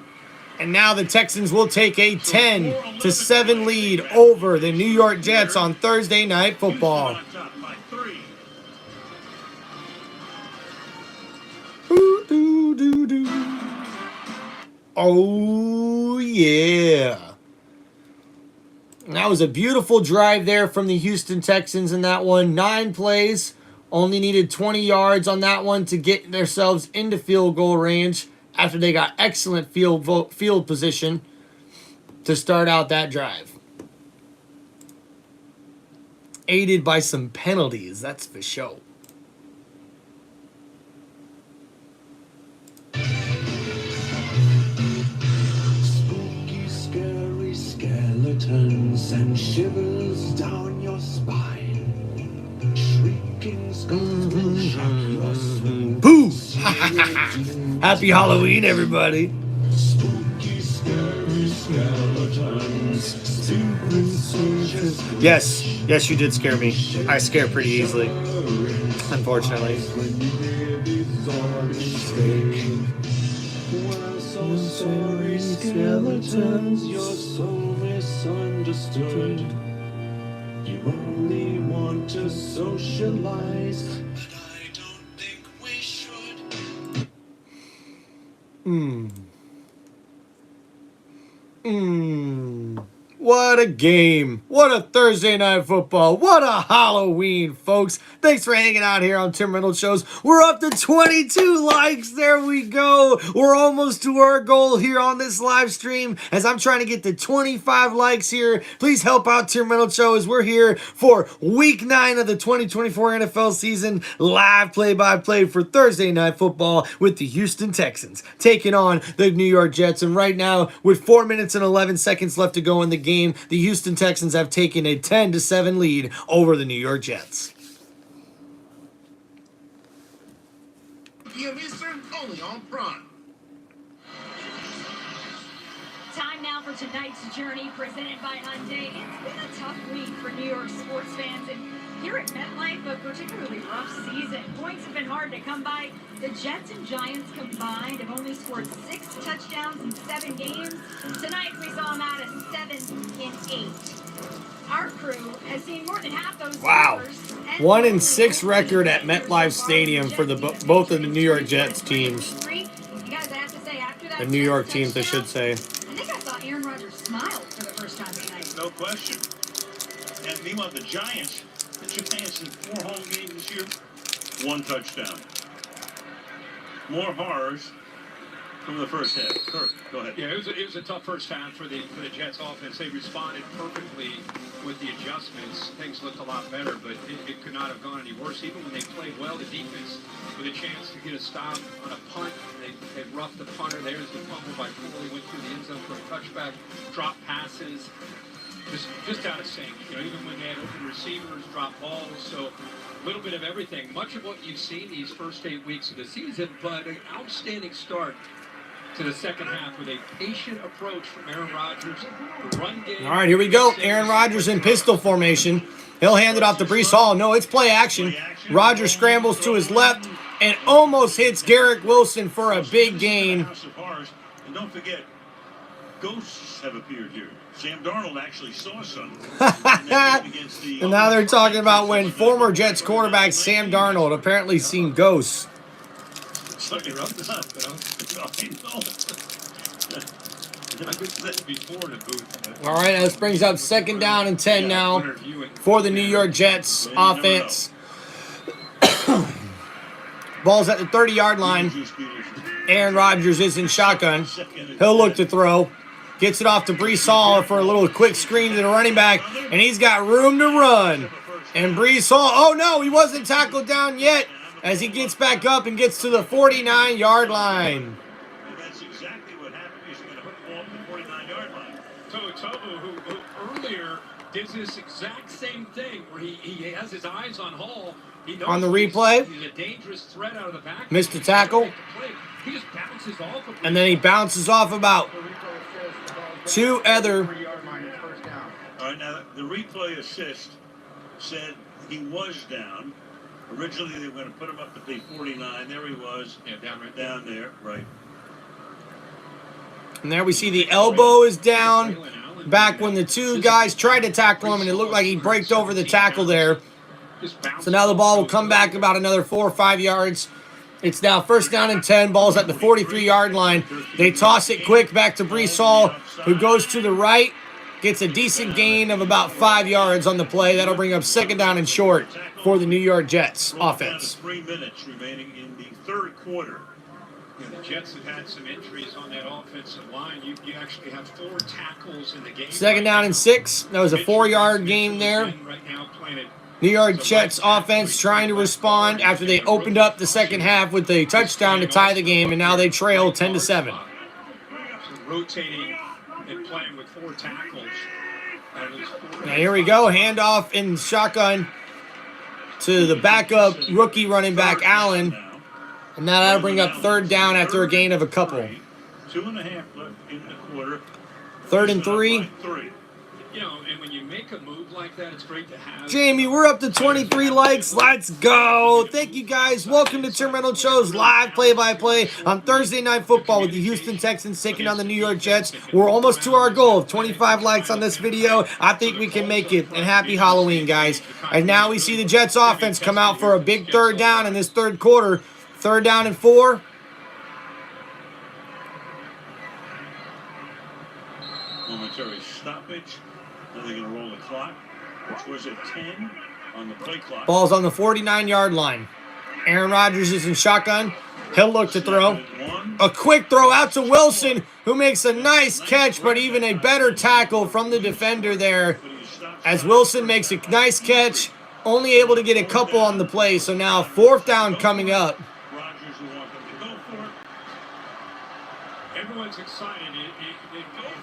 And now the Texans will take a 10-7 lead over the New York Jets on Thursday Night Football. Oh, yeah. That was a beautiful drive there from the Houston Texans in that one. 9 plays. Only needed 20 yards on that one to get themselves into field goal range after they got excellent field position to start out that drive. Aided by some penalties, that's for sure. Spooky, scary skeletons and shivers down your spine. Shrieking skulls will shock your soul. Boo! Happy Halloween, everybody. Spooky, scary skeletons, secret soldiers. Yes, yes, you did scare me. I scare pretty easily, unfortunately. Sorry, skeletons, you're so misunderstood. You only want to socialize, but I don't think we should. What a game. What a Thursday Night Football. What a Halloween, folks. Thanks for hanging out here on Tim Reynolds Shows. We're up to 22 likes. There we go. We're almost to our goal here on this live stream as I'm trying to get to 25 likes here. Please help out Tim Reynolds Show as we're here for Week 9 of the 2024 NFL season. Live play-by-play for Thursday Night Football with the Houston Texans taking on the New York Jets. And right now, with 4 minutes and 11 seconds left to go in the game, the Houston Texans have taken a 10-7 lead over the New York Jets. PM Eastern, only on Prime. Time now for tonight's journey presented by Hyundai. It's been a tough week for New York sports fans, and here at MetLife, a particularly rough season. Points have been hard to come by. The Jets and Giants combined have only scored 6 touchdowns in 7 games. Tonight we saw them out at 7-8. our crew has seen more than half those Wow. scores. 1-6 record at MetLife Stadium for the both of the New York Jets teams. You guys, I have to say, after that The New York Jets teams, I should say. I think I saw Aaron Rodgers smile for the first time tonight. No question. And meanwhile, the Giants, the Giants in 4 home games this year, 1 touchdown. More horrors from the first half. Kirk, go ahead. Yeah, it was a tough first half for the Jets offense. They responded perfectly with the adjustments. Things looked a lot better, but it could not have gone any worse. Even when they played well, the defense with a chance to get a stop on a punt, they roughed the punter. There's the fumble by Corley, went through the end zone for a touchback, drop passes. Just out of sync. You know, even when they had open receivers, drop balls. So a little bit of everything. Much of what you've seen these first 8 weeks of the season, but an outstanding start to the second half with a patient approach from Aaron Rodgers. The run game. All right, here we go. Aaron Rodgers in pistol formation. He'll hand it off to Breece Hall. No, it's play action. Rodgers scrambles to his left and almost hits Garrett Wilson for a big gain. And don't forget, ghosts have appeared here. Sam Darnold actually saw some. And now they're talking about when former Jets quarterback Sam Darnold apparently seen ghosts. Something up this up, you know? I've been said before in the booth. All right, this brings up 2nd down and 10 now for the New York Jets offense. Ball's at the 30-yard line. Aaron Rodgers is in shotgun. He'll look to throw. Gets it off to Breece Hall for a little quick screen to the running back, and he's got room to run. And Breece Hall, oh no, he wasn't tackled down yet as he gets back up and gets to the 49-yard line. That's exactly what happened. He's going to put the ball up the 49-yard line. Tobu, who earlier did this exact same thing where he has his eyes on Hall. He knows On the replay, he's a dangerous threat out of the back. missed the tackle. He just bounces off of And then he bounces off about 2 other. All right, now the replay assist said he was down. Originally, they were going to put him up at the 49. There he was. Yeah, down there, right. And there we see the elbow is down. Back when the 2 guys tried to tackle him, and it looked like he braked over the tackle there. So now the ball will come back about another 4 or 5 yards. It's now 1st down and 10. Ball's at the 43-yard line. They toss it quick back to Breece Hall, who goes to the right. Gets a decent gain of about 5 yards on the play. That'll bring up 2nd down and short for the New York Jets offense. 3 minutes remaining in the 3rd quarter. Yeah, the Jets have had some injuries on that offensive line. You actually have 4 tackles in the game. 2nd down and 6. That was a 4-yard gain there. Right now playing New York Jets offense trying to respond after they opened up the second half with a touchdown to tie the game, and now they trail 10-7. So rotating and playing with 4 tackles. Now here we go, handoff in shotgun to the backup rookie running back Allen, and now that'll bring up 3rd down after a gain of a couple. 2.5 left in the quarter. 3rd and 3. You know, and when you make a move like that, it's great to have. Jamie, we're up to 23 likes. Let's go. Thank you, guys. Welcome to Tim Reynolds Show's live play-by-play on Thursday Night Football with the Houston Texans taking on the New York Jets. We're almost to our goal of 25 likes on this video. I think we can make it. And happy Halloween, guys. And now we see the Jets offense come out for a big 3rd down in this 3rd quarter. 3rd down and 4. Momentary stoppage. Now they're going to roll the clock, which was at 10 on the play clock. Ball's on the 49-yard line. Aaron Rodgers is in shotgun. He'll look to throw. A quick throw out to Wilson, who makes a nice catch, but even a better tackle from the defender there. As Wilson makes a nice catch, only able to get a couple on the play. So now 4th down coming up. Rodgers will want them to go for it. Everyone's excited.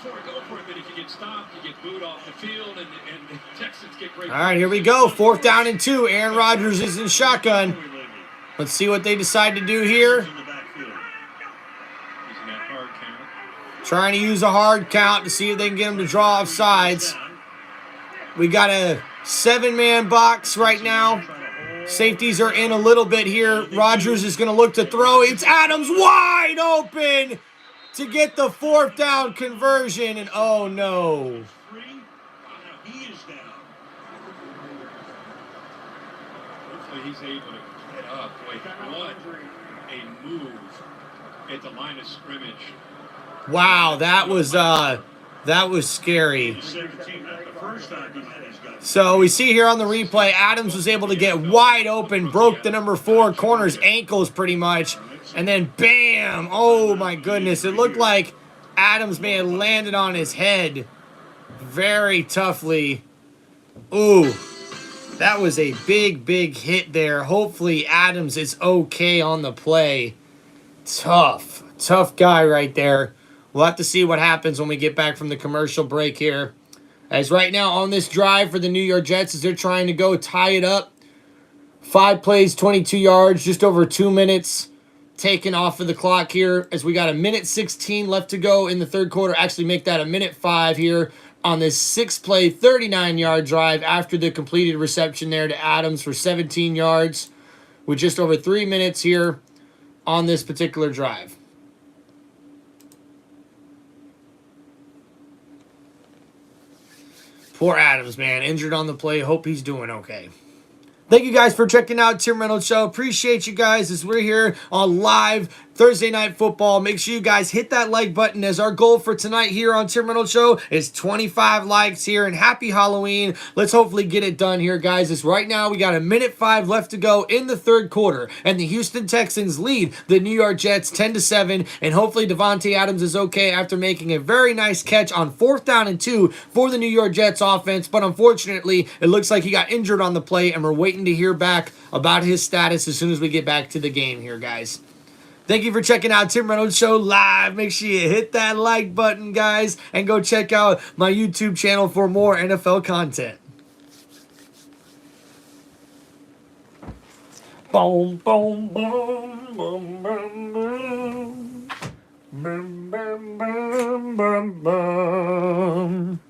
Go for it. But if you get stopped, you get booed off the field, and the Texans get great. All right, here we go. 4th down and 2. Aaron Rodgers is in shotgun. Let's see what they decide to do here. Trying to use a hard count to see if they can get him to draw off sides. We got a 7-man box right now. Safeties are in a little bit here. Rodgers is going to look to throw. It's Adams wide open to get the 4th down conversion. And oh no. He is down. hopefully he's able to get up. Boy, what a move at the line of scrimmage. Wow, that was scary. So we see here on the replay, Adams was able to get wide open, broke the number 4 corner's ankles pretty much, and then bam! Oh my goodness, it looked like Adams may have landed on his head very toughly. Ooh, that was a big, big hit there. Hopefully Adams is okay on the play. Tough guy right there. We'll have to see what happens when we get back from the commercial break here. As right now on this drive for the New York Jets, as they're trying to go tie it up. 5 plays, 22 yards, just over 2 minutes taken off of the clock here, as we got a minute 16 left to go in the third quarter. Actually make that a minute 5 here on this 6-play, 39-yard drive after the completed reception there to Adams for 17 yards with just over 3 minutes here on this particular drive. Poor Adams, man. Injured on the play. Hope he's doing okay. Thank you guys for checking out Tim Reynolds Show. Appreciate you guys as we're here on live Thursday Night Football. Make sure you guys hit that like button, as our goal for tonight here on Tim Reynolds Show is 25 likes here. And happy Halloween. Let's hopefully get it done here, guys. As right now we got a minute 5 left to go in the third quarter, and the Houston Texans lead the New York Jets 10-7. And hopefully Davante Adams is okay after making a very nice catch on 4th down and 2 for the New York Jets offense. But unfortunately, it looks like he got injured on the play, and we're waiting to hear back about his status as soon as we get back to the game here, guys. Thank you for checking out Tim Reynolds Show live. Make sure you hit that like button, guys, and go check out my YouTube channel for more NFL content. Boom, boom, boom, boom, boom, boom. Boom, boom, boom, boom, boom.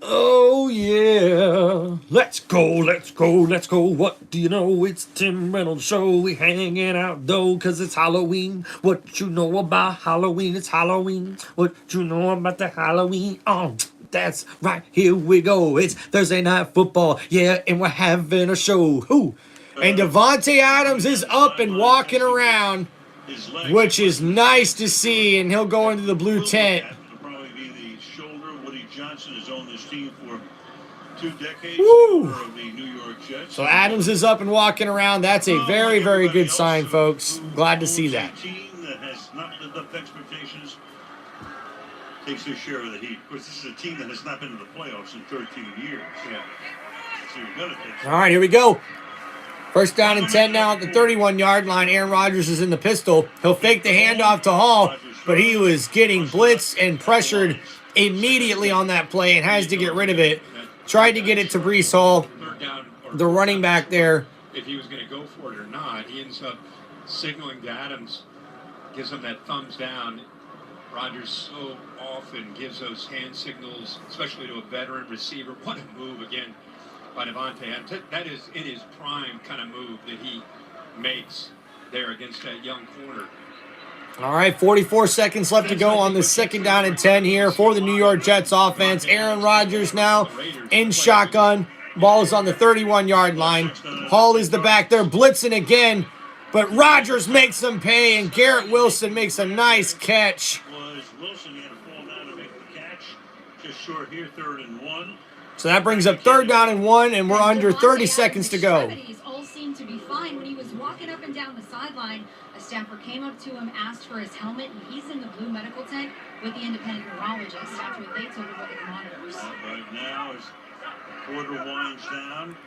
Oh, yeah. Let's go, let's go, let's go. What do you know? It's Tim Reynolds Show. We hanging out, though, because it's Halloween. What you know about Halloween? It's Halloween. What you know about the Halloween? Oh, that's right. Here we go. It's Thursday Night Football. Yeah, and we're having a show. Ooh. And Davante Adams is up and walking around, which is nice to see, and he'll go into the blue tent. Johnson has owned this team for 2 decades. Of the New York Jets. So Adams is up and walking around. That's a very, very good sign, folks. Glad to see that. A team that has not lived up to expectations takes their share of the heat. Of course, this is a team that has not been in the playoffs in 13 years. Yeah. So you're gonna take. All right, here we go. 1st down and 10 now at the 31-yard line. Aaron Rodgers is in the pistol. He'll fake the handoff to Hall, but he was getting blitzed and pressured immediately on that play and has to get rid of it. Tried to get it to Breece Hall, the running back there. If he was going to go for it or not, he ends up signaling to Adams, gives him that thumbs down. Rodgers so often gives those hand signals, especially to a veteran receiver. What a move again by Davante Adams. That is in his prime kind of move that he makes there against that young corner. All right, 44 seconds left to go on the 2nd down and 10 here for the New York Jets offense. Aaron Rodgers now in shotgun. Ball is on the 31-yard line. Hall is the back there blitzing again, but Rodgers makes them pay, and Garrett Wilson makes a nice catch. Wilson had to fall down to make the catch. Just short here, 3rd and 1. So that brings up 3rd down and 1, and we're under 30 seconds to go. All seemed to be fine when he was walking up and down the sideline. A staffer came up to him, asked for his helmet, and he's in the blue medical tent with the independent neurologist after they took a look at the monitors. Right now, as quarter winds down.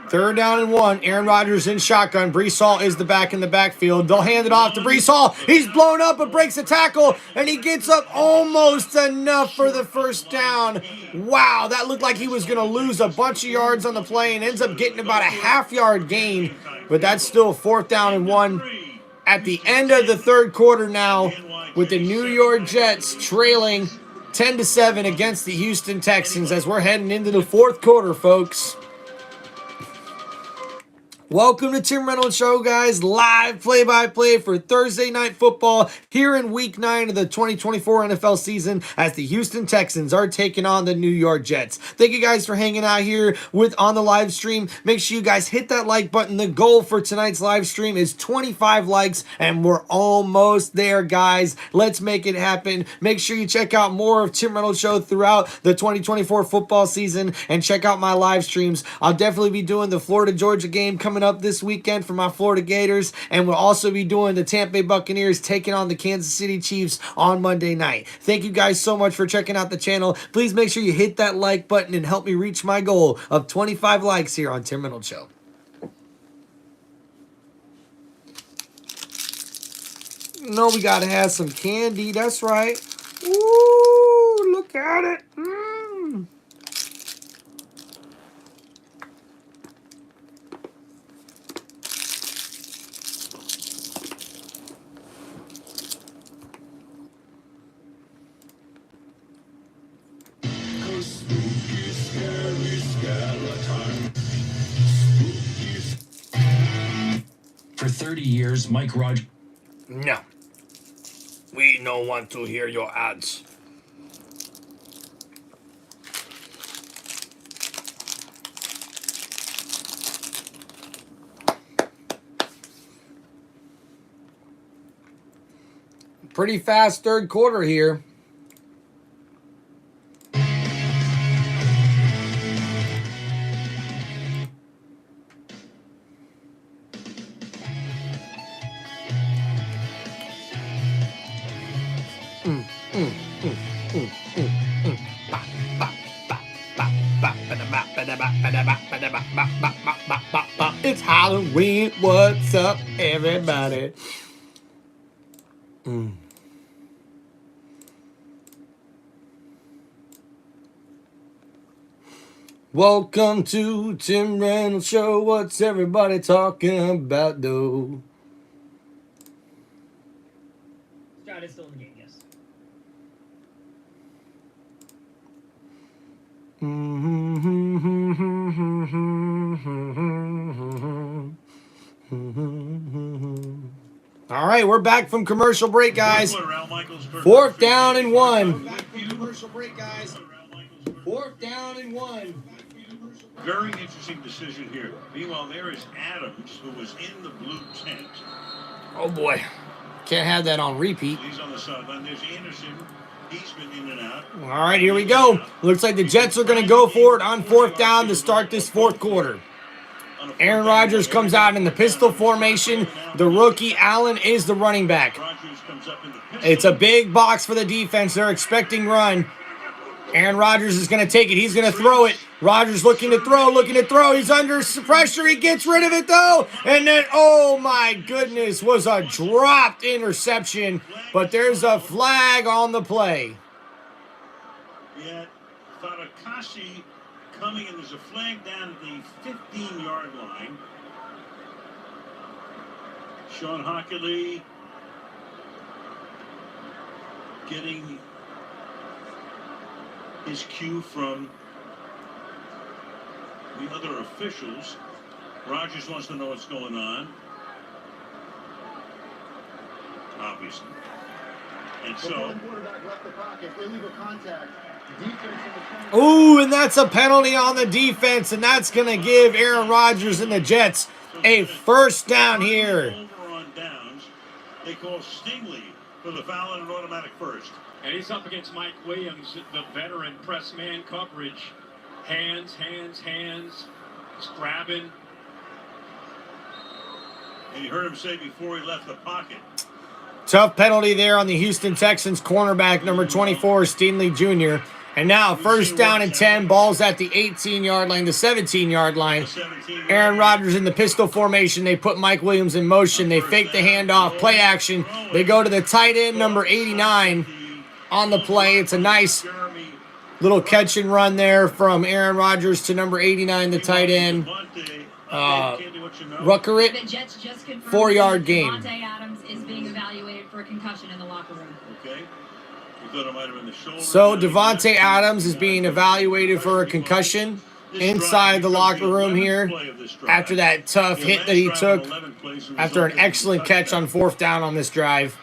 3rd down and 1. Aaron Rodgers in shotgun. Breece Hall is the back in the backfield. They'll hand it off to Breece Hall. He's blown up but breaks a tackle, and he gets up almost enough for the 1st down. Wow, that looked like he was going to lose a bunch of yards on the play and ends up getting about a half-yard gain, but that's still 4th down and 1. At the end of the third quarter now, with the New York Jets trailing 10-7 against the Houston Texans as we're heading into the 4th quarter, folks. Welcome to Tim Reynolds Show, guys. Live play-by-play for Thursday Night Football here in Week 9 of the 2024 NFL season as the Houston Texans are taking on the New York Jets. Thank you guys for hanging out here on the live stream. Make sure you guys hit that like button. The goal for tonight's live stream is 25 likes, and we're almost there, guys. Let's make it happen. Make sure you check out more of Tim Reynolds Show throughout the 2024 football season and check out my live streams. I'll definitely be doing the Florida-Georgia game coming up this weekend for my Florida Gators, and we'll also be doing the Tampa Bay Buccaneers taking on the Kansas City Chiefs on Monday night. Thank you guys so much for checking out the channel. Please make sure you hit that like button and help me reach my goal of 25 likes here on Tim Reynolds Show. No, we gotta have some candy. That's right. Ooh, look at it. Mmm. For 30 years, Mike Rogers... No. We don't want to hear your ads. Pretty fast third quarter here. It's Halloween. What's up, everybody? Welcome to Tim Reynolds Show. What's everybody talking about, though? Stroud is still in the game, yes. All right, we're back from commercial break, guys. Fourth down and one. Back from commercial break, guys. Fourth down and one. Very interesting decision here. Meanwhile, there is Adams, who was in the blue tent. Oh, boy. Can't have that on repeat. He's on the sideline. There's Anderson. He's been in and out. All right, here we go. Looks like the Jets are going to go for it on fourth down to start this fourth quarter. Aaron Rodgers comes out in the pistol formation. The rookie, Allen, is the running back. It's a big box for the defense. They're expecting run. Aaron Rodgers is going to take it. He's going to throw it. Rodgers looking to throw. He's under pressure. He gets rid of it, though. And then, oh, my goodness, was a dropped interception. But there's a flag on the play. Yet, Farakasi coming, and there's a flag down at the 15-yard line. Sean Hockley getting his cue from the other officials. Rodgers wants to know what's going on. Obviously. And so... Ooh, and that's a penalty on the defense, and that's going to give Aaron Rodgers and the Jets a first down here. Over on downs, they call Stingley for the foul and an automatic first. And he's up against Mike Williams, the veteran press man coverage. Hands. He's grabbing. And you heard him say before he left the pocket. Tough penalty there on the Houston Texans cornerback, number 24, Stingley Jr. And now first down and 10, balls at the 18-yard line, the 17-yard line. Aaron Rodgers in the pistol formation. They put Mike Williams in motion. They fake the handoff, play action. They go to the tight end, number 89, on the play. It's a nice little catch and run there from Aaron Rodgers to number 89, the tight end. Ruckert, 4-yard game. Davante Adams is being evaluated for a concussion in the locker room. Okay. We thought it might have been the shoulder. So Davante Adams is being evaluated for a concussion. inside the locker room here after that tough hit that he took after an excellent catch on 4th down on this drive.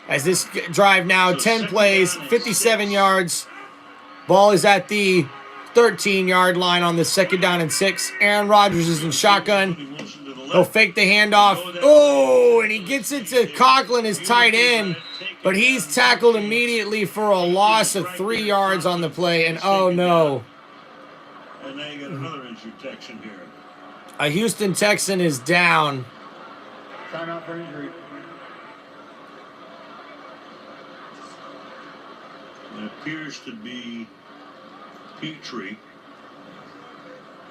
As this drive now, 10 plays, 57 yards. Ball is at the 13-yard line on the 2nd down and 6. Aaron Rodgers is in shotgun. He'll fake the handoff. Oh, and he gets it to Conklin, his tight end. But he's tackled immediately for a loss of 3 yards on the play. And oh no. And now you got another injured Texan here. A Houston Texan is down. Timeout for injury. It appears to be Petrie.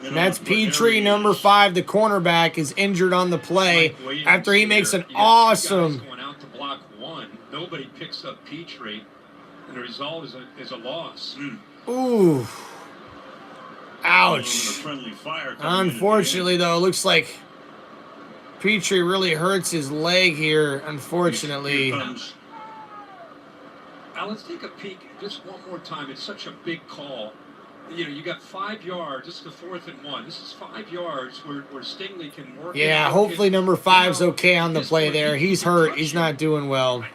And that's Petrie, number 5, the cornerback, is injured on the play after he makes an awesome. Going out to block 1. Nobody picks up Petrie, and the result is a loss. Ooh. Ouch. Unfortunately, though, it looks like Petrie really hurts his leg here, unfortunately. Now, let's take a peek just one more time. It's such a big call. You know, you got 5 yards. This is the 4th and 1. This is 5 yards where Stingley can work. Yeah, hopefully number 5's okay on the play there. He's hurt. He's not doing well.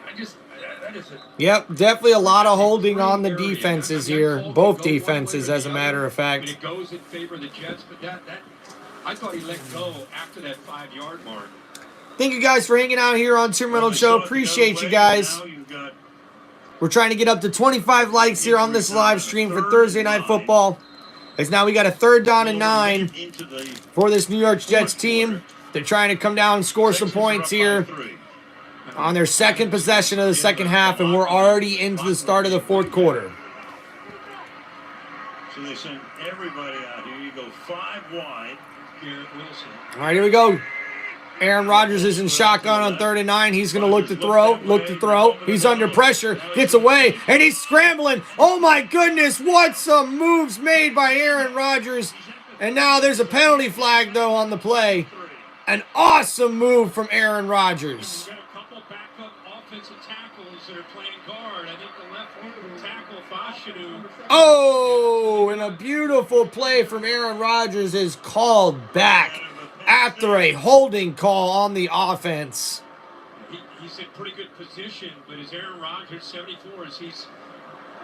Yep, definitely a lot of holding on the defenses here. Both defenses, as a matter of fact. It goes in favor of the Jets, but that I thought he let go after that 5-yard mark. Thank you guys for hanging out here on Tim Reynolds Show. Appreciate you guys. We're trying to get up to 25 likes here on this live stream for Thursday Night Football. As now we got a 3rd down and 9 for this New York Jets team. They're trying to come down and score some points here on their 2nd possession of the 2nd half, and we're already into the start of the 4th quarter. So they send everybody out here. You go 5 wide. Garrett Wilson. All right, here we go. Aaron Rodgers is in shotgun on 3rd and 9. He's going to look to throw. He's under pressure, gets away, and he's scrambling. Oh my goodness, what some moves made by Aaron Rodgers. And now there's a penalty flag, though, on the play. An awesome move from Aaron Rodgers. We've got a couple backup offensive tackles that are playing guard. I think the left tackle, Fashanu. Oh, and a beautiful play from Aaron Rodgers is called back after a holding call on the offense. He's in pretty good position, but as Aaron Rodgers, 74, he's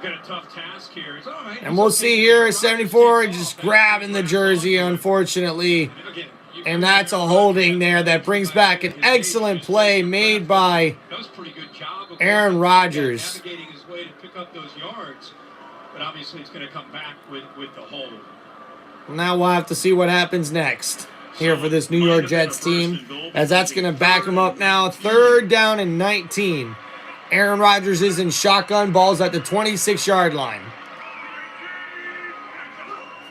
got a tough task here. It's all right. And we'll see here, 74 just grabbing the jersey, unfortunately. And that's a holding there that brings back an excellent play made by Aaron Rodgers. Navigating his way to pick up those yards, but obviously it's going to come back with the hold. Now we'll have to see what happens next here for this New York Jets team, as that's going to back them up now. 3rd down and 19. Aaron Rodgers is in shotgun. Ball's at the 26-yard line.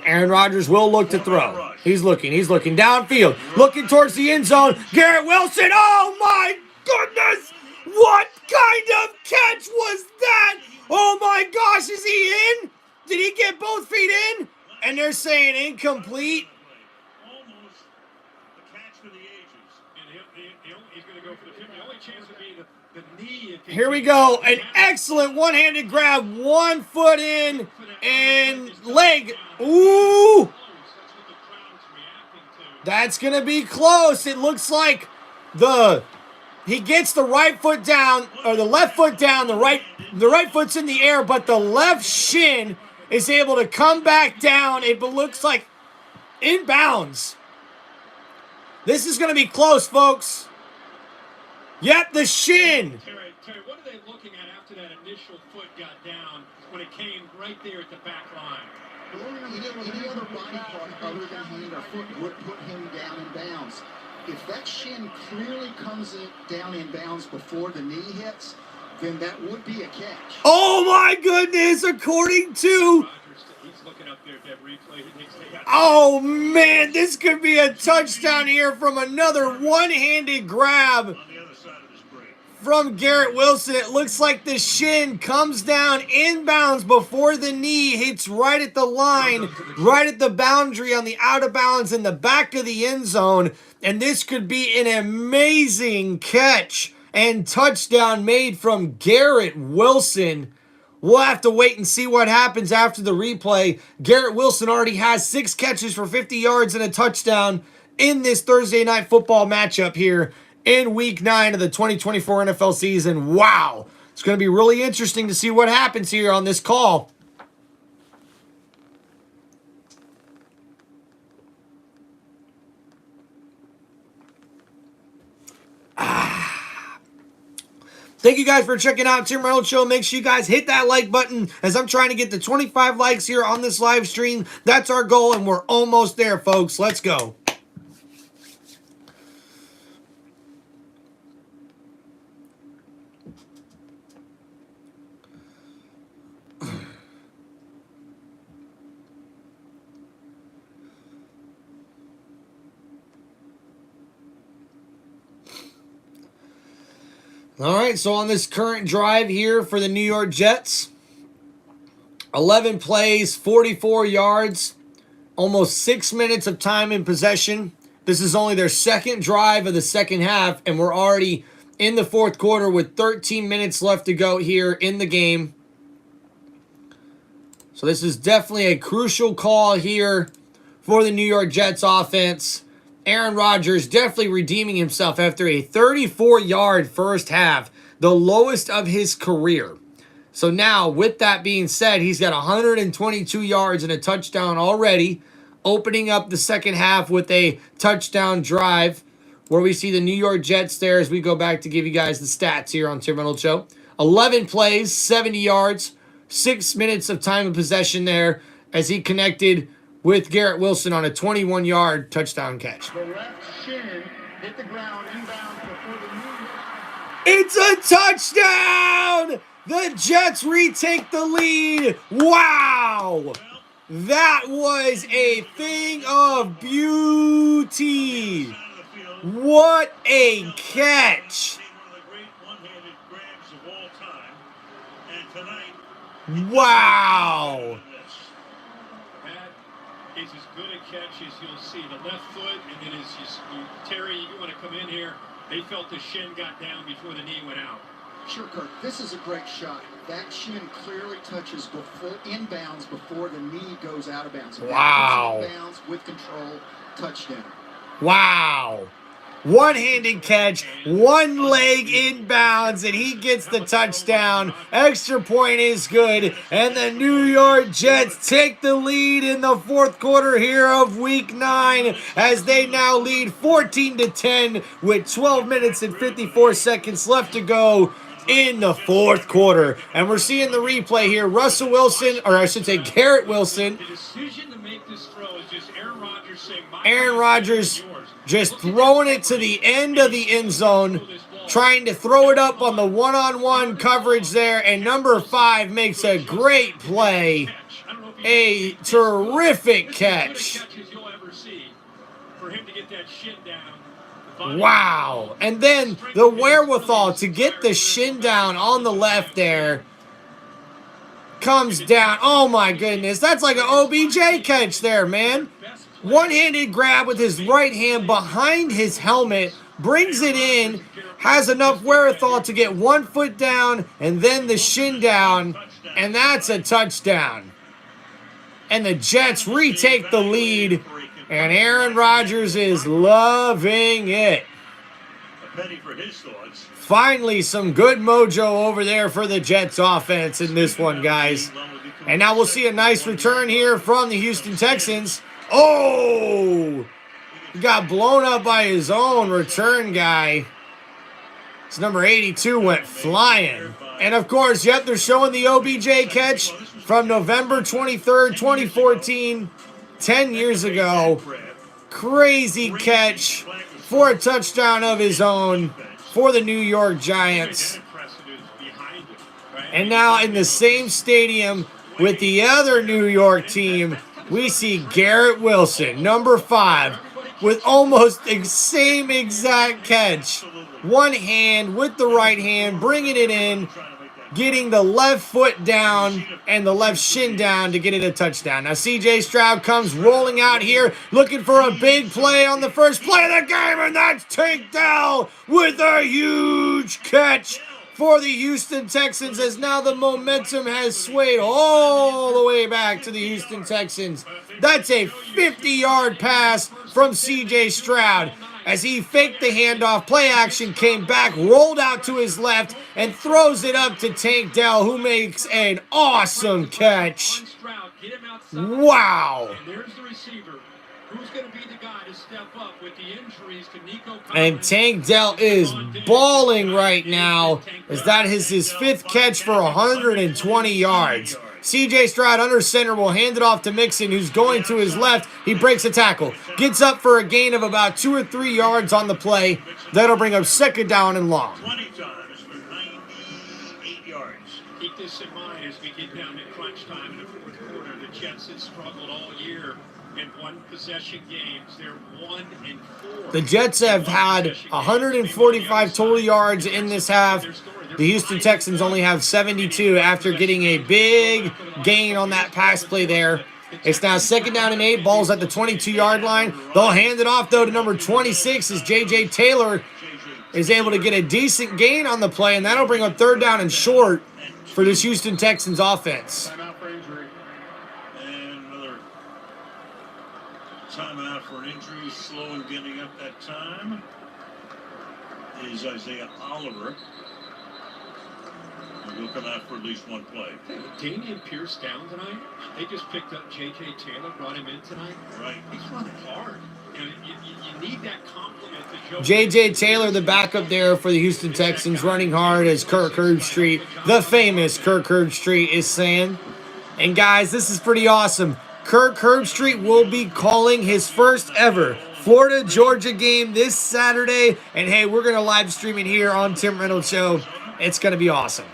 Aaron Rodgers will look to throw. He's looking downfield, looking towards the end zone. Garrett Wilson, oh my goodness! What kind of catch was that? Oh my gosh, is he in? Did he get both feet in? And they're saying incomplete. Almost the catch for the ages. And he's going to go for the 50. The only chance would be the knee. Here we go. An excellent one-handed grab. 1 foot in and leg. Ooh. That's going to be close. It looks like he gets the right foot down, or the left foot down. The right foot's in the air, but the left shin is able to come back down. It looks like inbounds. This is going to be close, folks. Yep, the shin. Terry, what are they looking at after that initial foot got down when it came right there at the back line? Any other body part other than hand or foot would put him down in bounds. If that shin clearly comes down in bounds before the knee hits, then that would be a catch. Oh my goodness, according to... He's looking up there at that replay. Oh man, this could be a touchdown here from another one-handed grab from Garrett Wilson. It looks like the shin comes down inbounds before the knee hits right at the line, right at the boundary on the out of bounds in the back of the end zone. And this could be an amazing catch and touchdown made from Garrett Wilson. We'll have to wait and see what happens after the replay. Garrett Wilson already has 6 catches for 50 yards and a touchdown in this Thursday Night Football matchup here in Week 9 of the 2024 NFL season. Wow. It's going to be really interesting to see what happens here on this call. Thank you guys for checking out Tim Reynolds Show. Make sure you guys hit that like button as I'm trying to get the 25 likes here on this live stream. That's our goal, and we're almost there, folks. Let's go. All right, so on this current drive here for the New York Jets, 11 plays, 44 yards, almost 6 minutes of time in possession. This is only their second drive of the second half, and we're already in the fourth quarter with 13 minutes left to go here in the game. So this is definitely a crucial call here for the New York Jets offense. Aaron Rodgers definitely redeeming himself after a 34-yard first half, the lowest of his career. So now, with that being said, he's got 122 yards and a touchdown already, opening up the second half with a touchdown drive where we see the New York Jets there as we go back to give you guys the stats here on Tim Reynolds Show. 11 plays, 70 yards, 6 minutes of time of possession there as he connected with Garrett Wilson on a 21-yard touchdown catch. The left shin hit the ground inbound before the knee. It's a touchdown! The Jets retake the lead. Wow! That was a thing of beauty. What a catch! Wow! Is as good a catch as you'll see. The left foot, and then Terry, you want to come in here. They felt the shin got down before the knee went out. Sure, Kirk. This is a great shot. That shin clearly touches inbounds before the knee goes out of bounds. Wow. Inbounds with control, touchdown. Wow. One-handed catch, one leg inbounds, and he gets the touchdown. Extra point is good, and the New York Jets take the lead in the fourth quarter here of Week 9 as they now lead 14-10 with 12 minutes and 54 seconds left to go in the fourth quarter. And we're seeing the replay here. Russell Wilson, or I should say Garrett Wilson. The decision to make this throw is just Aaron Rodgers saying, Aaron Rodgers just throwing it to the end of the end zone, trying to throw it up on the one-on-one coverage there, and number 5 makes a great play. A terrific catch. Wow. And then the wherewithal to get the shin down on the left there comes down. Oh my goodness. That's like an OBJ catch there, man. One-handed grab with his right hand behind his helmet, brings it in, has enough wherewithal to get 1 foot down and then the shin down, and that's a touchdown. And the Jets retake the lead, and Aaron Rodgers is loving it. Finally, some good mojo over there for the Jets offense in this one, guys. And now we'll see a nice return here from the Houston Texans. Oh! He got blown up by his own return guy. It's number 82 went flying. And of course, yep, they're showing the OBJ catch from November 23rd, 2014, 10 years ago. Crazy catch for a touchdown of his own for the New York Giants. And now in the same stadium with the other New York team, we see Garrett Wilson, number 5, with almost the same exact catch. One hand with the right hand, bringing it in, getting the left foot down and the left shin down to get it a touchdown. Now CJ Stroud comes rolling out here, looking for a big play on the first play of the game, and that's Tank Dell with a huge catch for the Houston Texans, as now the momentum has swayed all the way back to the Houston Texans. That's a 50-yard pass from C.J. Stroud as he faked the handoff, play action, came back, rolled out to his left, and throws it up to Tank Dell, who makes an awesome catch. Wow. And there's the receiver. Who's going to be the guy to step up with the injuries to Nico Collins? And Tank Dell is balling right now, as that is his 5th catch for 120 yards. C.J. Stroud under center will hand it off to Mixon, who's going to his left. He breaks a tackle, gets up for a gain of about 2 or 3 yards on the play. That'll bring up 2nd down and long. 20 times for 98 yards. Keep this in mind as we get down to crunch time in the 4th quarter. The Jets have struggled all year in one-possession games. They're 1-4. The Jets have had 145 total yards in this half. The Houston Texans only have 72 after getting a big gain on that pass play there. It's now 2nd down and 8. Ball's at the 22-yard line. They'll hand it off, though, to number 26 as J.J. Taylor is able to get a decent gain on the play, and that'll bring up 3rd down and short for this Houston Texans offense. And another timeout for an injury. Slow in getting up that time is Isaiah Oliver. He'll come out for at least one play. Damian Pierce down tonight. They just picked up J.J. Taylor, brought him in tonight. Right. He's running hard. You need that compliment to Joe. J.J. Taylor, the backup there for the Houston Texans, running hard as Kirk Herbstreit, the famous Kirk Herbstreit, is saying. And guys, this is pretty awesome. Kirk Herbstreit will be calling his first ever Florida-Georgia game this Saturday. And hey, we're going to live stream it here on Tim Reynolds Show. It's going to be awesome.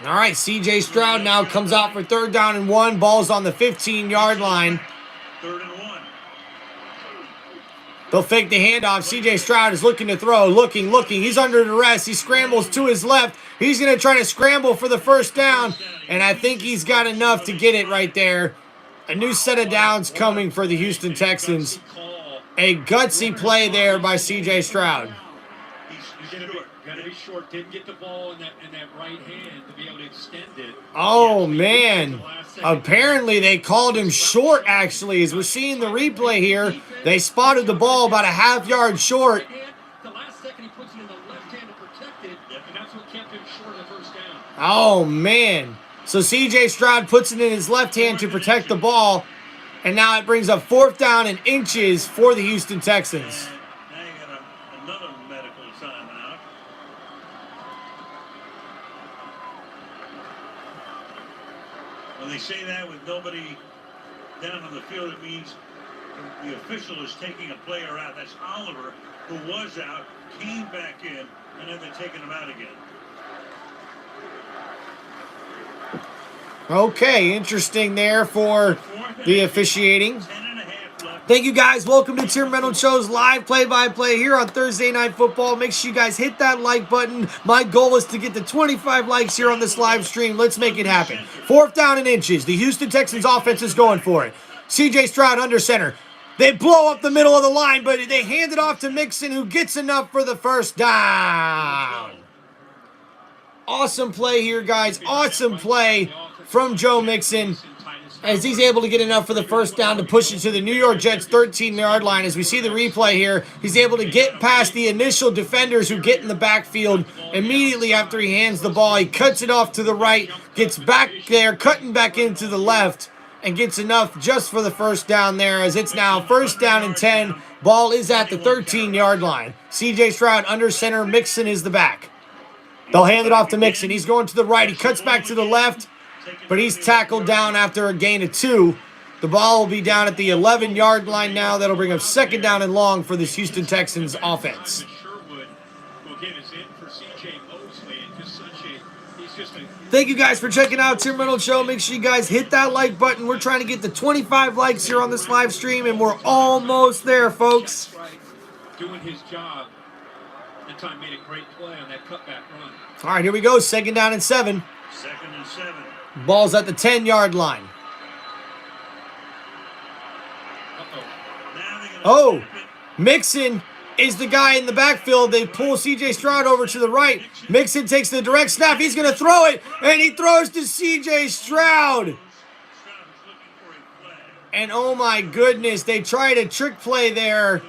All right, C.J. Stroud now comes out for 3rd down and 1. Ball's on the 15-yard line. 3rd and 1. They'll fake the handoff. C.J. Stroud is looking to throw. Looking. He's under duress. He scrambles to his left. He's going to try to scramble for the 1st down. And I think he's got enough to get it right there. A new set of downs coming for the Houston Texans. A gutsy play there by C.J. Stroud. Got to be short. Didn't get the ball in that right hand to be able to extend it. Oh, man. Apparently, they called him short, actually. As we're seeing the replay here, they spotted the ball about a half-yard short. The last second, he puts it in the left hand to protect it, and that's what kept him short of the 1st down. Oh, man. So C.J. Stroud puts it in his left hand to protect the ball, and now it brings up 4th down and inches for the Houston Texans. Now you got another medical timeout. When they say that with nobody down on the field, it means the official is taking a player out. That's Oliver, who was out, came back in, and then they're taking him out again. Okay, interesting there for the officiating. Thank you guys. Welcome to Tim Reynolds Show's live play-by-play here on Thursday Night Football. Make sure you guys hit that like button. My goal is to get to 25 likes here on this live stream. Let's make it happen. 4th down and inches. The Houston Texans offense is going for it. C.J. Stroud under center. They blow up the middle of the line, but they hand it off to Mixon, who gets enough for the 1st down. Awesome play here, guys. Awesome play from Joe Mixon, as he's able to get enough for the 1st down to push it to the New York Jets 13-yard line. As we see the replay here, he's able to get past the initial defenders who get in the backfield immediately after he hands the ball. He cuts it off to the right, gets back there, cutting back into the left, and gets enough just for the 1st down there, as it's now 1st down and 10. Ball is at the 13-yard line. C.J. Stroud under center. Mixon is the back. They'll hand it off to Mixon. He's going to the right. He cuts back to the left, but he's tackled down after a gain of 2. The ball will be down at the 11-yard line now. That'll bring up 2nd down and long for this Houston Texans offense. Thank you guys for checking out Tim Reynolds Show. Make sure you guys hit that like button. We're trying to get to 25 likes here on this live stream, and we're almost there, folks. Doing his job. That time made a great play on that cutback run. All right, here we go. 2nd down and 7. 2nd and 7. Ball's at the 10-yard line. Oh, Mixon is the guy in the backfield. They pull C.J. Stroud over to the right. Mixon takes the direct snap. He's going to throw it, and he throws to C.J. Stroud. And oh my goodness, they tried a trick play there,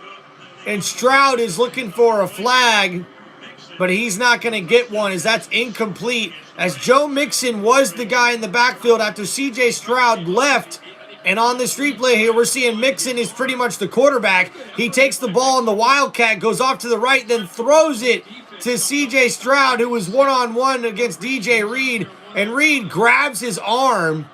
and Stroud is looking for a flag, but he's not going to get one as that's incomplete, as Joe Mixon was the guy in the backfield after C.J. Stroud left. And on this replay here, we're seeing Mixon is pretty much the quarterback. He takes the ball, and the Wildcat goes off to the right, then throws it to C.J. Stroud, who was one-on-one against DJ Reed. And Reed grabs his arm,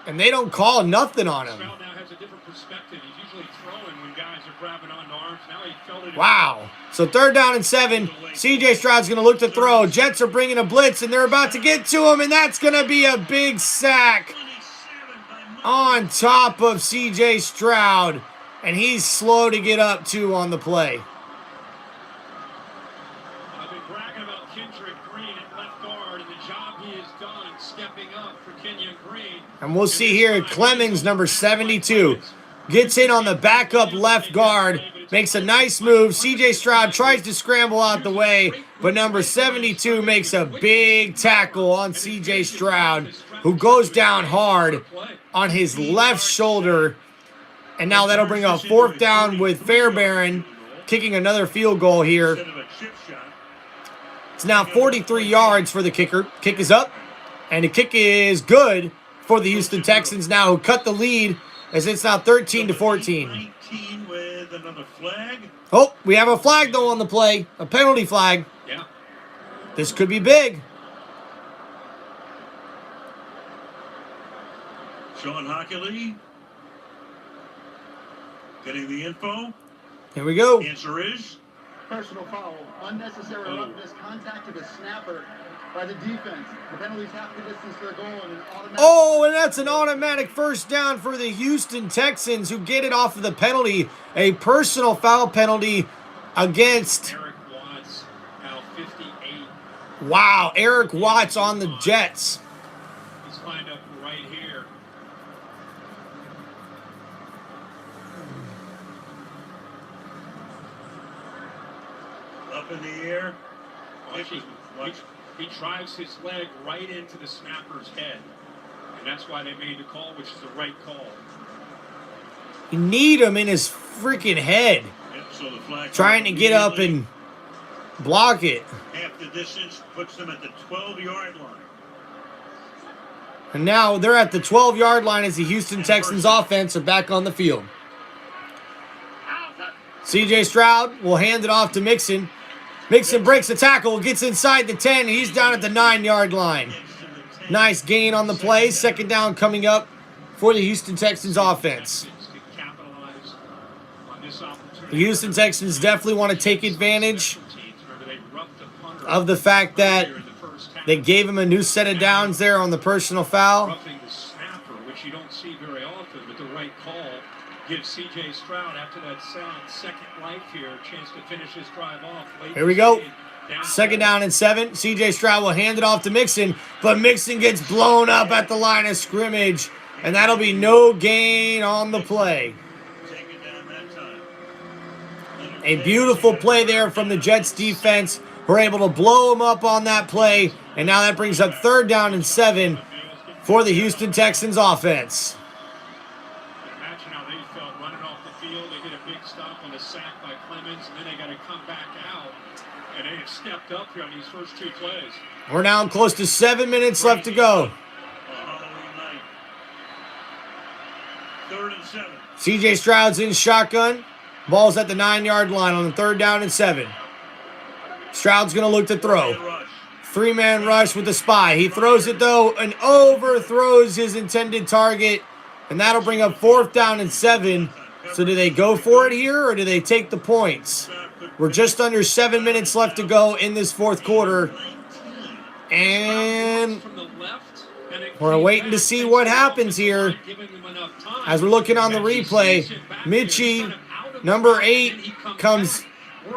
and they don't call nothing on him. Stroud now has a different perspective. He's usually throwing when guys are grabbing onto arms. Now he felt it. Wow. So 3rd down and 7. C.J. Stroud's going to look to throw. Jets are bringing a blitz, and they're about to get to him, and that's going to be a big sack on top of C.J. Stroud, and he's slow to get up, too, on the play. I've been bragging about Kendrick Green at left guard and the job he has done stepping up for Kenyon Green. And we'll see here, Clemens, number 72, gets in on the backup left guard, makes a nice move. C.J. Stroud tries to scramble out the way, but number 72 makes a big tackle on C.J. Stroud, who goes down hard on his left shoulder. And now that'll bring up 4th down with Fairbairn kicking another field goal here. It's now 43 yards for the kicker. Kick is up, and the kick is good for the Houston Texans now, who cut the lead as it's now 13-14. With another flag. Oh, we have a flag, though, on the play. A penalty flag. Yeah. This could be big. Sean Hockley getting the info. Here we go. Answer is personal foul, unnecessary roughness, contact of the snapper by the defense. The penalty's half the distance to the goal and an automatic. Oh, and that's an automatic 1st down for the Houston Texans, who get it off of the penalty. A personal foul penalty against Eric Watts, now 58. Wow, Eric Watts on the Jets. He's lined up right here. up in the air. He drives his leg right into the snapper's head. And that's why they made the call, which is the right call. You need him in his freaking head. Yep, so the flag trying to get up and block it. Half the distance puts them at the 12-yard line. And now they're at the 12-yard line as the Houston Texans offense are back on the field. C.J. Stroud will hand it off to Mixon. Mixon breaks the tackle, gets inside the 10. He's down at the 9-yard line. Nice gain on the play. 2nd down coming up for the Houston Texans offense. The Houston Texans definitely want to take advantage of the fact that they gave him a new set of downs there on the personal foul. Roughing the snapper, which you don't see very often, but the right call gives C.J. Stroud, after that sound second life here, a chance to finish his drive off. Here we go. 2nd down and 7. C.J. Stroud will hand it off to Mixon, but Mixon gets blown up at the line of scrimmage, and that'll be no gain on the play. A beautiful play there from the Jets defense. We're able to blow him up on that play, and now that brings up 3rd down and 7 for the Houston Texans offense. Imagine how they felt running off the field. They get a big stop on a sack by Clemens, and then they got to come back out. And they have stepped up here on these first 2 plays. We're now close to 7 minutes left to go. 3rd and 7. C.J. Stroud's in shotgun. Ball's at the 9-yard line on the 3rd down and 7. Stroud's going to look to throw. 3-man rush with the spy. He throws it, though, and overthrows his intended target. And that'll bring up 4th down and 7. So do they go for it here, or do they take the points? We're just under 7 minutes left to go in this 4th quarter. And we're waiting to see what happens here. As we're looking on the replay, Mitchie, number 8, comes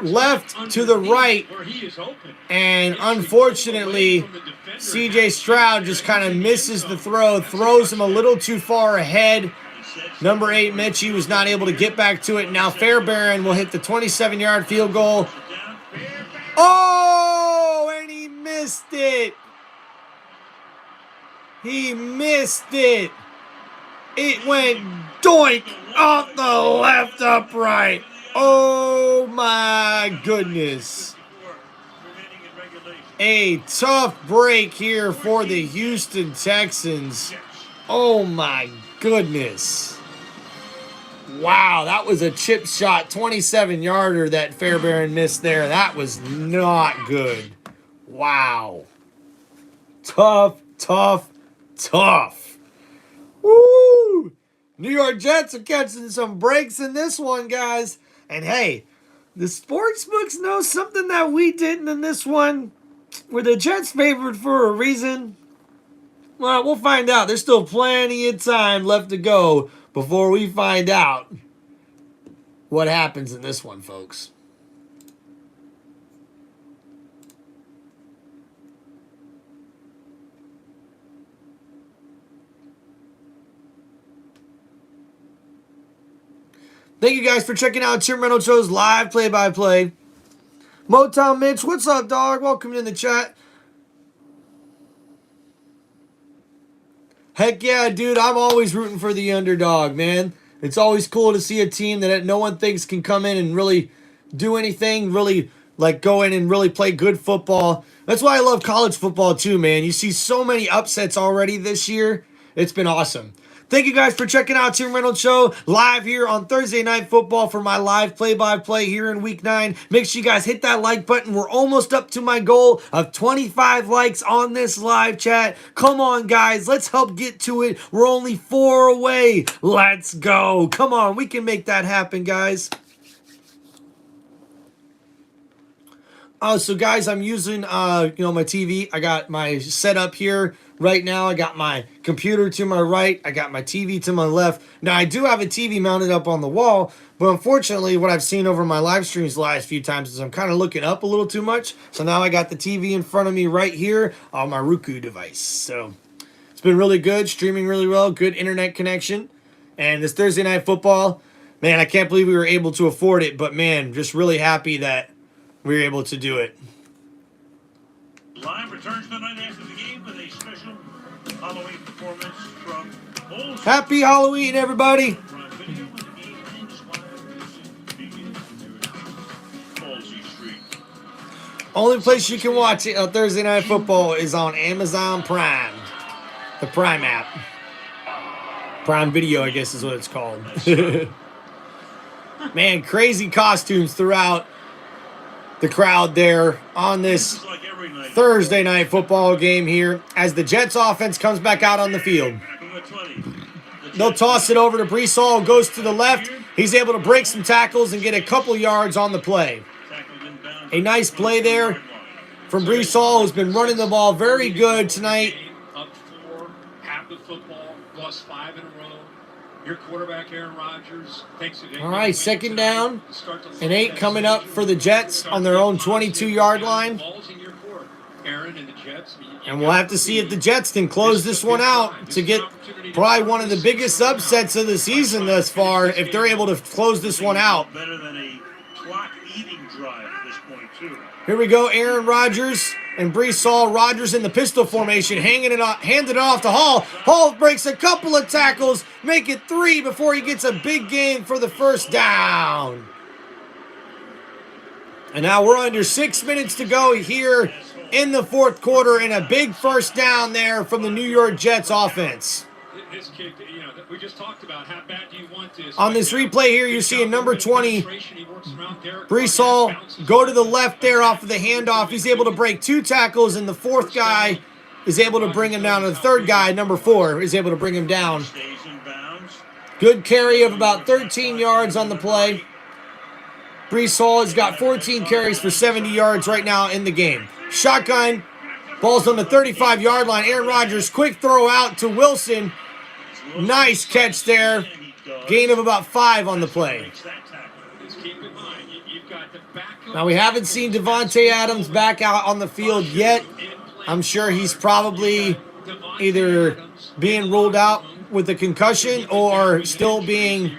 left to the right, and unfortunately C.J. Stroud just kind of misses the throw, throws him a little too far ahead, Number 8, Mitchie, was not able to get back to it. Now Fairbairn will hit the 27-yard field goal. Oh, and he missed it. He missed it. It went doink off the left upright. Oh, my goodness. A tough break here for the Houston Texans. Oh, my goodness. Wow, that was a chip shot 27-yarder that Fairbairn missed there. That was not good. Wow. Tough, tough, tough. Woo! New York Jets are catching some breaks in this one, guys. And hey, the sportsbooks know something that we didn't in this one. Were the Jets favored for a reason? Well, we'll find out. There's still plenty of time left to go before we find out what happens in this one, folks. Thank you guys for checking out Tim Reynolds Show's live play-by-play. Motown Mitch, what's up, dog? Welcome in the chat. Heck yeah, dude. I'm always rooting for the underdog, man. It's always cool to see a team that no one thinks can come in and really do anything, really like go in and really play good football. That's why I love college football too, man. You see so many upsets already this year. It's been awesome. Thank you guys for checking out Tim Reynolds Show live here on Thursday Night Football for my live play-by-play here in Week 9. Make sure you guys hit that like button. We're almost up to my goal of 25 likes on this live chat. Come on, guys. Let's help get to it. We're only 4 away. Let's go. Come on. We can make that happen, guys. So guys, I'm using my TV. I got my setup here right now. I got my computer to my right. I got my TV to my left. Now I do have a TV mounted up on the wall, but unfortunately what I've seen over my live streams the last few times is I'm kind of looking up a little too much. So now I got the TV in front of me right here on my Roku device. So it's been really good, streaming really well, good internet connection. And this Thursday Night Football, man, I can't believe we were able to afford it, but man, just really happy that we were able to do it. Live returns tonight after the game with a special Halloween performance from Bulls. Happy Halloween, everybody. Only place you can watch it on Thursday Night Football is on Amazon Prime. The Prime app. Prime Video, I guess is what it's called. Man, crazy costumes throughout the crowd there on this Thursday Night Football game here as the Jets offense comes back out on the field. They'll toss it over to Breece Hall, goes to the left. He's able to break some tackles and get a couple yards on the play. A nice play there from Breece Hall, who's been running the ball very good tonight. Up 4, half the football, lost 5 in a row. Your quarterback, Aaron Rodgers, takes it. All right, second down and 8 coming up for the Jets on their own 22-yard line. And we'll have to see if the Jets can close this one out to get probably one of the biggest upsets of the season thus far if they're able to close this one out. Better than a clock-eating drive at this point, too. Here we go, Aaron Rodgers and Breece Hall. Rodgers in the pistol formation, handing it off to Hall. Hall breaks a couple of tackles, make it 3 before he gets a big gain for the first down. And now we're under 6 minutes to go here in the fourth quarter, and a big first down there from the New York Jets offense. This kick, we just talked about how bad do you want this. On this replay here, you see a number 20, Breece Hall, go to the left there off of the handoff. He's able to break 2 tackles, and the fourth guy is able to bring him down. And the third guy, number 4, is able to bring him down. Good carry of about 13 yards on the play. Breece Hall has got 14 carries for 70 yards right now in the game. Shotgun, ball's on the 35-yard line. Aaron Rodgers, quick throw out to Wilson. Nice catch there. Gain of about 5 on the play. Now, we haven't seen Devontae Adams back out on the field yet. I'm sure he's probably either being ruled out with a concussion or still being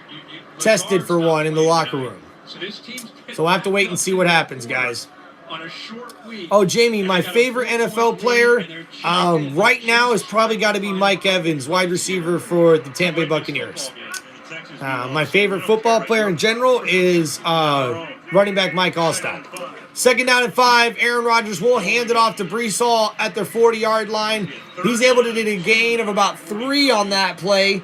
tested for one in the locker room. So we'll have to wait and see what happens, guys. Oh, Jamie, my favorite NFL player right now has probably got to be Mike Evans, wide receiver for the Tampa Bay Buccaneers. My favorite football player in general is running back Mike Allstott. 2nd down and 5. Aaron Rodgers will hand it off to Breece Hall at their 40-yard line. He's able to get a gain of about 3 on that play.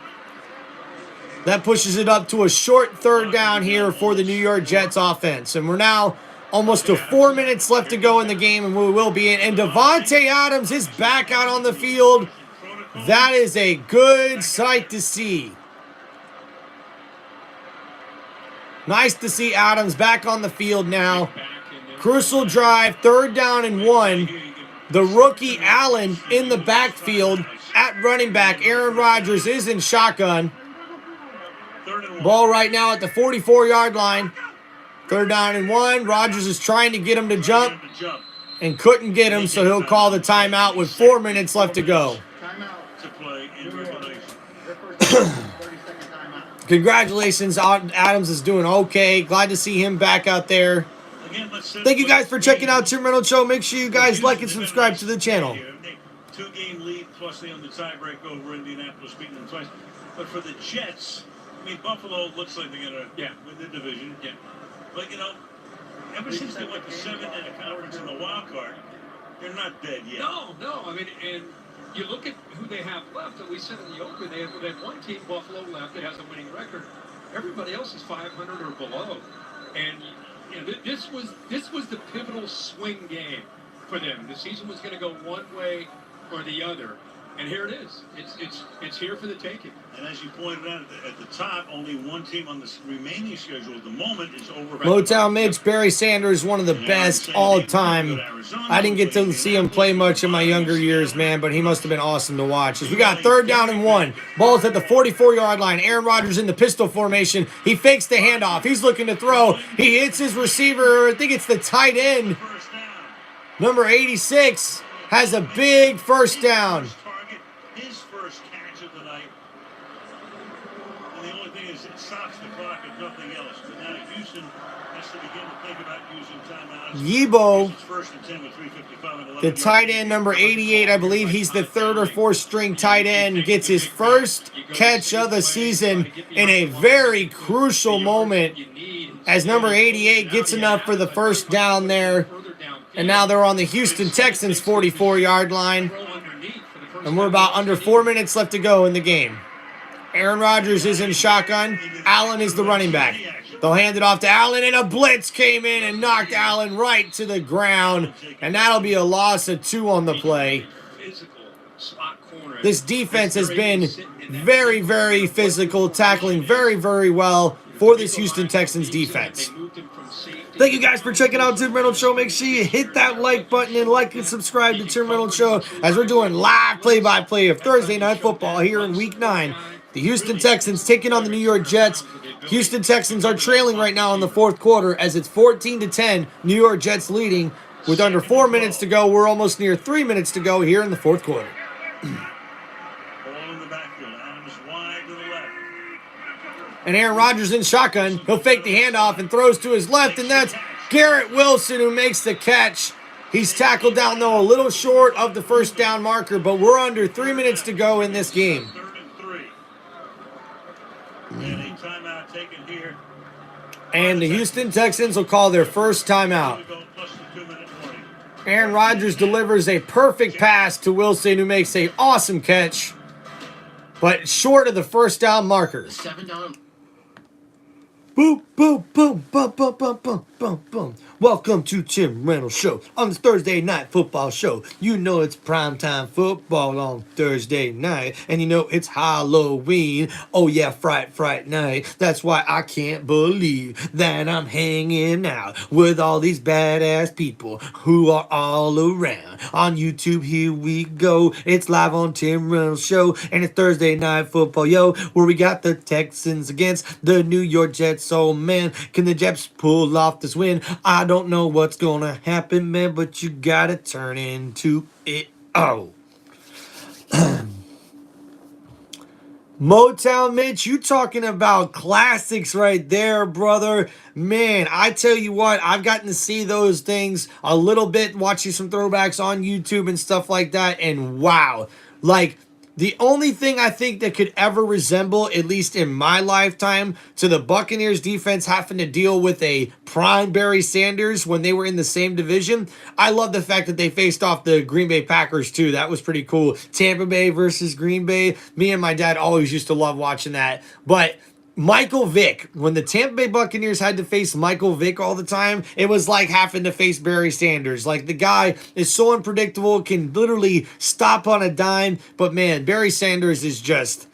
That pushes it up to a short 3rd down here for the New York Jets offense. And we're now almost to 4 minutes left to go in the game, and we will be in. And Davante Adams is back out on the field. That is a good sight to see. Nice to see Adams back on the field now. Crucial drive, 3rd down and 1. The rookie Allen in the backfield at running back. Aaron Rodgers is in shotgun. Ball right now at the 44-yard line. 3rd down and 1. Rodgers is trying to get him to jump and couldn't get him, so he'll call the timeout with 4 minutes left to go. Congratulations, Adams is doing okay. Glad to see him back out there. Thank you guys for checking out Tim Reynolds Show. Make sure you guys like and subscribe to the channel. 2-game lead, plus they on the tiebreak over Indianapolis, beating them twice. But for the Jets, I mean, Buffalo looks like they're going to win the division. Yeah. But, you know, ever since they went to 7 in a conference in the wild card, they're not dead yet. No. I mean, and you look at who they have left, and we said in the open, they have one team, Buffalo, left that has a winning record. Everybody else is 500 or below. And you know, this was the pivotal swing game for them. The season was going to go one way or the other. And here it is. It's here for the taking. And as you pointed out at the top, only one team on the remaining schedule at the moment is over. Motown Mitch, Barry Sanders, one of the best all time. I didn't get to see him play much in my younger years, man, but he must have been awesome to watch. As we got 3rd down and 1. Ball's at the 44-yard line. Aaron Rodgers in the pistol formation. He fakes the handoff. He's looking to throw. He hits his receiver. I think it's the tight end. Number 86 has a big 1st down. His first catch of the night. And the only thing is it stops the clock if nothing else. But now Houston has to begin to think about using timeouts. Yebo, First and 10 with 3:55 and 11. the tight end, number 88, I believe he's the 3rd or 4th string tight end, gets his first catch of the season in a very crucial moment as number 88 gets enough for the 1st down there. And now they're on the Houston Texans 44-yard line. And we're about under 4 minutes left to go in the game. Aaron Rodgers is in shotgun. Allen is the running back. They'll hand it off to Allen, and a blitz came in and knocked Allen right to the ground. And that'll be a loss of 2 on the play. This defense has been very, very physical, tackling very, very well for this Houston Texans defense. Thank you guys for checking out Tim Reynolds Show. Make sure you hit that like button and like and subscribe to Tim Reynolds Show as we're doing live play-by-play of Thursday Night Football here in Week 9. The Houston Texans taking on the New York Jets. Houston Texans are trailing right now in the 4th quarter as it's 14-10. New York Jets leading with under 4 minutes to go. We're almost near 3 minutes to go here in the 4th quarter. And Aaron Rodgers in shotgun. He'll fake the handoff and throws to his left, and that's Garrett Wilson who makes the catch. He's tackled down, though, a little short of the 1st down marker, but we're under 3 minutes to go in this game. 3rd and 3. And a timeout taken here. And the Houston Texans will call their first timeout. Aaron Rodgers delivers a perfect pass to Wilson, who makes an awesome catch, but short of the 1st down marker. 7 down. Boom, boom, boom, boom, boom, boom, boom, boom, boom. Welcome to Tim Reynolds Show on the Thursday Night Football Show. You know it's primetime football on Thursday night, and you know it's Halloween. Oh yeah, Fright Night. That's why I can't believe that I'm hanging out with all these badass people who are all around. On YouTube, here we go. It's live on Tim Reynolds Show, and it's Thursday Night Football, yo, where we got the Texans against the New York Jets. Oh man, can the Jets pull off this win? I don't know what's gonna happen, man, but you gotta turn into it. Oh. Motown Mitch, you talking about classics right there, brother. Man, I tell you what, I've gotten to see those things a little bit, watching some throwbacks on YouTube and stuff like that, and wow. Like, the only thing I think that could ever resemble, at least in my lifetime, to the Buccaneers defense having to deal with a prime Barry Sanders when they were in the same division. I love the fact that they faced off the Green Bay Packers too. That was pretty cool. Tampa Bay versus Green Bay. Me and my dad always used to love watching that. But Michael Vick, when the Tampa Bay Buccaneers had to face Michael Vick all the time, it was like having to face Barry Sanders. Like, the guy is so unpredictable, can literally stop on a dime. But man, Barry Sanders is just,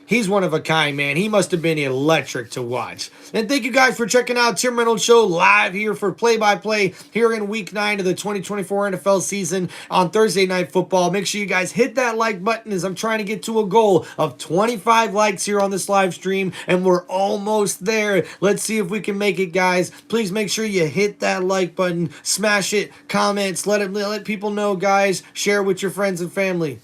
he's one of a kind, man. He must have been electric to watch. And thank you guys for checking out Tim Reynolds Show live here for play-by-play here in Week 9 of the 2024 NFL season on Thursday Night Football. Make sure you guys hit that like button as I'm trying to get to a goal of 25 likes here on this live stream, and we're almost there. Let's see if we can make it, guys. Please make sure you hit that like button, smash it, comments, let people know, guys. Share with your friends and family.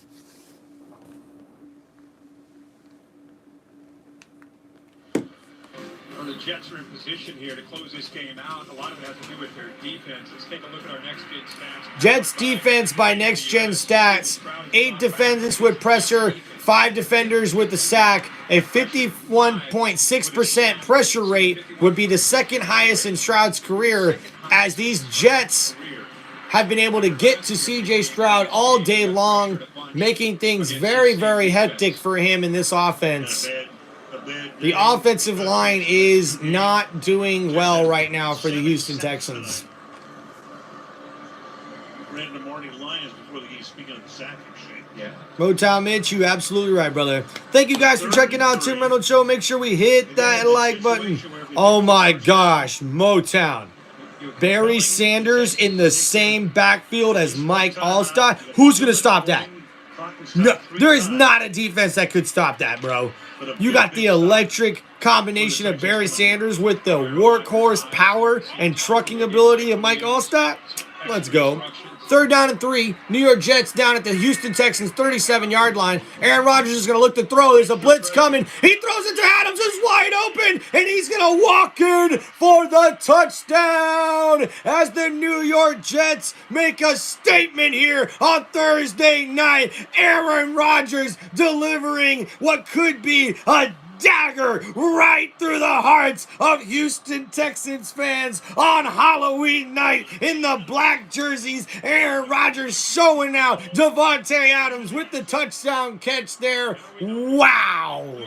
The Jets are in position here to close this game out. A lot of it has to do with their defense. Let's take a look at our next gen stats. Jets defense by next gen stats. 8 defenders with pressure, 5 defenders with the sack. A 51.6% pressure rate would be the second highest in Stroud's career, as these Jets have been able to get to CJ Stroud all day long, making things very, very hectic for him in this offense. The offensive line is not doing well right now for the Houston Texans. Ran the morning Lions before the game, speaking of the sack exchange. Yeah. Motown Mitch, you absolutely right, brother. Thank you guys for checking out Tim Reynolds Show. Make sure we hit that like button. Oh my gosh, Motown. Barry Sanders in the same backfield as Mike Allstott. Who's going to stop that? No, there is not a defense that could stop that, bro. You got the electric combination of Barry Sanders with the workhorse power and trucking ability of Mike Allstott. Let's go. 3rd down and 3. New York Jets down at the Houston Texans 37-yard line. Aaron Rodgers is going to look to throw. There's a blitz coming. He throws it to Adams. It's wide open. And he's going to walk in for the touchdown as the New York Jets make a statement here on Thursday night. Aaron Rodgers delivering what could be a dagger right through the hearts of Houston Texans fans on Halloween night in the black jerseys. Aaron Rodgers showing out. Davante Adams with the touchdown catch there. Wow.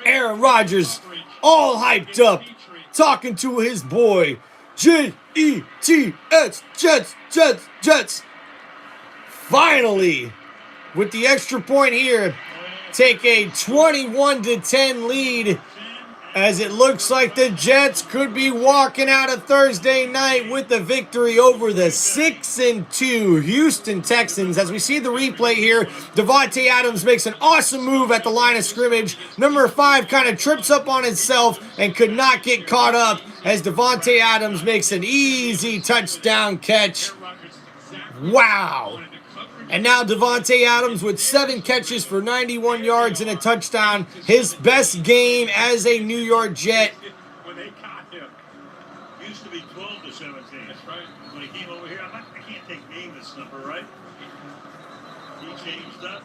Aaron Rodgers all hyped up, talking to his boy, Jets, Jets, Jets, Jets. Finally, with the extra point here, take a 21-10 lead, as it looks like the Jets could be walking out of Thursday night with the victory over the 6-2 Houston Texans. As we see the replay here, Davante Adams makes an awesome move at the line of scrimmage. Number 5 kind of trips up on himself and could not get caught up, as Davante Adams makes an easy touchdown catch. Wow. And now Davante Adams with 7 catches for 91 yards and a touchdown. His best game as a New York Jet. When they caught him, used to be 12-17. That's right. When he came over here, I can't name this number, right? He changed up.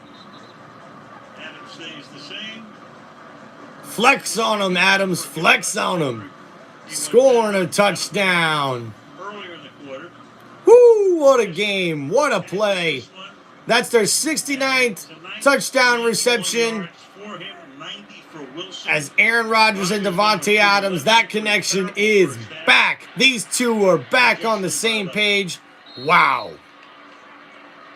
Adams stays the same. Flex on him, Adams. Flex on him. Scoring a touchdown. Earlier in the quarter. Woo, what a game. What a play. That's their 69th touchdown reception, as Aaron Rodgers and Davante Adams, that connection is back. These two are back on the same page. Wow.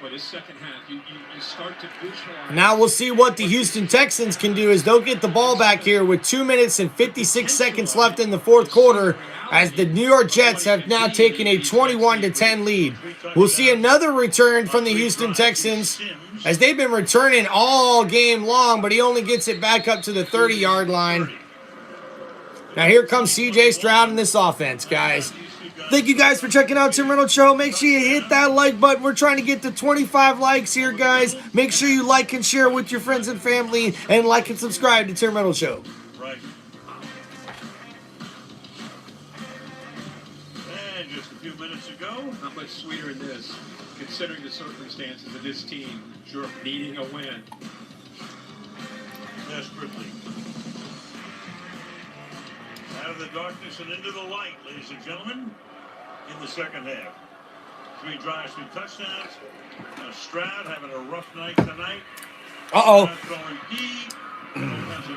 Well, this second half, you start to visualize. Now we'll see what the Houston Texans can do, as they'll get the ball back here with 2 minutes and 56 seconds left in the fourth quarter, as the New York Jets have now taken a 21-10 lead. We'll see another return from the Houston Texans, as they've been returning all game long, but he only gets it back up to the 30-yard line. Now here comes CJ Stroud in this offense, guys. Thank you guys for checking out Tim Reynolds Show. Make sure you hit that like button. We're trying to get to 25 likes here, guys. Make sure you like and share with your friends and family, and like and subscribe to Tim Reynolds Show. Right. And just a few minutes ago, Not much sweeter than this, considering the circumstances of this team. Sure, needing a win. desperately. Out of the darkness and into the light, ladies and gentlemen, in the second half. 3 drives, 3 touchdowns. Stroud having a rough night tonight. Uh-oh.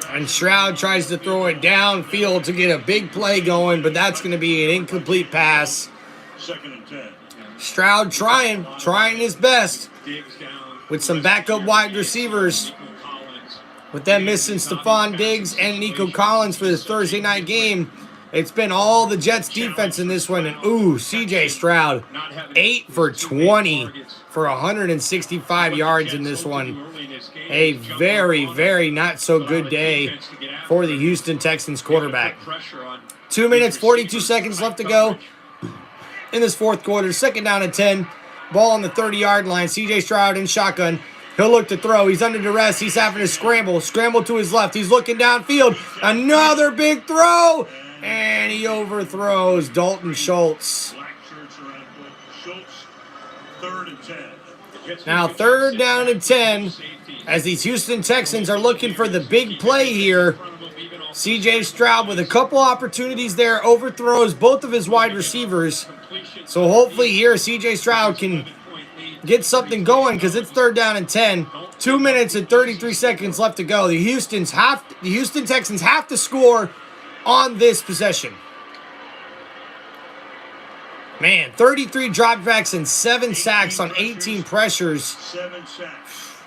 And Stroud tries to throw it downfield to get a big play going, but that's going to be an incomplete pass. 2nd and 10. Stroud trying his best with some backup wide receivers. With them missing Stephon Diggs and Nico Collins for this Thursday night game, it's been all the Jets defense in this one. And ooh, CJ Stroud, 8 for 20 for 165 yards in this one. A very, very not so good day for the Houston Texans quarterback. 2 minutes, 42 seconds left to go in this fourth quarter. 2nd down and 10. Ball on the 30-yard line. CJ Stroud in shotgun. He'll look to throw. He's under duress. He's having to scramble. Scramble to his left. He's looking downfield. Another big throw. And he overthrows Dalton Schultz. Schultz, 3rd and 10. Now 3rd down and 10 as these Houston Texans are looking for the big play here. CJ Stroud with a couple opportunities there, overthrows both of his wide receivers. So hopefully here CJ Stroud can get something going because it's 3rd down and 10. 2 minutes and 33 seconds left to go. The Houston Texans have to score on this possession. Man, 33 dropbacks and 7 sacks on 18 pressures. 7 sacks.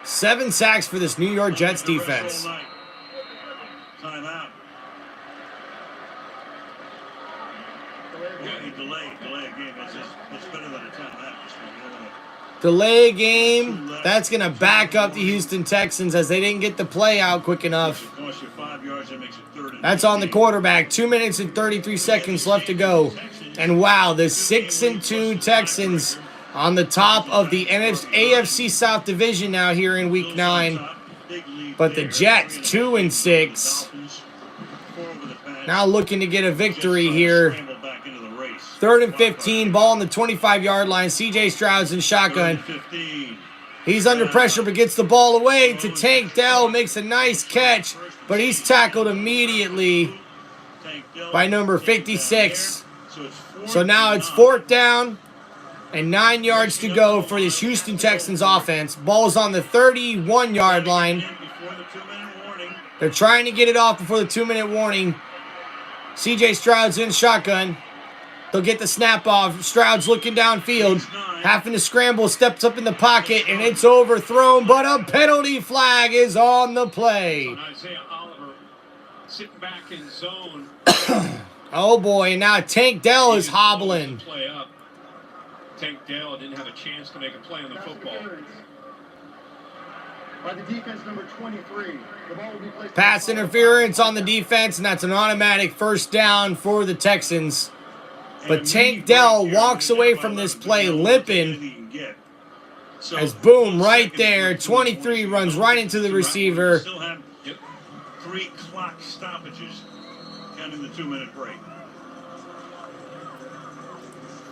7 sacks for this New York Jets defense. Timeout. Delay a game. It's better than a timeout. Delay a game. That's going to back up the Houston Texans as they didn't get the play out quick enough. Cost you 5 yards, that makes it 3rd and That's on the quarterback. 2 minutes and 33 seconds left to go. And wow, the 6-2 Texans on the top of the AFC South Division now here in Week 9. But the Jets, 2-6. Now looking to get a victory here. 3rd and 15, ball on the 25-yard line. CJ Stroud's in shotgun. He's under pressure but gets the ball away to Tank Dell. Makes a nice catch, but he's tackled immediately by number 56. So now it's 4th down and 9 yards to go for this Houston Texans offense. Ball's on the 31-yard line. They're trying to get it off before the 2-minute warning. CJ Stroud's in shotgun. They'll get the snap off. Stroud's looking downfield. Having to scramble, steps up in the pocket, and it's overthrown, but a penalty flag is on the play. Isaiah Oliver sitting back in zone. Oh boy, and now Tank Dell is hobbling. Play up. Tank Dell didn't have a chance to make a play on the football. By the defense, number 23. The ball will be placed. Pass interference on the defense, and that's an automatic 1st down for the Texans. But Tank Dell walks away from this play limping. As boom, right there, 23 runs right into the receiver. Still have 3 clock stoppages, counting the 2-minute break.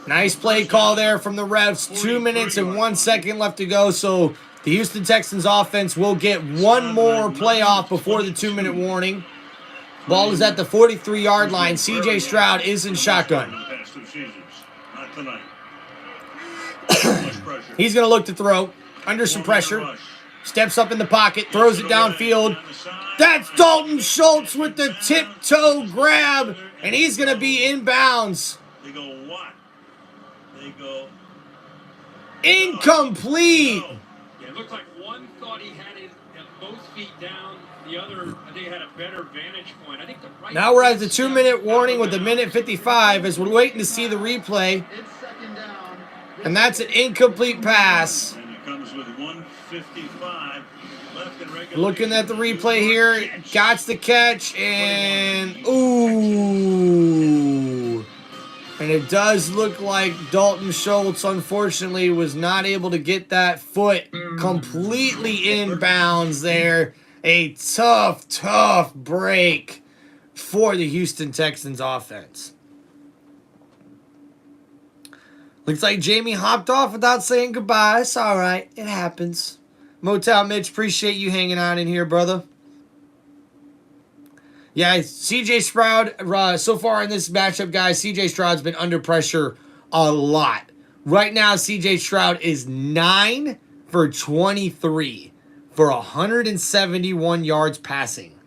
Nice play call there from the refs. 2 minutes and 1 second left to go. So the Houston Texans offense will get one more playoff before the 2-minute warning. Ball is at the 43-yard line. CJ Stroud is in shotgun. Not tonight. He's going to look to throw. Under some pressure. Steps up in the pocket. Throws it downfield. That's Dalton Schultz with the tiptoe grab. And he's going to be inbounds. They go what? They go... Incomplete. Yeah, it looked like one thought he had it at both feet down. The other, I think, had a better vantage point. I think the right. Now we're at the 2-minute warning with the 1:55 as we're waiting to see the replay. And that's an incomplete pass. And it comes with 1:55 left in regular. Looking at the replay here, got the catch, and ooh. And it does look like Dalton Schultz, unfortunately, was not able to get that foot completely in bounds there. A tough, tough break for the Houston Texans offense. Looks like Jamie hopped off without saying goodbye. It's all right. It happens. Motown Mitch, appreciate you hanging out in here, brother. Yeah, CJ Stroud, so far in this matchup, guys, CJ Stroud's been under pressure a lot. Right now, CJ Stroud is 9 for 23 for 171 yards passing.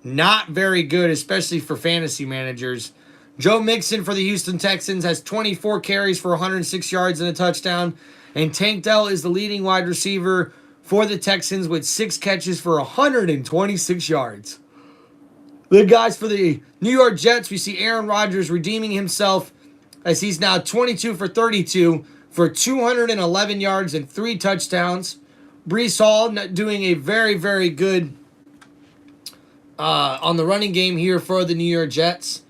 Not very good, especially for fantasy managers. Joe Mixon for the Houston Texans has 24 carries for 106 yards and a touchdown. And Tank Dell is the leading wide receiver for the Texans with 6 catches for 126 yards. The guys for the New York Jets, we see Aaron Rodgers redeeming himself as he's now 22 for 32 for 211 yards and 3 touchdowns. Breece Hall doing a very, very good on the running game here for the New York Jets.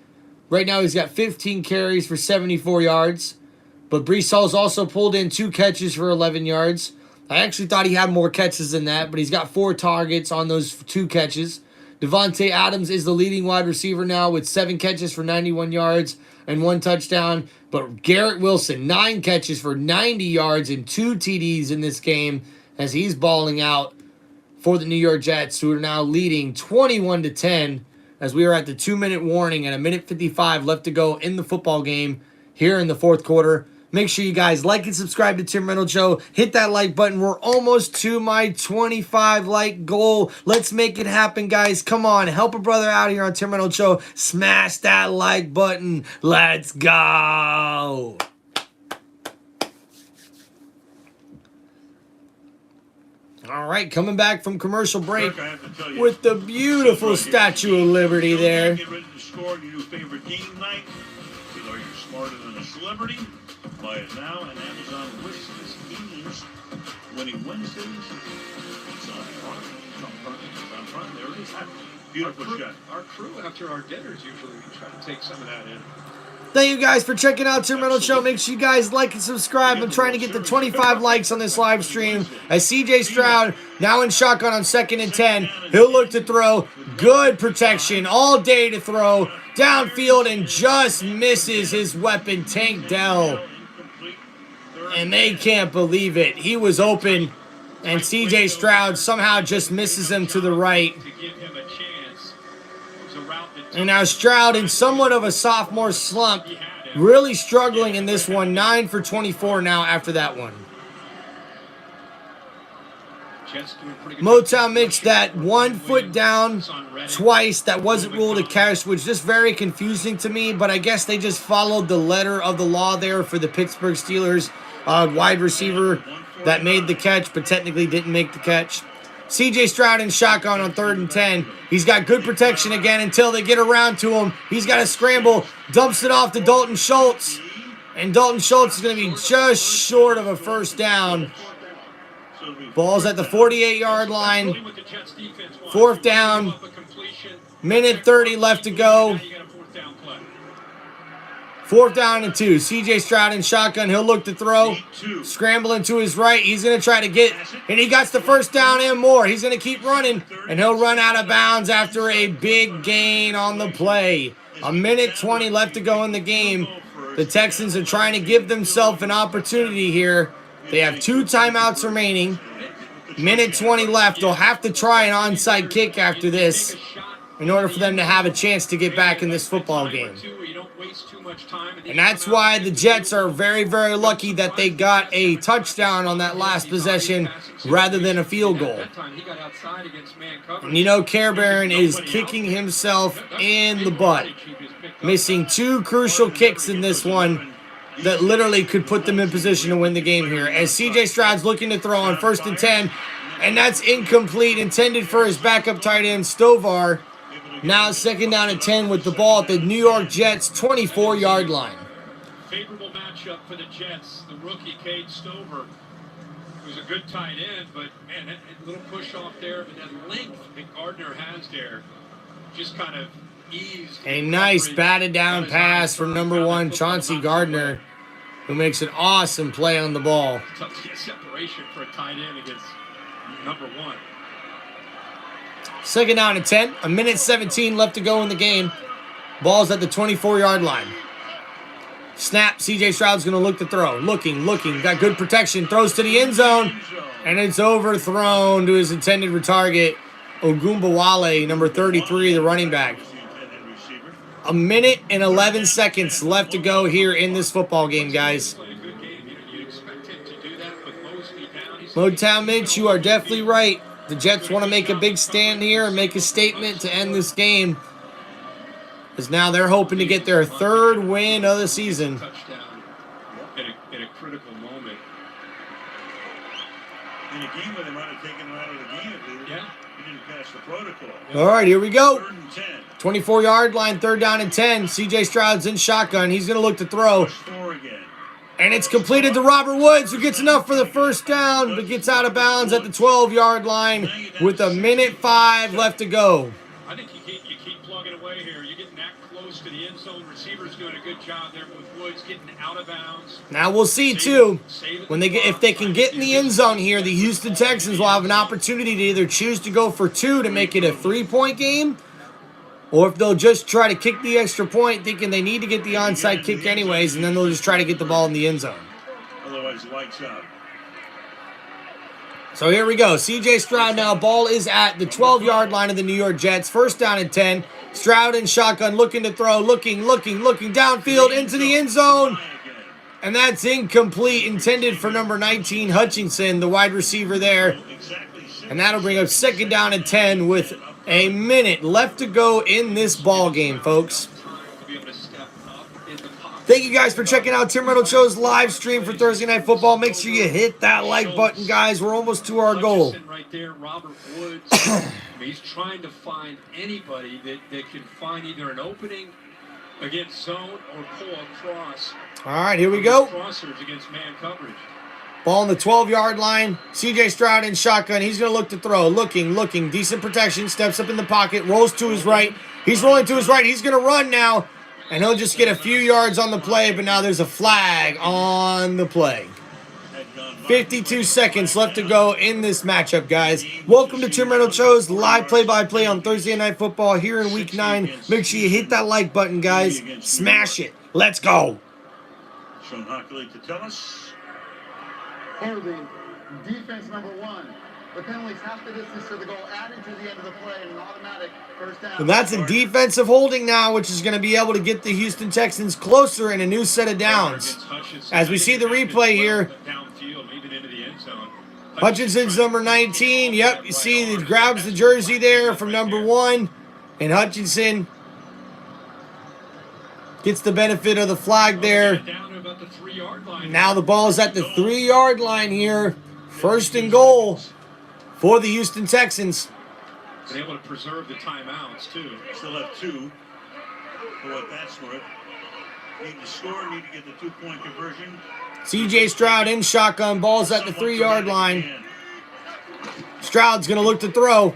Right now he's got 15 carries for 74 yards. But Breece Hall's also pulled in 2 catches for 11 yards. I actually thought he had more catches than that, but he's got 4 targets on those 2 catches. Devontae Adams is the leading wide receiver now with 7 catches for 91 yards and 1 touchdown. But Garrett Wilson, 9 catches for 90 yards and 2 TDs in this game as he's balling out for the New York Jets, who are now leading 21-10 as we are at the 2-minute warning and 1:55 left to go in the football game here in the 4th quarter. Make sure you guys like and subscribe to Tim Reynolds Show. Hit that like button. We're almost to my 25 like goal. Let's make it happen, guys. Come on. Help a brother out here on Tim Reynolds Show. Smash that like button. Let's go. All right, coming back from commercial break with the beautiful Statue of Liberty there. Get ready to score your new favorite game night. You know you're smarter than a celebrity. Buy it now, and Amazon wishlist means winning Wednesdays. It's on front. It's on front. There it is. Beautiful shot. Our crew, after our dinners, usually we try to take some of that in. Thank you guys for checking out Tim Reynolds Show. Make sure you guys like and subscribe. I'm trying to get the 25 likes on this live stream. As CJ Stroud now in shotgun on 2nd and 10. He'll look to throw. Good protection all day to throw. Downfield and just misses his weapon, Tank Dell. And they can't believe it. He was open, and CJ Stroud somehow just misses him to the right. And now Stroud in somewhat of a sophomore slump, really struggling in this one. 9 for 24 now after that one. Motown Mitch, that 1 foot down twice that wasn't ruled a catch was just very confusing to me, but I guess they just followed the letter of the law there for the Pittsburgh Steelers wide receiver that made the catch but technically didn't make the catch. CJ Stroud in shotgun on 3rd and 10. He's got good protection again until they get around to him. He's got to scramble, dumps it off to Dalton Schultz. And Dalton Schultz is going to be just short of a first down. Ball's at the 48-yard line. 4th down. 1:30 left to go. 4th down and 2. CJ Stroud in shotgun. He'll look to throw. Scrambling to his right. He's going to try to get, and he got the first down and more. He's going to keep running, and he'll run out of bounds after a big gain on the play. 1:20 left to go in the game. The Texans are trying to give themselves an opportunity here. They have 2 timeouts remaining. 1:20 left. They'll have to try an onside kick after this in order for them to have a chance to get back in this football game. And that's why the Jets are very, very lucky that they got a touchdown on that last possession rather than a field goal. And you know Fairbairn is kicking himself in the butt, missing 2 crucial kicks in this one that literally could put them in position to win the game here. As CJ Stroud's looking to throw on 1st and 10, and that's incomplete, intended for his backup tight end, Stovar. Now 2nd down and 10 with the ball at the New York Jets 24-yard line. Favorable matchup for the Jets. The rookie, Cade Stover, who's a good tight end, but man, that little push off there, but that length that Gardner has there just kind of ease. A nice batted down pass from number 1, Chauncey Gardner, who makes an awesome play on the ball. Tough to get separation for a tight end against number 1. Second down and 10. A minute 17 left to go in the game. Ball's at the 24-yard line. Snap. C.J. Stroud's going to look to throw. Looking. Got good protection. Throws to the end zone. And it's overthrown to his intended target, Ogunbowale, number 33, the running back. A minute and 11 seconds left to go here in this football game, guys. Motown Mitch, you are definitely right. The Jets want to make a big stand here and make a statement to end this game. Because now they're hoping to get their 3rd win of the season. Touchdown in a critical moment. In a game where they might have taken him out of the game if he didn't pass the protocol. All right, here we go. 3rd and 10. 24-yard line, 3rd down and 10. C.J. Stroud's in shotgun. He's going to look to throw. Push 4 again. And it's completed to Robert Woods, who gets enough for the first down, but gets out of bounds at the 12-yard line with a minute 5 left to go. I think you keep plugging away here. You're getting that close to the end zone. Receivers doing a good job there with Woods getting out of bounds. Now we'll see too, when if they can get in the end zone here, the Houston Texans will have an opportunity to either choose to go for 2 to make it a 3-point game, or if they'll just try to kick the extra point, thinking they need to get the onside kick anyways, and then they'll just try to get the ball in the end zone. Otherwise, lights out. So here we go. C.J. Stroud now. Ball is at the 12-yard line of the New York Jets. First down and 10. Stroud in shotgun, looking to throw, looking downfield into the end zone. And that's incomplete, intended for number 19, Hutchinson, the wide receiver there. And that'll bring up 2nd down and 10 with a minute left to go in this ball game, folks. Thank you guys for checking out Tim Reynolds Show's live stream for Thursday Night Football. Make sure you hit that like button, guys. We're almost to our goal. Right there, Robert Woods. He's trying to find anybody that can find either an opening against zone or pull across. All right, here we go. Crossers against man coverage. Ball on the 12-yard line. C.J. Stroud in shotgun. He's going to look to throw. Looking. Decent protection. Steps up in the pocket. Rolls to his right. He's rolling to his right. He's going to run now. And he'll just get a few yards on the play, but now there's a flag on the play. 52 seconds left to go in this matchup, guys. Welcome to Tim Reynolds Show's live play-by-play on Thursday Night Football here in Week 9. Make sure you hit that like button, guys. Smash it. Let's go. Sean Hockley to tell us. Holding, defense number 1. The penalties half the distance to the goal, added to the end of the play, and an automatic first down. And that's a defensive holding now, which is going to be able to get the Houston Texans closer in a new set of downs. As we see the replay here, Hutchinson's number 19. Yep, you see he grabs the jersey there from number 1. And Hutchinson gets the benefit of the flag there. Now the ball is at the 3-yard line here. 1st and goal for the Houston Texans. Been able to preserve the timeouts, too. Still have 2 for what that's worth. Need to score, need to get the 2-point conversion. C.J. Stroud in shotgun. Ball's at the 3-yard line. Stroud's going to look to throw.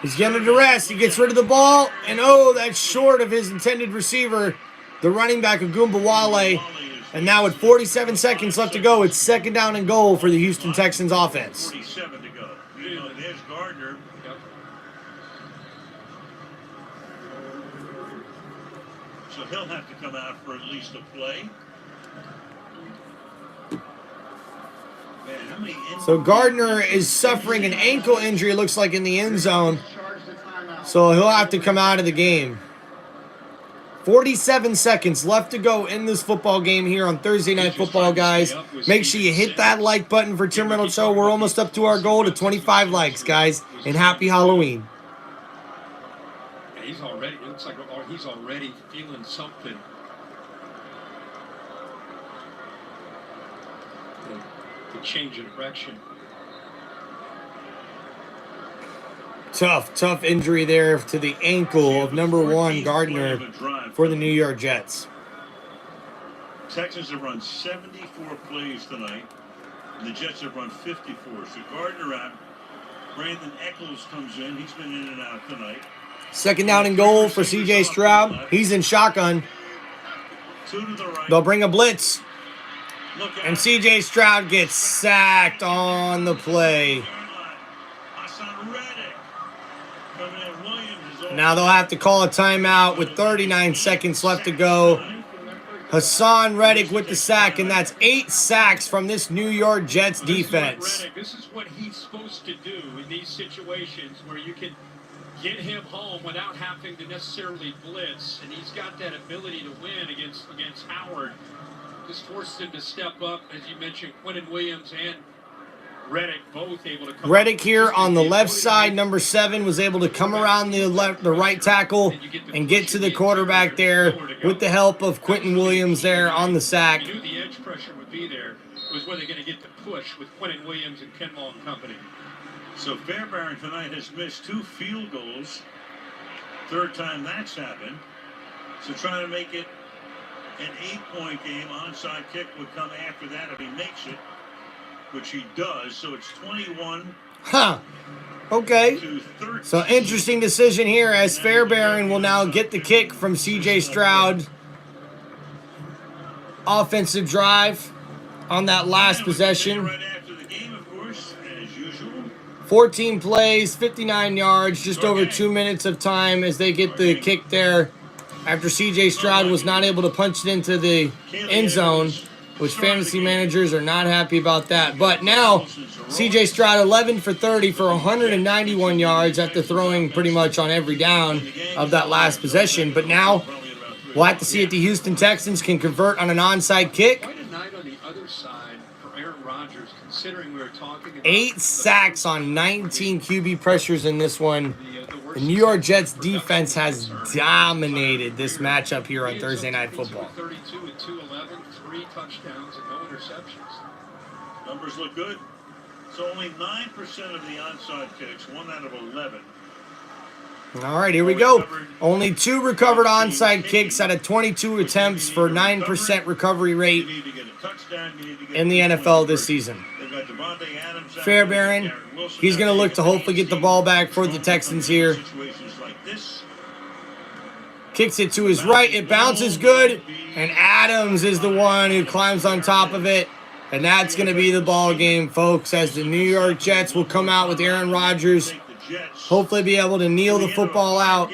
He's getting to rest. He gets rid of the ball. And, oh, that's short of his intended receiver, the running back of Ogunbowale. And now with 47 seconds left to go, it's 2nd down and goal for the Houston Texans offense. 47 to go. There's Gardner. So he'll have to come out for at least a play. So Gardner is suffering an ankle injury, it looks like, in the end zone. So he'll have to come out of the game. 47 seconds left to go in this football game here on Thursday Night Football, guys. Make sure you hit that like button for Tim Reynolds Show. We're almost up to our goal to 25 likes, guys. And happy Halloween. And he's already, it looks like he's already feeling something. The change in direction. Tough injury there to the ankle of number 1, Gardner, for the New York Jets. Texans have run 74 plays tonight, and the Jets have run 54. So Gardner out. Brandon Eccles comes in. He's been in and out tonight. Second down and goal for C.J. Stroud. He's in shotgun. They'll bring a blitz. And C.J. Stroud gets sacked on the play. Now they'll have to call a timeout with 39 seconds left to go. Hassan Reddick with the sack, and that's 8 sacks from this New York Jets defense. This is what he's supposed to do in these situations where you can get him home without having to necessarily blitz, and he's got that ability to win against Howard. Just forced him to step up, as you mentioned. Quentin Williams and Reddick both able to come Reddick here on the left side, number 7, was able to come around the right tackle and get to the quarterback there with the help of Quentin Williams there on the sack. You knew the edge pressure would be there. It was where they're going to get the push with Quentin Williams and Kenwall and company. So Fairbairn tonight has missed 2 field goals. Third time that's happened. So trying to make it an 8-point game. Onside kick would come after that if he makes it, which he does. So it's 21. Okay. So interesting decision here as Fairbairn will now get the kick from C.J. Stroud. Offensive drive on that last possession. 14 plays, 59 yards, just over 2 minutes of time as they get the kick there after C.J. Stroud was not able to punch it into the end zone, which fantasy managers are not happy about that. But now, C.J. Stroud 11 for 30 for 191 yards after throwing pretty much on every down of that last possession. But now, we'll have to see if the Houston Texans can convert on an onside kick. Quite a night on the other side for Aaron Rodgers, considering we were talking about 8 sacks on 19 QB pressures in this one. The New York Jets defense has dominated this matchup here on Thursday Night Football. 32 and 211, 3 touchdowns and no interceptions. Numbers look good. So only 9% of the onside kicks, 1 out of 11. All right, here we go. Only 2 recovered onside kicks out of 22 attempts for 9% recovery rate in the NFL this season. Fairbairn, he's going to look to hopefully get the ball back for the Texans here. Kicks it to his right. It bounces good. And Adams is the one who climbs on top of it. And that's going to be the ball game, folks, as the New York Jets will come out with Aaron Rodgers. Hopefully be able to kneel the football out.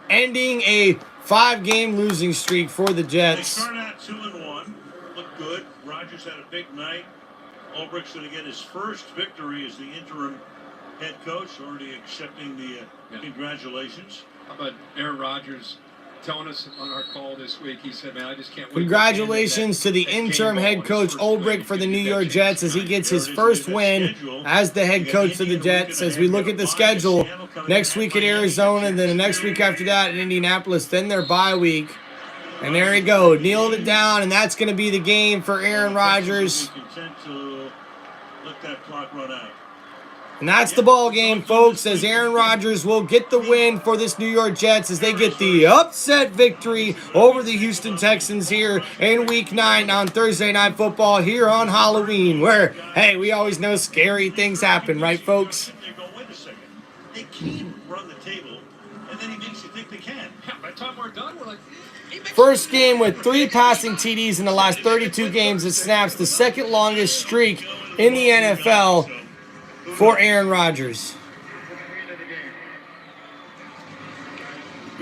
Ending a 5-game losing streak for the Jets. They start out 2-1. Look good. Rodgers had a big night. Ulbricht's going to get his first victory as the interim head coach, already accepting the congratulations. How about Aaron Rodgers telling us on our call this week? He said, man, I just can't wait. Congratulations to the interim head coach Ulbricht for the New York Jets as he gets his first win as the head coach of the Jets. As we look at the schedule, next week at Arizona, and then the next week after that in Indianapolis, then their bye week. And there you go, kneeled it down, and that's going to be the game for Aaron Rodgers. Let that clock run out. And that's the ball game, folks, as Aaron Rodgers will get the win for this New York Jets as they get the upset victory over the Houston Texans here in Week 9 on Thursday Night Football here on Halloween, where, hey, we always know scary things happen, right, folks? Wait a second. They can't run the table, and then he makes you think they can. By the time we're done, we're like... First game with 3 passing TDs in the last 32 games. It snaps the second longest streak in the NFL for Aaron Rodgers.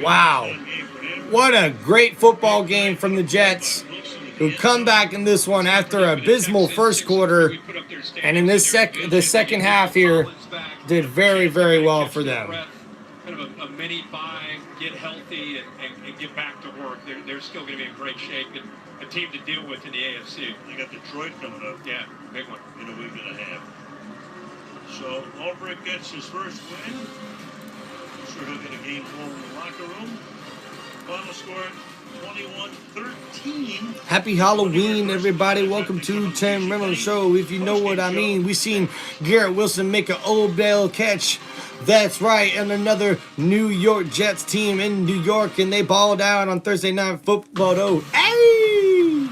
Wow. What a great football game from the Jets, who come back in this one after an abysmal first quarter. And in this the second half here, did very, very well for them. Kind of a mini bye, get healthy, and get back to work. They're still going to be in great shape. And a team to deal with in the AFC. They got Detroit coming up. Yeah, big one. In a week and a half. So Ulbricht gets his first win. I'm sure he'll get a game forward in the locker room. Final score 21-13. Happy Halloween, everybody. Welcome to TimReynoldsShow. If you know what I mean, we seen Garrett Wilson make an Old Bell catch. That's right, and another New York Jets team in New York, and they balled out on Thursday Night Football, though. Hey!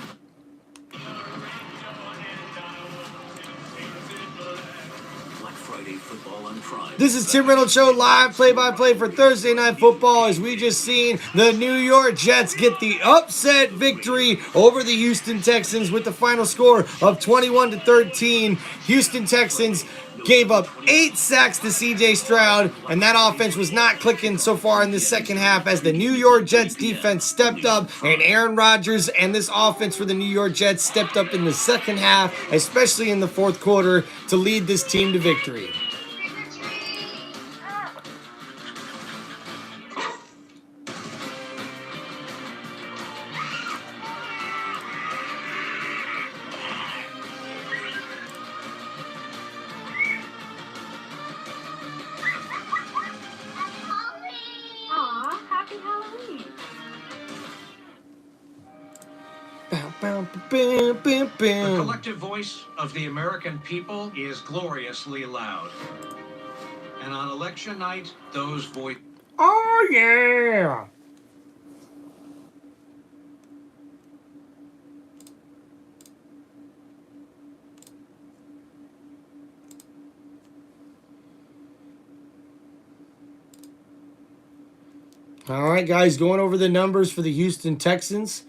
Black Friday football on Prime. This is Tim Reynolds Show live play-by-play for Thursday Night Football as we just seen the New York Jets get the upset victory over the Houston Texans with the final score of 21-13. Houston Texans gave up 8 sacks to C.J. Stroud, and that offense was not clicking so far in the second half as the New York Jets defense stepped up, and Aaron Rodgers and this offense for the New York Jets stepped up in the second half, especially in the fourth quarter, to lead this team to victory. The collective voice of the American people is gloriously loud. And on election night, those voices... Oh, yeah! All right, guys, going over the numbers for the Houston Texans.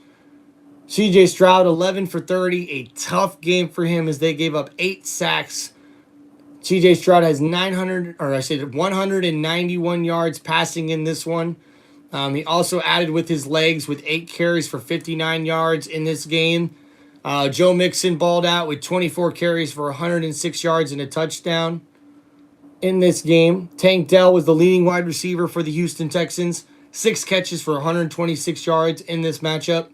C.J. Stroud, 11 for 30, a tough game for him as they gave up 8 sacks. C.J. Stroud has 191 yards passing in this one. He also added with his legs with 8 carries for 59 yards in this game. Joe Mixon balled out with 24 carries for 106 yards and a touchdown in this game. Tank Dell was the leading wide receiver for the Houston Texans. 6 catches for 126 yards in this matchup.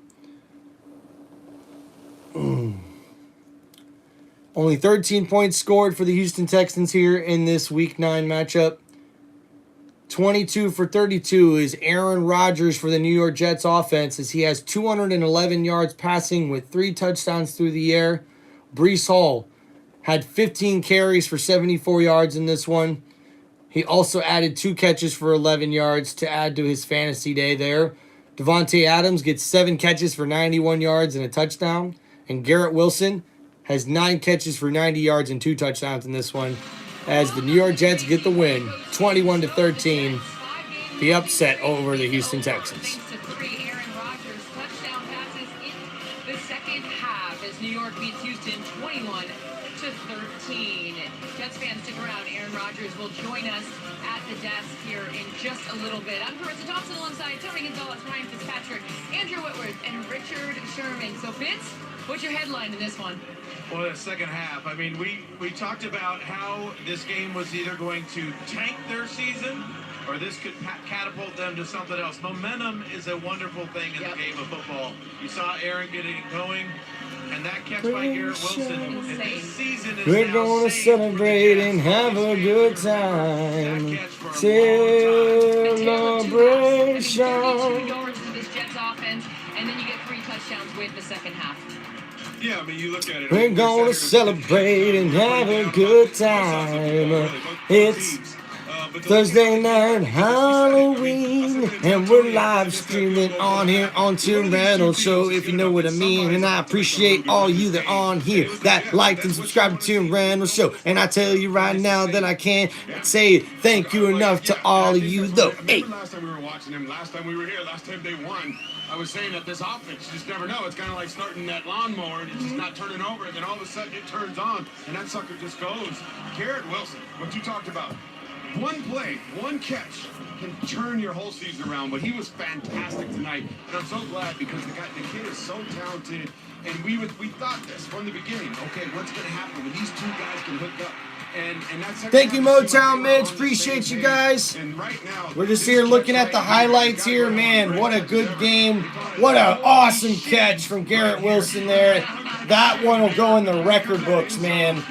Only 13 points scored for the Houston Texans here in this Week 9 matchup. 22 for 32 is Aaron Rodgers for the New York Jets offense as he has 211 yards passing with 3 touchdowns through the air. Breece Hall had 15 carries for 74 yards in this one. He also added 2 catches for 11 yards to add to his fantasy day there. Devontae Adams gets 7 catches for 91 yards and a touchdown. And Garrett Wilson has 9 catches for 90 yards and 2 touchdowns in this one as the New York Jets get the win, 21-13, the upset over the Houston Texans. Thanks to 3 Aaron Rodgers touchdown passes in the second half as New York beats Houston 21-13. Jets fans, stick around. Aaron Rodgers will join us at the desk here in just a little bit. I'm Carissa Thompson alongside Tony Gonzalez, Ryan Fitzpatrick, Andrew Whitworth, and Richard Sherman. So, Fitz, what's your headline in this one? Well, the second half. I mean, we talked about how this game was either going to tank their season or this could catapult them to something else. Momentum is a wonderful thing in the game of football. You saw Aaron getting it going, and that catch by Garrett Wilson. And this season is We're now going to saved celebrate for the and Jets. have a good time. Celebration. 32 yards to this Jets offense, and then you get 3 touchdowns with the second half. Yeah, I mean, you look at it. We're going to celebrate and have a good time. It's Thursday night Halloween, and we're live streaming on here on Tim Reynolds Show, if you know what I mean. And I appreciate all you that are on here that liked and subscribed to Tim Reynolds Show. And I tell you right now that I can't say thank you enough to all of you, though. Hey. Last time we were watching them, last time we were here, last time they won, I was saying that this offense, you just never know. It's kind of like starting that lawnmower and it's just not turning over, and then all of a sudden it turns on, and that sucker just goes. Garrett Wilson, what you talked about, one play, one catch can turn your whole season around, but he was fantastic tonight, and I'm so glad because the kid is so talented, and we thought this from the beginning. Okay, what's going to happen when these 2 guys can hook up? And that's Thank you, Motown Mitch. Appreciate you guys. We're just here looking at the highlights here. Man, what a good game. What an awesome catch from Garrett Wilson there. That one will go in the record books, man.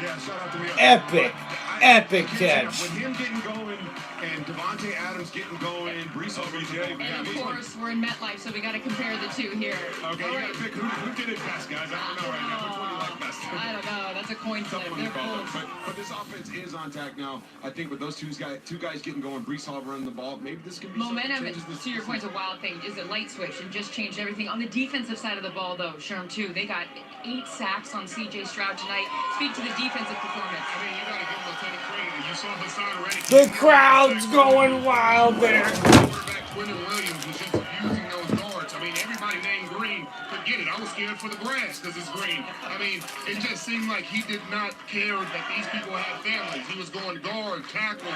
Epic catch. With him getting going and Devontae Adams getting going, Brees Hall getting going. And of course, we're in MetLife, so we got to compare the two here. Okay, you got to pick who did it best, guys. I don't know right now. Which one do you like best? I don't know. That's a coin flip. They're close. But this offense is on tack now. I think with those two guys getting going, Brees Hall running the ball, maybe this can be momentum. This to your point, a wild thing is a light switch and just changed everything. On the defensive side of the ball, though, Sherm too, they got 8 sacks on C.J. Stroud tonight. Speak to the defensive performance. I mean, you got to give them a ton of credit. You saw Hassan already. The crowd's going wild there. Quarterback Quentin Williams was just abusing those guards. I mean, everybody named Green. Forget it. I was scared for the grass because it's green. I mean, it just seemed like he did not care that these people had families. He was going guard, tackle,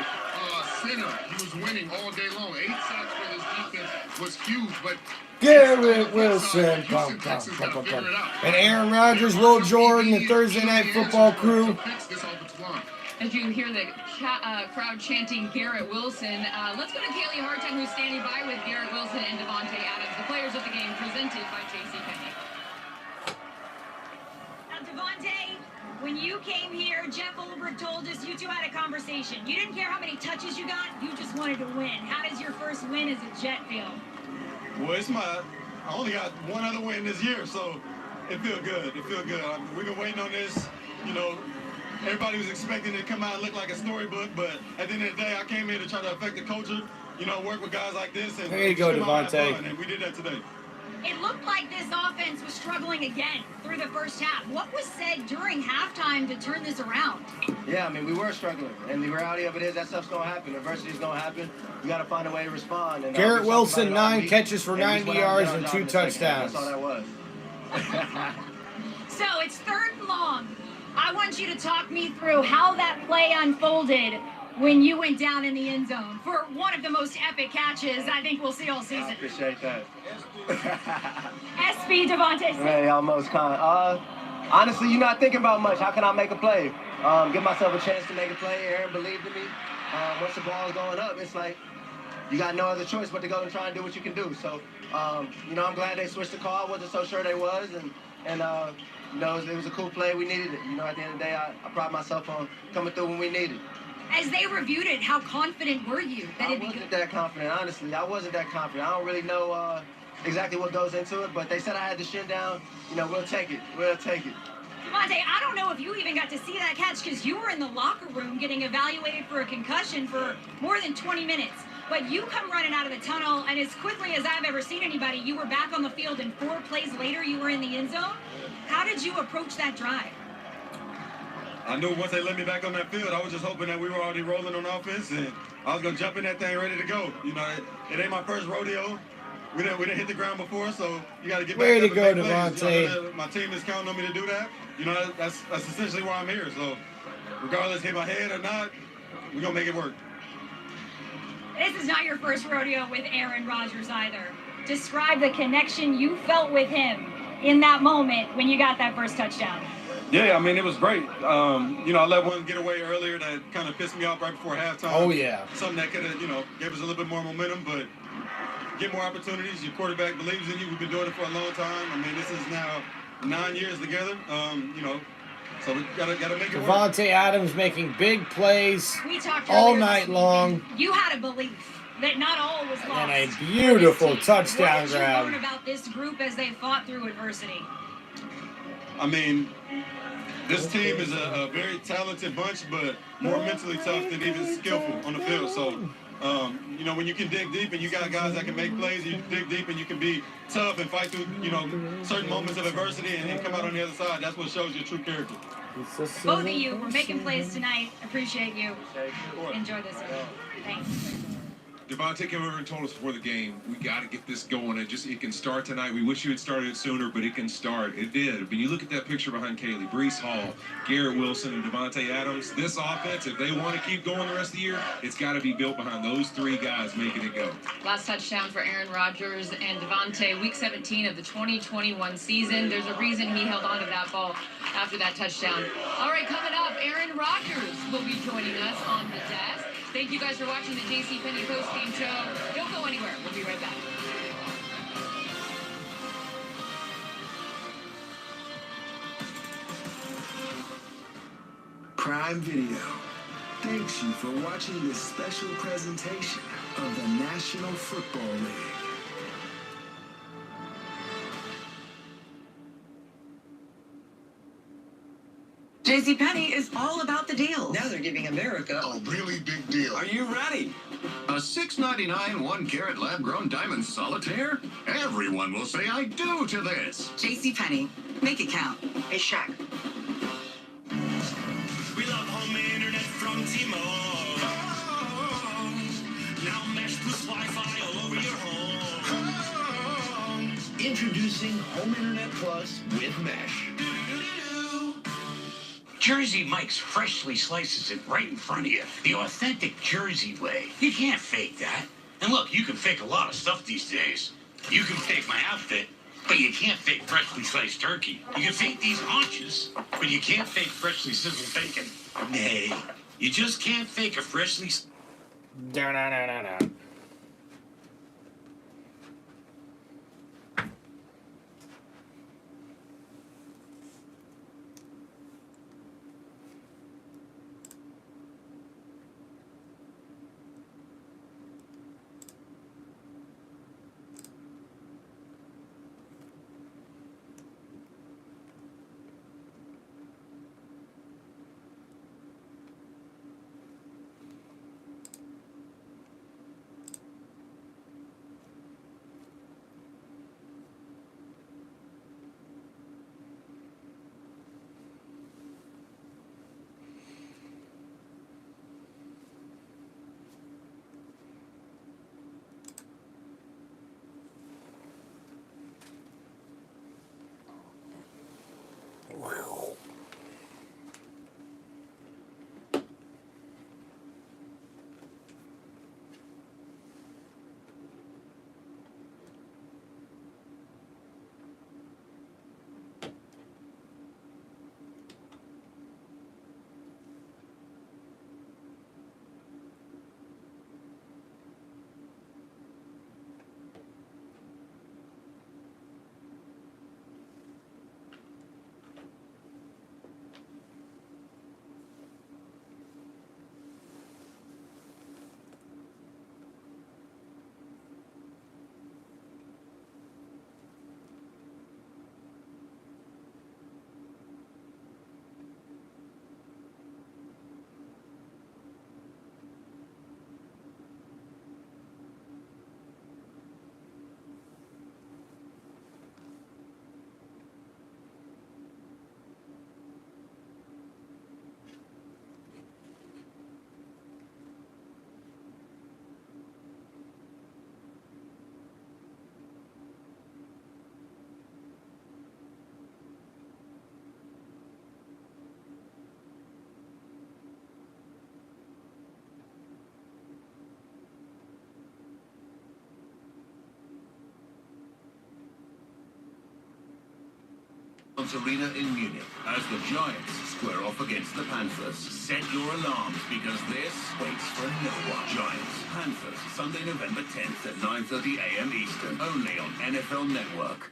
center. He was winning all day long. 8 sacks for his defense was huge, but Garrett Wilson. And Aaron Rodgers, Will Jordan, the Thursday Night Football crew. As you hear the crowd chanting Garrett Wilson, let's go to Kaylee Hartung, who's standing by with Garrett Wilson and Devontae Adams, the players of the game, presented by JCPenney. Now, Devontae, when you came here, Jeff Ulbrich told us you two had a conversation. You didn't care how many touches you got, you just wanted to win. How does your first win as a Jet feel? Well, I only got one other win this year, so it feels good. It feels good. We've been waiting on this, you know. Everybody was expecting it to come out and look like a storybook, but at the end of the day, I came here to try to affect the culture, you know, work with guys like this. And there you go, Devontae. And we did that today. It looked like this offense was struggling again through the first half. What was said during halftime to turn this around? Yeah, I mean, we were struggling. And the reality of it is that stuff's going to happen. Adversity is going to happen. You got to find a way to respond. And, Garrett Wilson, 9 catches for 90 yards and 2 touchdowns. That's all that was. So it's 3rd and long. I want you to talk me through how that play unfolded when you went down in the end zone for one of the most epic catches I think we'll see all season. I appreciate that. SB Devontae. Man, y'all most kind. Honestly, you're not thinking about much. How can I make a play? Give myself a chance to make a play. Aaron believed in me. Once the ball is going up, it's like you got no other choice but to go and try and do what you can do. So, you know, I'm glad they switched the call. I wasn't so sure they was, and you know, it was a cool play. We needed it. You know, at the end of the day, I pride myself on coming through when we needed. As they reviewed it, how confident were you that it'd be good? I wasn't that confident, honestly. I wasn't that confident. I don't really know exactly what goes into it, but they said I had the shin down. You know, we'll take it. We'll take it. Devontae, I don't know if you even got to see that catch because you were in the locker room getting evaluated for a concussion for more than 20 minutes. But you come running out of the tunnel, and as quickly as I've ever seen anybody, you were back on the field, and 4 plays later, you were in the end zone. How did you approach that drive? I knew once they let me back on that field, I was just hoping that we were already rolling on offense, and I was going to jump in that thing ready to go. You know, it ain't my first rodeo. We didn't hit the ground before, so you got to get back Way to to go, the big plays. Devontae. You know, my team is counting on me to do that. You know, that's essentially why I'm here. So regardless, hit my head or not, we're going to make it work. This is not your first rodeo with Aaron Rodgers either. Describe the connection you felt with him in that moment when you got that first touchdown. Yeah, I mean, it was great. You know, I let one get away earlier that kind of pissed me off right before halftime. Oh, yeah. Something that could have, you know, gave us a little bit more momentum, but get more opportunities. Your quarterback believes in you. We've been doing it for a long time. I mean, this is now 9 years together, you know, so we gotta make it work. Devontae Adams making big plays We talked all earlier night this long. week, and you had a belief that not all was lost. And a beautiful touchdown What did you grab. learn about this group as they fought through adversity? I mean, this team is a very talented bunch, but more mentally tough than even skillful on the field. So, you know, when you can dig deep and you got guys that can make plays, you dig deep and you can be tough and fight through, you know, certain moments of adversity and come out on the other side. That's what shows your true character. Both of you were making plays tonight. Appreciate you. Enjoy this one. Thanks. Devontae came over and told us before the game, we got to get this going. It can start tonight. We wish you had started it sooner, but it can start. It did. When you look at that picture behind Kaylee, Brees Hall, Garrett Wilson, and Devontae Adams, this offense, if they want to keep going the rest of the year, it's got to be built behind those 3 guys making it go. Last touchdown for Aaron Rodgers and Devontae, week 17 of the 2021 season. There's a reason he held on to that ball after that touchdown. All right, coming up, Aaron Rodgers will be joining us on the desk. Thank you guys for watching the JCPenney Postgame Show. Don't go anywhere. We'll be right back. Prime Video. thanks you for watching this special presentation of the National Football League. JCPenney is all about the deals. Now they're giving America A really big deal. Are you ready? A $6.99 1-carat lab-grown diamond solitaire? Everyone will say I do to this. JCPenney. Make it count. Hey, Shaq. We love home internet from T-Mobile. Now Mesh plus Wi-Fi all over your home. Introducing Home Internet Plus with Mesh. Jersey Mike's freshly slices it right in front of you. The authentic Jersey way. You can't fake that. And look, you can fake a lot of stuff these days. You can fake my outfit, but you can't fake freshly sliced turkey. You can fake these haunches, but you can't fake freshly sizzled bacon. Nay, you just can't fake a freshly... No. Arena in Munich as the Giants square off against the Panthers. Set your alarms because this waits for no one. Giants, Panthers, Sunday, November 10th at 9:30 a.m. Eastern, only on NFL Network.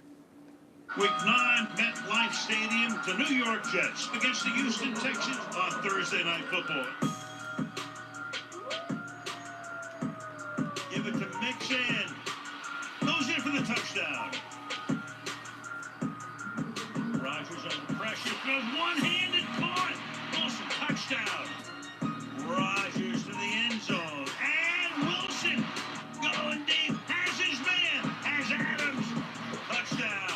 Week 9, MetLife Stadium, the New York Jets against the Houston Texans on Thursday Night Football. Give it to Mixon. Goes in for the touchdown. Rodgers under pressure, throws one-handed caught. Wilson touchdown. Rodgers to the end zone. And Wilson going deep. Has his man. Has Adams. Touchdown.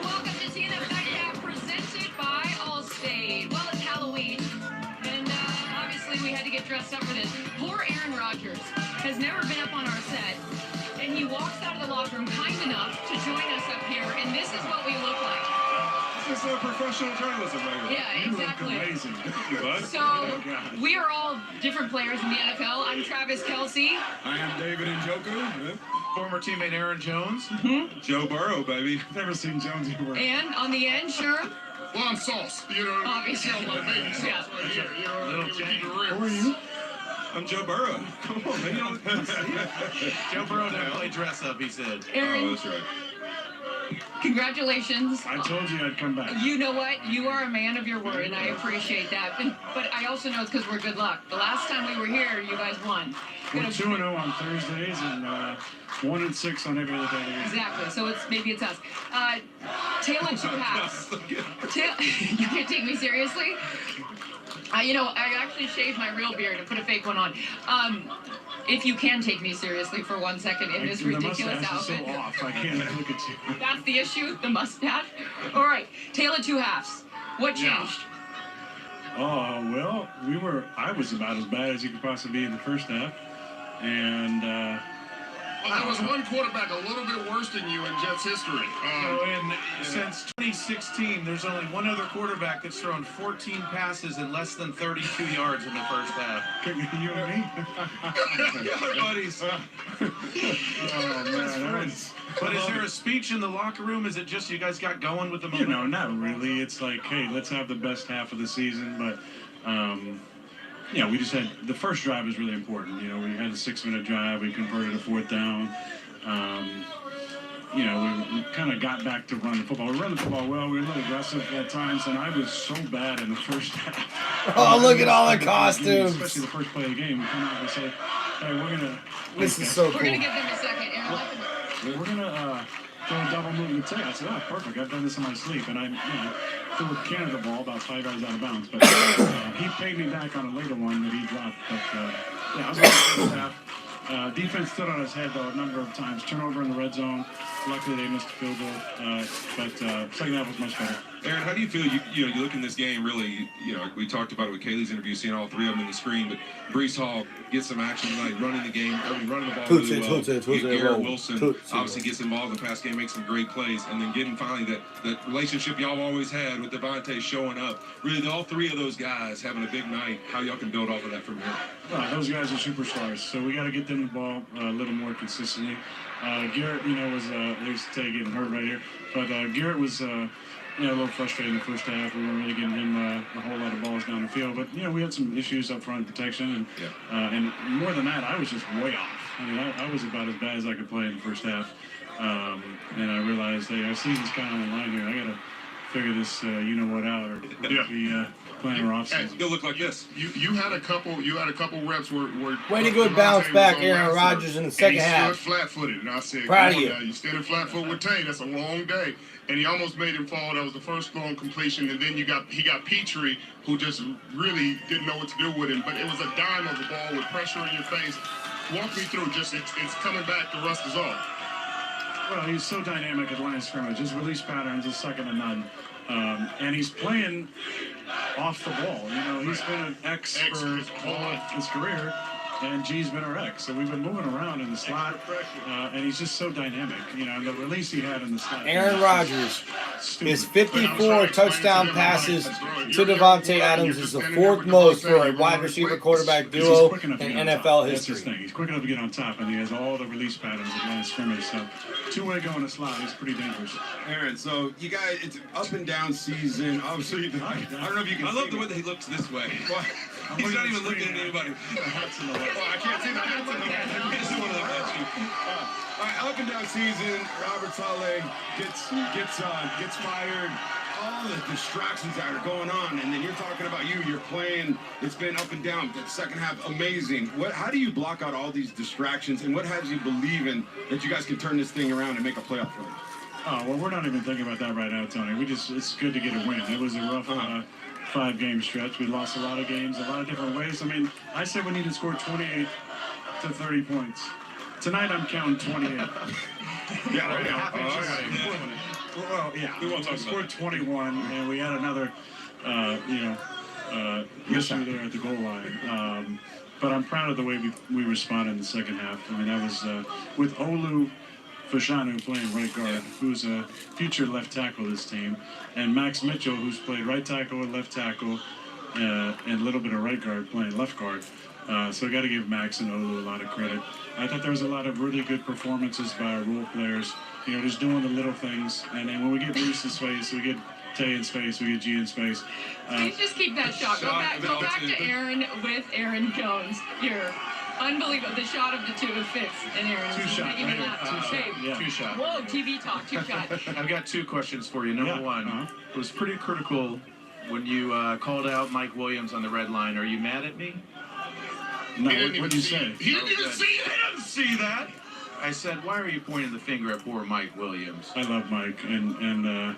Welcome to TNF Nightcap presented by Allstate. Well, it's Halloween. And obviously we had to get dressed up for this. Poor Aaron Rodgers has never been up on our set, and he walks out of the locker room kind enough to join us up here, and this is what we look like. This is professional journalism right here. Yeah, exactly. You look amazing. Thank you, bud. So, we are all different players in the NFL. I'm Travis Kelce. I am David Njoku. Yeah. Former teammate Aaron Jones. Joe Burrow, baby. Never seen Jones anywhere. And on the end, sure. Well, I'm sauce. You know, Obviously. you know, my baby sauce Yeah. right here. You know, Little we keep Jenny. it real. Who are you? I'm Joe Burrow. Come on, man. You don't see it. Joe Burrow didn't play dress up, he said. Aaron, Oh, that's right. Congratulations. I told you I'd come back. You know what? You are a man of your word, and I appreciate that. But I also know it's because we're good luck. The last time we were here, you guys won. We're 2-0 on Thursdays and 1-6 on every other day. Exactly. So maybe it's us. Tail of two halves. You can't take me seriously? I actually shaved my real beard and put a fake one on. If you can take me seriously for 1 second in this ridiculous outfit. So off. I can't look at you. That's the issue, the mustache. All right, tail of two halves. What changed? Oh, well, I was about as bad as you could possibly be in the first half. And, well, there was one quarterback a little bit worse than you in Jets history. Since 2016, there's only one other quarterback that's thrown 14 passes in less than 32 yards in the first half. You and me? Our buddies. Oh, man. But is there a speech in the locker room? Is it just you guys got going with the momentum? Not really. It's like, hey, let's have the best half of the season. But, we just had the first drive was really important. We had a 6-minute drive. We converted a 4th down. We kind of got back to run the football. We ran the football well. We were a little aggressive at times, and I was so bad in the first half. Oh, look at all the costumes. Especially the first play of the game. We come out and say, hey, we're going to... This is so cool. We're going to give them a second. Aaron, we're going to throw a double move and say, I said, oh, perfect. I've done this in my sleep. And I threw a Canada ball about 5 yards out of bounds. But he paid me back on a later one that he dropped. But, I was going to the first half. Defense stood on his head, though, a number of times. Turnover in the red zone. Luckily, they missed the field goal. But second half was much better. Aaron, how do you feel? You look in this game, really, we talked about it with Kaylee's interview, seeing all three of them in the screen, but Breece Hall gets some action tonight, running the game, running the ball really well. Garrett Wilson obviously gets involved in the pass game, makes some great plays, and then getting finally that relationship y'all always had with Devontae showing up. Really, all three of those guys having a big night, how y'all can build off of that from here. Those guys are superstars, so we got to get them the ball a little more consistently. Garrett, was there's Tay getting hurt right here, but Garrett was a little frustrated in the first half. We weren't really getting him a whole lot of balls down the field, but we had some issues up front protection, and more than that, I was just way off. I was about as bad as I could play in the first half, and I realized, hey, our season's kind of on the line here. I got to figure this what out, or be playing our offseason. You'll look like this. You had a couple reps where way to go bounce back Aaron Rodgers in the second half. He stood flat-footed, and I said, proud of you. You standing flat-footed with Tay. That's a long day. And he almost made him fall. That was the first long completion. And then he got Petrie, who just really didn't know what to do with him. But it was a dime of the ball with pressure in your face. Walk me through. It's coming back. The rust is off. Well, he's so dynamic at line of scrimmage. His release patterns is second to none. And he's playing off the ball. He's been an X for all of his career. And G's been our X. So we've been moving around in the slot, and he's just so dynamic. The release he had in the slot. Aaron Rodgers, his 54 touchdown passes to Devontae Adams is the 4th most for a wide receiver quarterback duo in NFL history. He's quick enough to get on top, and he has all the release patterns at line of scrimmage. So two-way going to slot, he's pretty dangerous. Aaron, so you guys, it's up and down season. Obviously, I don't know if you can. I love the way that he looks this way. He's not even looking at anybody. I can't see the hats in the All right, up and down season. Robert Saleh gets fired. All the distractions that are going on, and then you're talking about you're playing. It's been up and down. The second half, amazing. How do you block out all these distractions, and what has you believing that you guys can turn this thing around and make a playoff run? Oh well, we're not even thinking about that right now, Tony. It's good to get a win. It was a rough 5-game stretch. We lost a lot of games, a lot of different ways. I said we need to score 28 to 30 points. Tonight I'm counting 28. Well, we won't talk scored 21, and we had another, issue there at the goal line. But I'm proud of the way we responded in the second half. That was with Olu Fashanu playing right guard, who's a future left tackle of this team, and Max Mitchell, who's played right tackle and left tackle, and a little bit of right guard playing left guard. So I got to give Max and Olu a lot of credit. I thought there was a lot of really good performances by our role players, just doing the little things. And then when we get Breece in space, we get Tay in space, we get G in space. Please just keep that shot. Go back to Aaron with Aaron Jones. Here. Unbelievable. The shot of the two fits in Aaron. Two shot. Even that. Two shot. Whoa, TV talk. Two shot. I've got two questions for you. Number one, it was pretty critical when you called out Mike Williams on the red line. Are you mad at me? No, what did you say? He didn't even see it. I didn't see that. I said, why are you pointing the finger at poor Mike Williams? I love Mike, and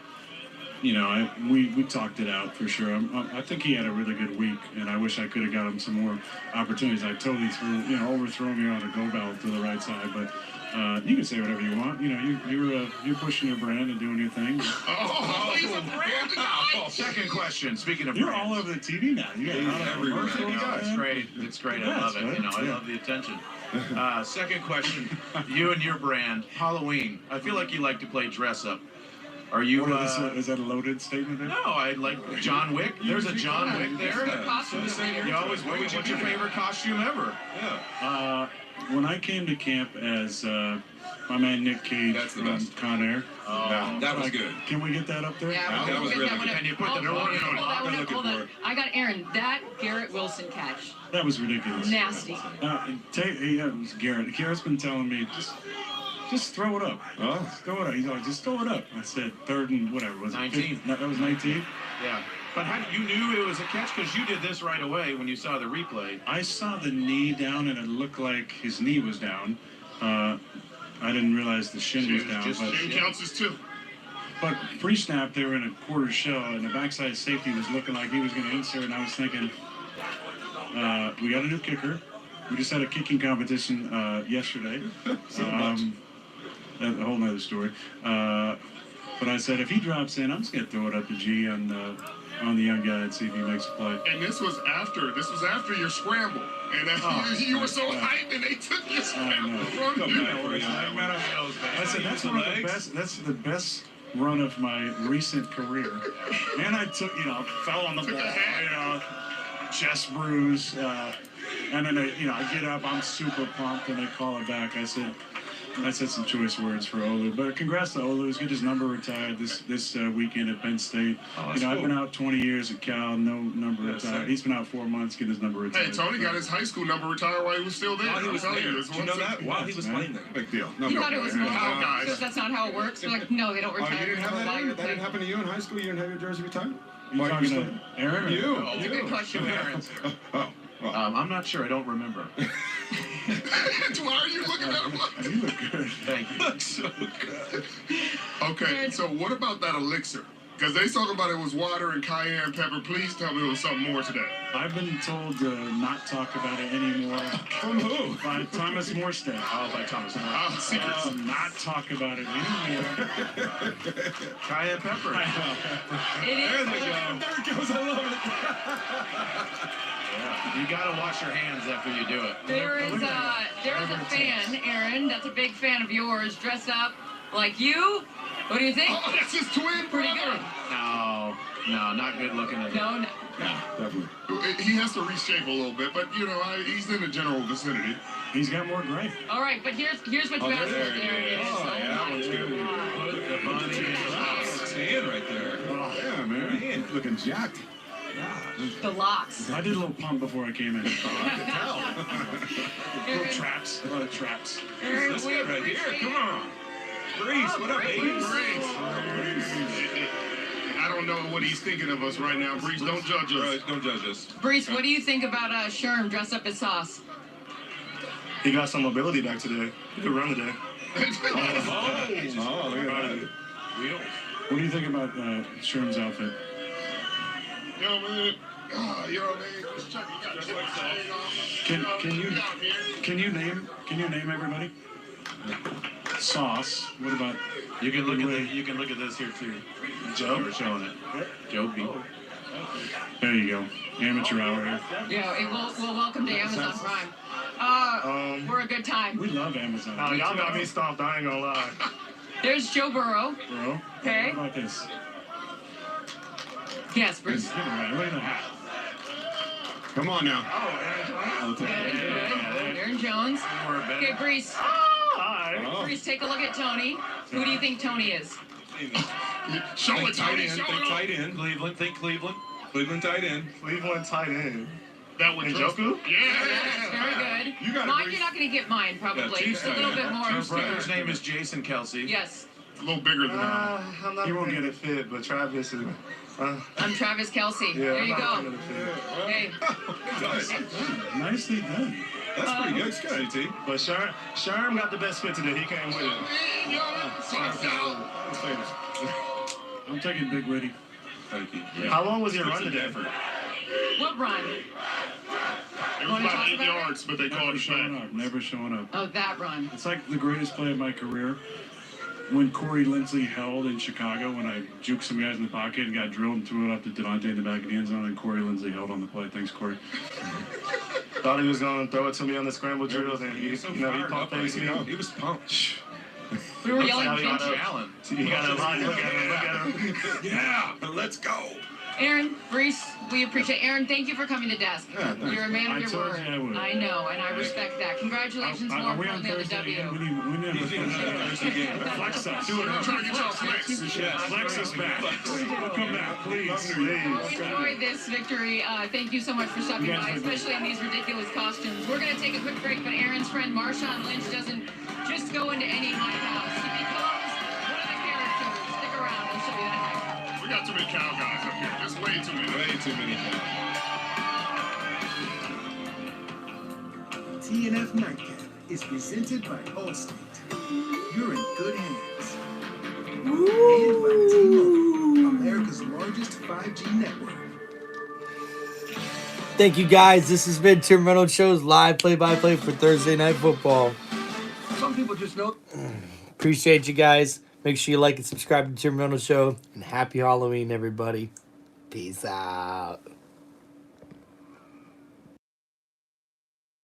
you know, we talked it out for sure. I think he had a really good week, and I wish I could have got him some more opportunities. I totally overthrew me on a go ballot to the right side, but you can say whatever you want. You know, you're pushing your brand and doing your thing. Oh, he's a brand guy. Second question. Speaking of you're brands. all over the TV now. It's great. It's great. I love it. You know, I love the attention. Second question. You and your brand, Halloween. I feel like you like to play dress up. Are you? Is that a loaded statement there? No, I like John Wick. There's a John Wick there. You always win. What's your favorite costume ever? Yeah. When I came to camp as my man Nick Cage from Con Air. Oh, that was good. Can we get that up there? Yeah, that was really good. And you put the Hold on. I got Aaron. That Garrett Wilson catch. That was ridiculous. Nasty. It was Garrett. Garrett's been telling me just throw it up. Oh. Just throw it up. He's like, just throw it up. I said third and whatever. Was 19. That was 19? Yeah. But you knew it was a catch because you did this right away when you saw the replay. I saw the knee down and it looked like his knee was down. I didn't realize the shin was down. Shin counts as two. But pre-snap, they were in a quarter shell, and the backside safety was looking like he was going to insert, and I was thinking, we got a new kicker. We just had a kicking competition yesterday. That's a whole nother story. But I said, if he drops in, I'm just going to throw it up to G on the young guy and see if he makes a play. And this was after your scramble. And you were so hyped, and they took your scramble from you. I said, that's one of the best. That's the best run of my recent career. And I took, fell on the ball, chest bruise. And then I get up, I'm super pumped, and they call it back. I said some choice words for Olu, but congrats to Olu. He's got his number retired this weekend at Penn State. I've been out 20 years at Cal, no number retired. He's been out 4 months, getting his number retired. Hey, Tony got his high school number retired while he was still there. While he was there. Did you know that? While he was playing there. Big deal. You thought it was because that's not how it works. They're like, no, they don't retire. You didn't have that? That Didn't happen to you in high school? You didn't have your jersey retired? You talking to Aaron? You. That's a good question, Aaron. I'm not sure. I don't remember. Why are you looking at him like that? You look good. Thank you. Looks so good. Okay, so what about that elixir? Because they talking about it was water and cayenne pepper. Please tell me it was something more today. I've been told to not talk about it anymore. From who? By Thomas Morstead. Oh, by Thomas Morstead. Secrets. Not talk about it anymore. Cayenne pepper. It is. There it goes. I love it. You gotta wash your hands after you do it. There is a fan, Aaron, that's a big fan of yours, dressed up like you. What do you think? Oh, that's his twin Pretty brother. good. No, not good looking at No. Definitely. He has to reshape a little bit, but he's in the general vicinity. He's got more gray. All right, but here's what you asked for. There it is. Oh, yeah, that one's good. The bunny and tan right there. Oh, yeah, man. Looking jacked. The locks. I did a little pump before I came in. I can tell. Little traps. A lot of traps. Aaron, This guy right here. Come on. Breeze, what up, baby? I don't know what he's thinking of us right now. Breeze, don't judge us. Right, don't judge us. Brees, what do you think about Sherm dressed up as Sauce? He got some mobility back today. He could run today. Oh, look at that. What do you think about Sherm's outfit? Yo, man. Just check. You got Can you name everybody? Sauce. What about You can look at this here too. Joe, we're showing it. Joe B. There you go. Amateur hour here. Yeah, we'll welcome to Amazon Prime. We're a good time. We love Amazon. Oh, y'all got me stopped. I ain't gonna lie. There's Joe Burrow. Bro. Okay. What about this? Yes, Bruce. Look at the hat. Come on now. Aaron Jones. Okay, Brees. Hi. Brees, take a look at Tony. Who do you think Tony is? Show it, Tony. Think tight end. Cleveland. Think Cleveland. Cleveland tight end. Cleveland tight end. That one, Njoku? Yeah. Yes, very good. You got Mine, you're not going to get mine, probably. Chiefs A little bit more. Your brother's name is Jason Kelsey. Yes. a little bigger than that. I'm not going to get it fit, but Travis is. I'm Travis Kelsey. Yeah, There you I'm not go. gonna fit. Hey. Nicely done. That's pretty good. It's good, AT. But Sherm got the best fit today. He came with it. I'm taking Big Witty. Thank you. How long was your run today? What run? It was about 8 yards, but they called it back. Never showing up. Oh, that run. It's like the greatest play of my career. When Corey Linsley held in Chicago, when I juked some guys in the pocket and got drilled and threw it up to Devontae in the back of the end zone, and Corey Linsley held on the play. Thanks, Corey. Thought he was going to throw it to me on the scramble drills, and he pumped me. He was pumped. We were yelling Josh Finch. Allen. You got to line. Look at him. Yeah, let's go. Aaron, Reese, we appreciate Aaron, thank you for coming to desk. You're a man of your told word. you I would. I know, and I respect that. Congratulations, more we on importantly, on the Thursday W. again? We never flex us. I'm trying to get y'all flex. Flex us back. We'll come back, please. Enjoy this victory. Thank you so much for stopping by, especially in these ridiculous costumes. We're going to take a quick break, but Aaron's friend Marshawn Lynch doesn't just go into any hideout. He becomes one of the characters. Stick around. I'll show you that. We got too many cow guys up here. There's way too many. Way too many. TNF Nightcap is presented by Allstate. You're in good hands. And by T-Mobile, America's largest 5G network. Thank you, guys. This has been Tim Reynolds Show's live play-by-play for Thursday Night Football. Some people just know. Appreciate you guys. Make sure you like and subscribe to Tim Reynolds Show. And happy Halloween, everybody. Peace out.